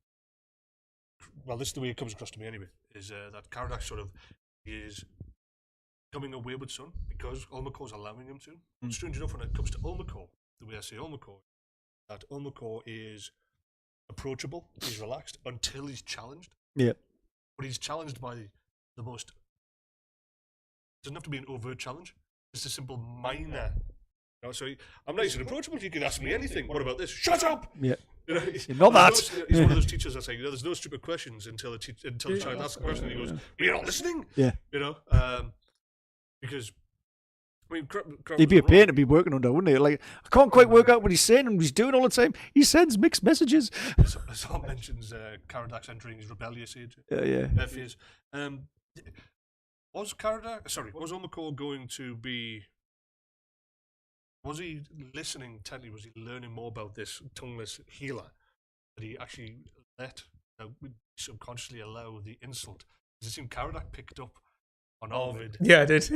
well, this is the way it comes across to me anyway, is that Caradak sort of is becoming a wayward son because Ulmacor's allowing him to. And strange enough, when it comes to Ulmakor, the way I say Ulmakor, that Ulmakor is approachable, he's relaxed until he's challenged. Yeah. But he's challenged by the most. It doesn't have to be an overt challenge. It's a simple minor. So I'm nice and approachable. You can ask me anything. What about this? Shut up. Yeah. Not that. He's one of those teachers that say, there's no stupid questions until the child asks a question and he goes, "You're not listening." Yeah. Because. I mean, he'd be a pain to be working under, wouldn't he? Like, I can't quite work out what he's saying and what he's doing all the time. He sends mixed messages. Some mentions Caradak's entering his rebellious age. Phase. Was Ulmakor going to be? Was he listening intently? Was he learning more about this tongueless healer? That he actually subconsciously allow the insult? Does it seem Caradak picked up on Arvid? Yeah, I did.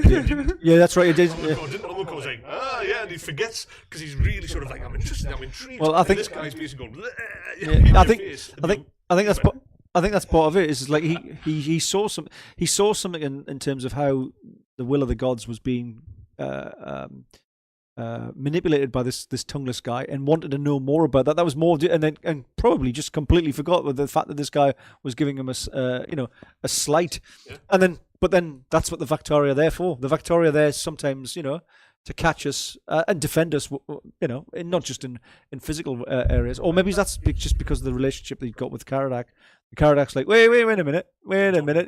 Yeah, that's right. He did. Ulmakor was like, and he forgets because he's really sort of like, I'm interested, I'm intrigued. Well, I think this guy's basically going. I think that's part of it. Is like he saw something in terms of how the will of the gods was being manipulated by this tongueless guy, and wanted to know more about that. That was more, and probably just completely forgot with the fact that this guy was giving him a slight, But then that's what the Vaktori are there for. The Vaktori are there sometimes, to catch us and defend us, and not just in physical areas. Or maybe that's just because of the relationship that you've got with Caradak. The Caradak's like, wait a minute.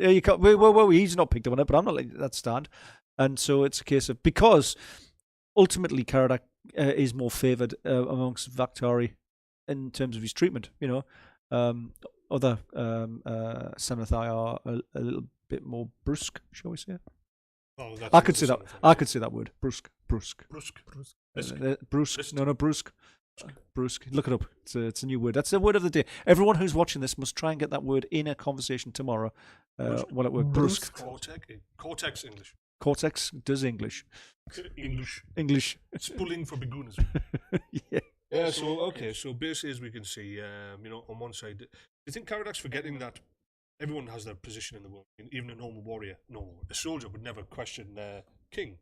You can't, whoa, he's not picked up on it, but I'm not letting that stand. And so it's a case of, because ultimately Caradak is more favoured amongst Vaktori in terms of his treatment. Other Semnathai are a little bit more brusque, shall we say? Oh, I could say that. I could say that word. Brusque. Brusque. Brusque. No, brusque. Brusque. Look it up. It's a new word. That's the word of the day. Everyone who's watching this must try and get that word in a conversation tomorrow. While at work. Brusque. Cortex English. Cortex does English. English. Spooling for beginners. Yeah. Yeah. So basically, as we can see, on one side, do you think Caradak's forgetting that everyone has their position in the world? Even a normal warrior, a soldier would never question their king.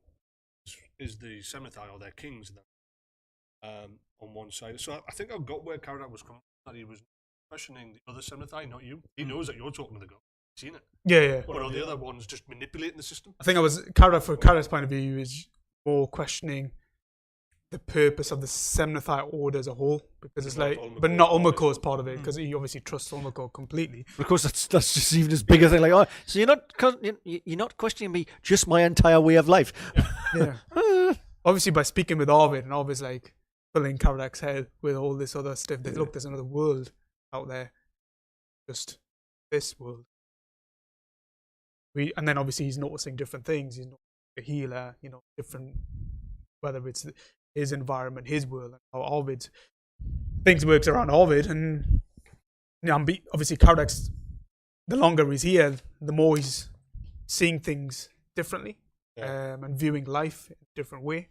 Is the Semnathai or their kings on one side? So I think I've got where Caradak was coming from, that he was questioning the other Semnathai, not you. He knows that you're talking to the god. Seen it. Yeah. But are the other ones just manipulating the system? I think Caradak's point of view is more questioning the purpose of the Semnathai order as a whole, because it's like, but not Ulmacor's part of it, because he obviously trusts Ulmakor completely. Of course, that's just even as big a thing. Like, so you're not questioning me, just my entire way of life. Yeah. Obviously, by speaking with Arvid, and Arvid's like filling Caradak's head with all this other stuff. That look, there's another world out there, just this world. And then obviously he's noticing different things. He's not a healer, different, whether it's his environment, his world, how Arvid things works around Arvid, and obviously Caradak's, the longer he's here, the more he's seeing things differently, and viewing life in a different way.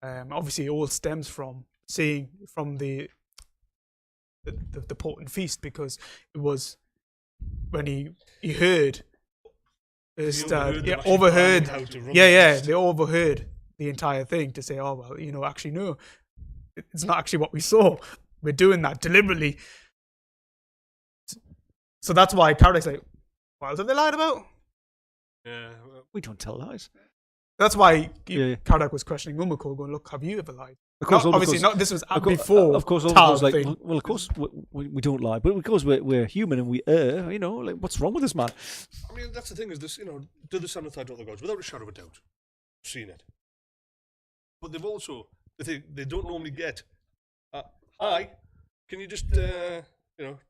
Obviously, it all stems from seeing from the potent feast, because it was when he heard. They overheard the entire thing to say, oh, well, actually, no, it's not actually what we saw. We're doing that deliberately So that's why Caradak's like, what else have they lied about? Yeah. We don't tell lies. That's why Yeah. Caradak was questioning UImakor, going, look, have you ever lied? Of course, Obviously, this was before. Of course, Tal was like, thing. well, of course, we don't lie, but because we're human and we err, like, what's wrong with this man? I mean, that's the thing, is this, do the Samnathai drop the gods? Without a shadow of a doubt. Seen it. But they've also, they don't normally get, hi, can you just,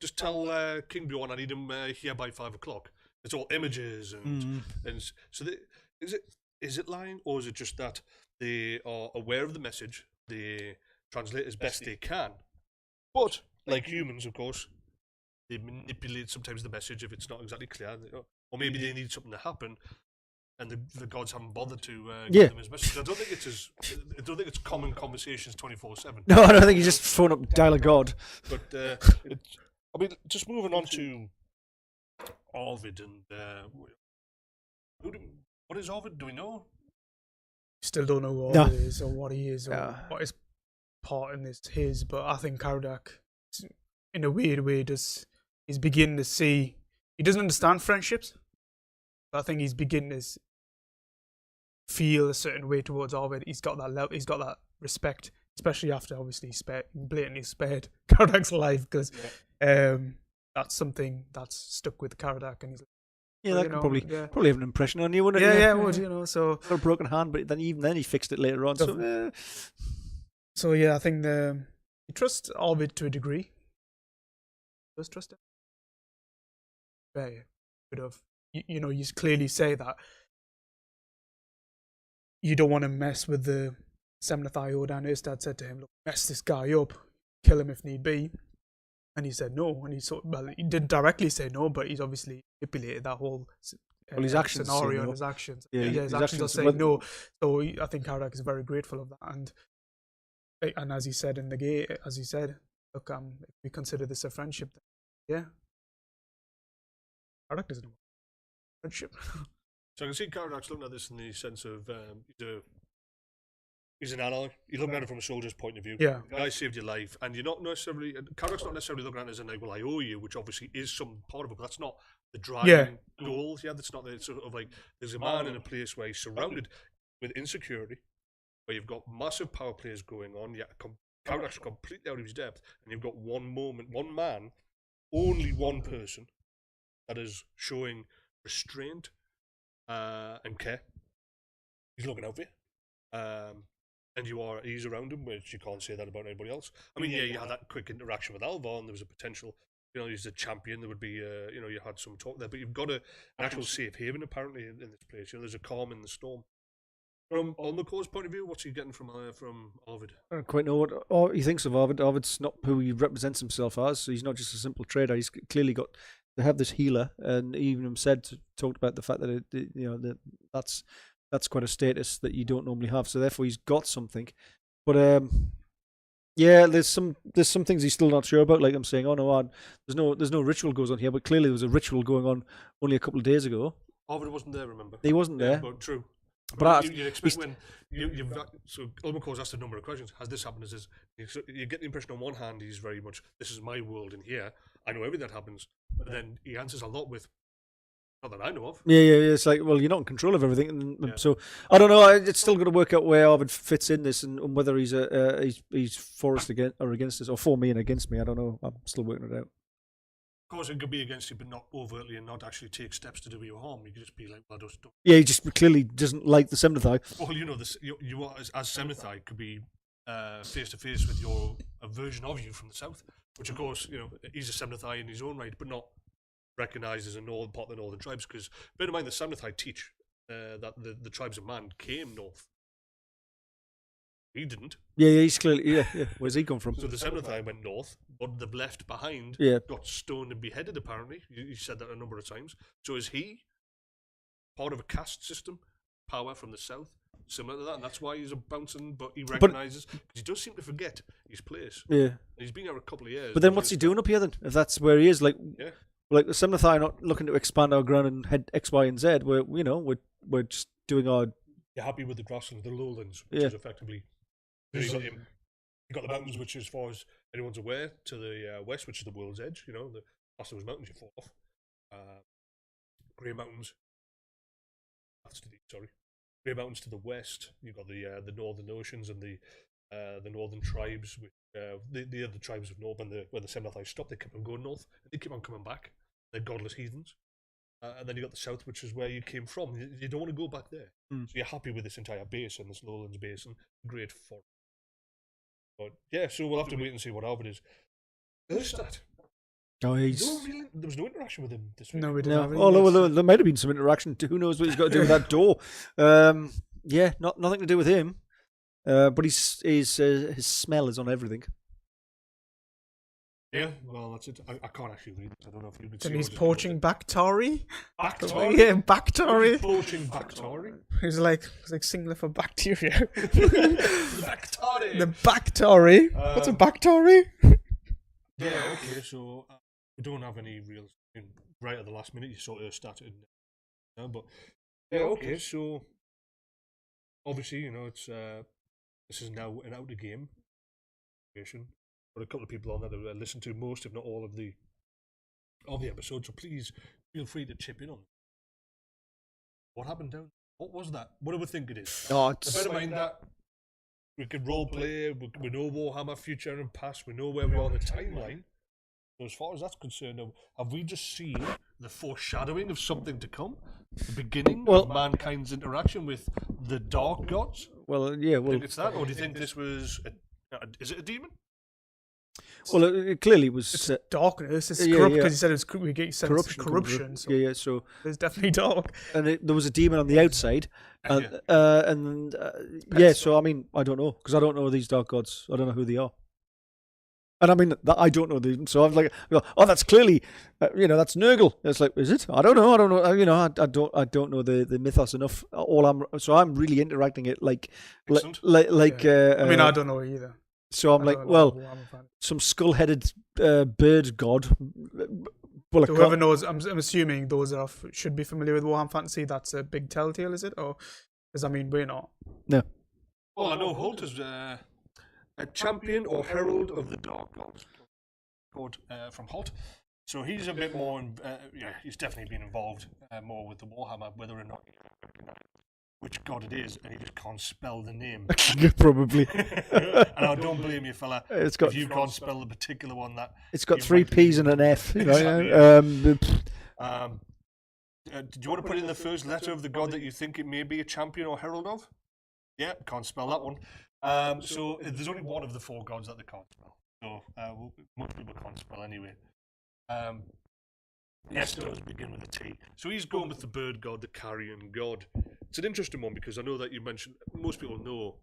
just tell King Bjorn I need him here by 5 o'clock? It's all images and so is it lying, or is it just that they are aware of the message, they translate as best they can, but like humans, of course, they manipulate sometimes the message if it's not exactly clear, or maybe they need something to happen, and the gods haven't bothered to give them his message. I don't think it's common conversations 24/7. No, I don't think you just phone up, dial a god. But just moving on to Arvid and what is Arvid? Do we know? Still don't know what it is or what he is or what his part in this is, but I think Caradak, in a weird way, he's beginning to see. He doesn't understand friendships, but I think he's beginning to feel a certain way towards Arvid. He's got that level. He's got that respect, especially after obviously blatantly spared Caradak's life, because that's something that's stuck with Caradak, and he's like, that could probably have an impression on you, wouldn't it? Yeah, it would, so got a broken hand, but then even then he fixed it later on. So yeah, I think he trusts Arvid to a degree. Does trust him? Yeah, bit of you clearly say that you don't want to mess with the Samnathai Ordan. Erstat said to him, "Look, mess this guy up, kill him if need be." And he said no, and he didn't directly say no, but he's obviously manipulated that whole his actions scenario and his actions. Yeah, his actions are saying no. So I think Caradak is very grateful of that, and as he said in the game, look, if we consider this a friendship, then yeah, Caradak doesn't want friendship. So I can see Caradak's looking at this in the sense of he's an ally. You're looking at it from a soldier's point of view. Yeah. The guy saved your life, and you're not necessarily. Caradak's not necessarily looking at it as in like, well, I owe you, which obviously is some part of it, but that's not the driving goal. Yeah, that's not the sort of like. There's a man in a place where he's surrounded with insecurity, where you've got massive power plays going on. Yeah, Caradak's completely out of his depth, and you've got one man, only one person that is showing restraint and care. He's looking out for you. And he's around him, which you can't say that about anybody else. I mean, you had that quick interaction with Alvar, and there was a potential, he's a champion, there would be, you had some talk there, but you've got an actual safe haven, apparently, in this place. There's a calm in the storm. From UImakor's point of view, what's he getting from Arvid? I don't quite know what he thinks of Arvid. Arvid's not who he represents himself as, so he's not just a simple trader. He's clearly got to have this healer, and even talked about the fact that that's quite a status that you don't normally have. So therefore, he's got something. But there's some things he's still not sure about. Like I'm saying, there's no ritual goes on here, but clearly there was a ritual going on only a couple of days ago. Arvid wasn't there, remember? He wasn't there. But true. But you expect when so UImakor's asked a number of questions. Has this happened? You get the impression on one hand he's very much, this is my world in here. I know everything that happens. But then he answers a lot with, not that I know of. Yeah. It's like, well, you're not in control of everything, so I don't know. It's still got to work out where Arvid fits in this, and whether he's for us or against us, or for me and against me. I don't know. I'm still working it out. Of course, it could be against you, but not overtly, and not actually take steps to do you harm. You could just be like, well, don't. Yeah, he just clearly doesn't like the Samnathai. Well, this you are as Samnathai could be face to face with a version of you from the south, which of course he's a Samnathai in his own right, but not recognised as a northern part of the northern tribes. Because bear in mind, the Samnathai teach that the tribes of man came north. He didn't. Yeah, he's clearly Where's he come from? So the Samnathai went north, but the left behind got stoned and beheaded. Apparently, you said that a number of times. So is he part of a caste system, power from the south, similar to that, and that's why he's a bouncing? But he recognises, because he does seem to forget his place. Yeah, he's been here a couple of years. But then what's he doing up here then? If that's where he is, like the Samnathai are not looking to expand our ground and head X, Y, and Z. We're just doing our. You're happy with the grasslands, the lowlands, which is effectively. You got the mountains, which, as far as anyone's aware, to the west, which is the world's edge. The past those mountains, you fall off. Grey Mountains. That's to the sorry. Grey Mountains to the west. You've got the northern oceans and the northern tribes, which the other tribes of north, when the Semnothai stopped, they kept on going north. They keep on coming back. They're godless heathens. And then you got the south, which is where you came from. You don't want to go back there. So you're happy with this entire basin, this lowlands basin, great forest. But yeah, so we'll have to wait and see what Arvid is. Erstat. Oh, There was no interaction with him this week. No, we didn't have any. Although there might have been some interaction. Who knows what he's got to do with that door? Yeah, nothing to do with him. But his smell is on everything. Yeah, well, that's it. I can't actually read it. I don't know if you can see. And he's poaching Bactari. Bactari? Yeah, Bactari. Poaching Bactari? He's like singular for bacteria. Bactari! The Bactari. What's a Bactari? Yeah, okay, so we don't have any real... right at the last minute, you saw Erstat in now, but... Yeah, okay, so... Obviously, you know, it's this is now an out-of-game situation. But a couple of people on that have listened to most, if not all, of the episodes, so please feel free to chip in on it. What happened down? What was that? What do we think it is? Bear in mind that we could role play, we know Warhammer future and past, we know where we are on the timeline. So as far as that's concerned, have we just seen the foreshadowing of something to come? The beginning of mankind's interaction with the dark gods? Well, yeah, well... Do you think it's that, or do you think this was... is it a demon? Well, it clearly was... It's darkness. It's corrupt because he said it was corruption. So yeah, so... It's definitely dark. And there was a demon on the outside. So, I mean, I don't know, because I don't know these dark gods. I don't know who they are. And I mean, I don't know them, so I'm like, oh, that's clearly, that's Nurgle. It's like, is it? I don't know. I don't know the mythos enough. I'm really interacting it like. I mean, I don't know either. So I'm like, well, some skull-headed bird god. Well, so whoever knows, I'm assuming those should be familiar with Warhammer Fantasy. That's a big telltale, is it? Or, because I mean, we're not. No. Well, I know Holt is a champion or herald of the dark gods. Quote from Holt. So he's a bit more. He's definitely been involved more with the Warhammer, whether or not you recognize which god it is, and he just can't spell the name. Probably. And I don't blame you, fella, if you can't spell the particular one that... It's got 3 P's and an F. You know, do you want to put in the first letter of the god that you think it may be a champion or herald of? Yeah, can't spell that one. So there's only one of the 4 gods that they can't spell. So most people can't spell anyway. Yes, does begin with a T. So he's going with the bird god, the carrion god. It's an interesting one because I know that you mentioned most people know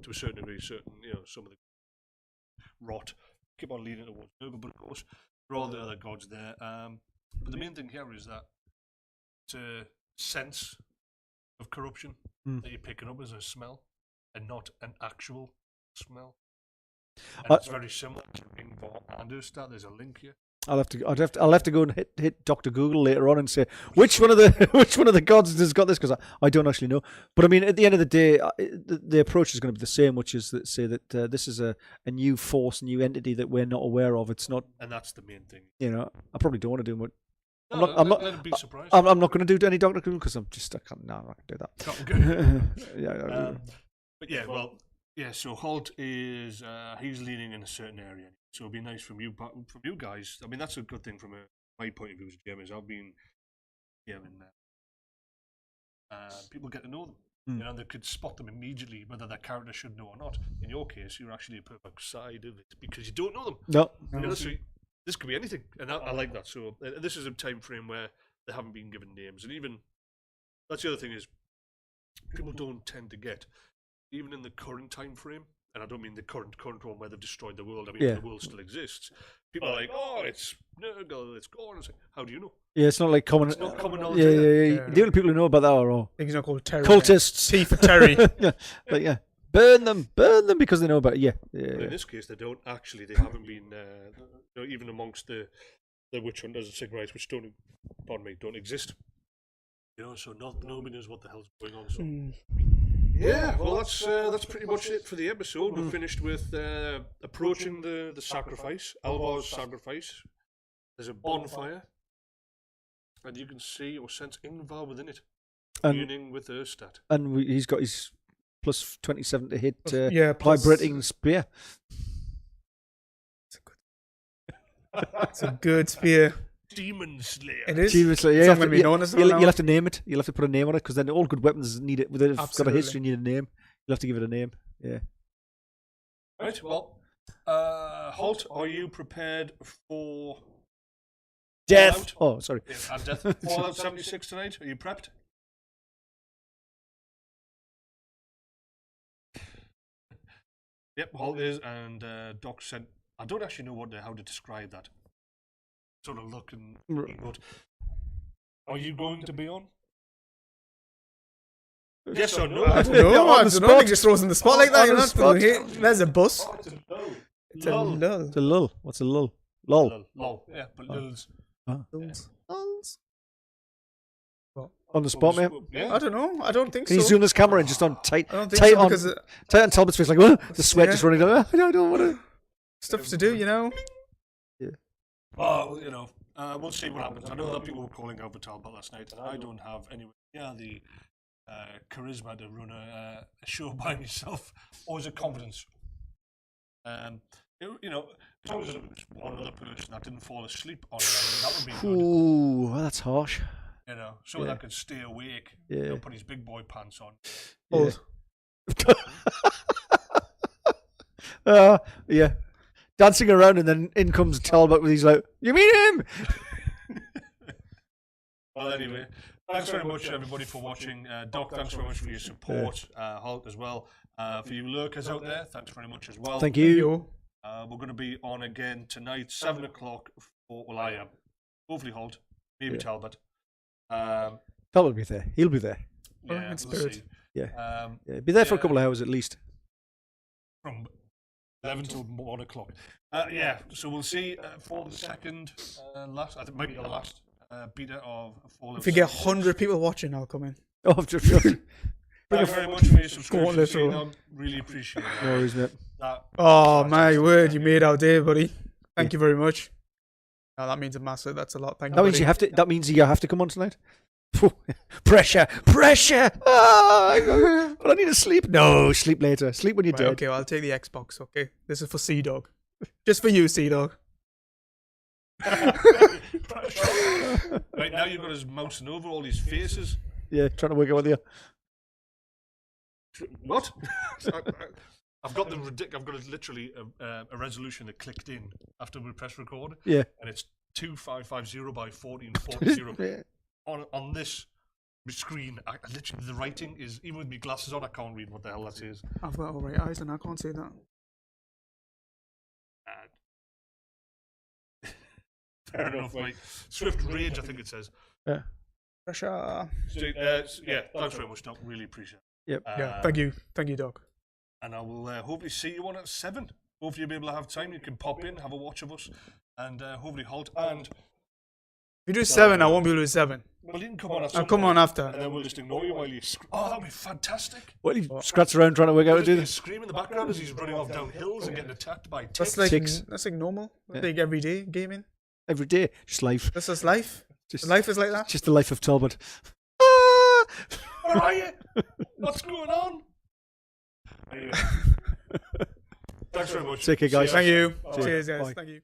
to a certain degree some of the rot keep on leading towards Nurgle, but of course there are the other gods there. But the main thing here is that it's a sense of corruption that you're picking up as a smell, and not an actual smell. And it's very similar to Ingvar and Erstat. There's a link here. I'll have to go and hit Dr. Google later on and say which one of the gods has got this, because I don't actually know. But I mean, at the end of the day, the approach is going to be the same, which is that say that this is a new force, new entity that we're not aware of. It's not, and that's the main thing. I probably don't want to do much. I'm not be surprised. I'm not going to do any Dr. Google because I'm not going to do that. Yeah. But yeah, well, yeah. So Holt is he's leaning in a certain area. So it'd be nice from you guys. I mean, that's a good thing from my point of view as a GM. Is I've been hearing people get to know them. You know, they could spot them immediately whether their character should know or not. In your case, you're actually a perfect side of it because you don't know them. No. You know, so this could be anything, and I like that. So this is a time frame where they haven't been given names, and even that's the other thing is people don't tend to get even in the current time frame. And I don't mean the current one where they've destroyed the world. I mean, the world still exists. People are like, oh, it's Nurgle, it's gone. It's like, how do you know? Yeah, it's not like common. It's not common knowledge. Yeah. The only people who know about that are all. I think he's not called Terry. Cultists. T for Terry. Yeah. Burn them because they know about it. Yeah. But in this case, they don't actually. They haven't been, even amongst the witch hunters and Sigmarites, which don't exist. You know, so nobody knows what the hell's going on. So. Yeah, well, that's pretty much it for the episode. We're finished with approaching the sacrifice, Alvar's sacrifice. There's a bonfire. and you can see or sense Ingvar within it, And- communing with Erstat. And he's got his plus 27 to hit plus- vibrating spear. It's a good spear. Demon Slayer. It is. Seriously, It's yeah, not going to be known as you'll have to name it. You'll have to put a name on it because then all good weapons need it. They've got a Absolutely. history, need a name. You'll have to give it a name. Yeah. Right, well, Holt, are you prepared for Death. Fallout? Oh, sorry. Yeah, and Death. Fallout 76 tonight? Are you prepped? Yep, Holt is, and Doc sent. I don't actually know how to describe that sort of look and but are you going to be on? Yes or no? I don't know. I don't know. He just throws in the spot like that. On You're the not spot. There's a bus. Oh, it's a lull. It's a lull. It's a lull. What's a lull? Lull. Lull. Lull. Yeah, but lulls. Lulls. On the spot, mate. Yeah. I don't know. I don't think Can you so. zoom this camera in just on tight? I don't think tight so on, because tight on Talbot's face, like the sweat Yeah. just running down. I don't want to. stuff to do, you know. Oh, we'll see what happens. I know that people were calling out for Talbot last night, and I don't have anywhere the charisma to run a show by myself, or is it confidence? As long as it was one other person that didn't fall asleep on it, that would be good. Ooh, that's harsh. Someone that could stay awake, Yeah. put his big boy pants on. Yeah. Yeah. Dancing around, and then in comes Talbot with he's like, "You mean him?" Well, anyway, thanks very much, everybody, for watching. Doc, thanks very much for your support. Holt as well. For you lurkers out there, thanks very much as well. Thank you. We're going to be on again tonight, 7 o'clock. I am. Hopefully, Holt. Maybe Talbot. Talbot will be there. He'll be there. Yeah, in we'll spirit. see. Yeah. Be there for a couple of hours at least. From 11 till 1 o'clock. So we'll see for the second last, I think maybe the last beta of Fallout. If you get 76. 100 people watching, I'll come in. Oh, I'm just Thanks very much for your subscription. literal. Dog. Really appreciate it. no worries, mate. Oh, my word. You made our day, buddy. Thank you very much. No, that means a massive. That's a lot. Thank you. That means buddy. you have to. That means you have to come on tonight. Pressure. Ah, but I need to sleep. No, sleep later. Sleep when you're Right, dead. okay, well, I'll take the Xbox. Okay, this is for Sea Dog. Just for you, Sea Dog. Right now you've got us mousing over all these faces. Yeah, trying to work out with you. What? I've got literally a resolution that clicked in after we press record. Yeah. And it's 2550 by 1440. Yeah. On this screen, I literally the writing is, even with my glasses on, I can't read what the hell that is. I've got all right eyes and I can't say that. Fair enough, mate. Swift Rage, I think it says. Yeah. Pressure. So, thanks very much, Doc. Really appreciate it. Yep. Yeah, thank you. Thank you, Doc. And I will hopefully see you on at 7. Hopefully you'll be able to have time. You can pop in, have a watch of us, and hopefully Holt. And If you do 7, I won't be able to do 7. well, you can come on. At I'll some come point, on after. and then we'll just ignore you while you. Oh, that'd be fantastic. Well, he scratches around trying to work out how to do Just this. scream in the background as he's running off down hills and getting attacked by ticks. That's like normal. That's Yeah. like everyday gaming. Every day, just life. That's just life. Just Life is like that. Just the life of Talbot. Ah! Where are you? What's going on? Anyway. Thanks very much. Take care, guys. See ya. Thank you. Bye. Cheers, guys. Bye. Thank you.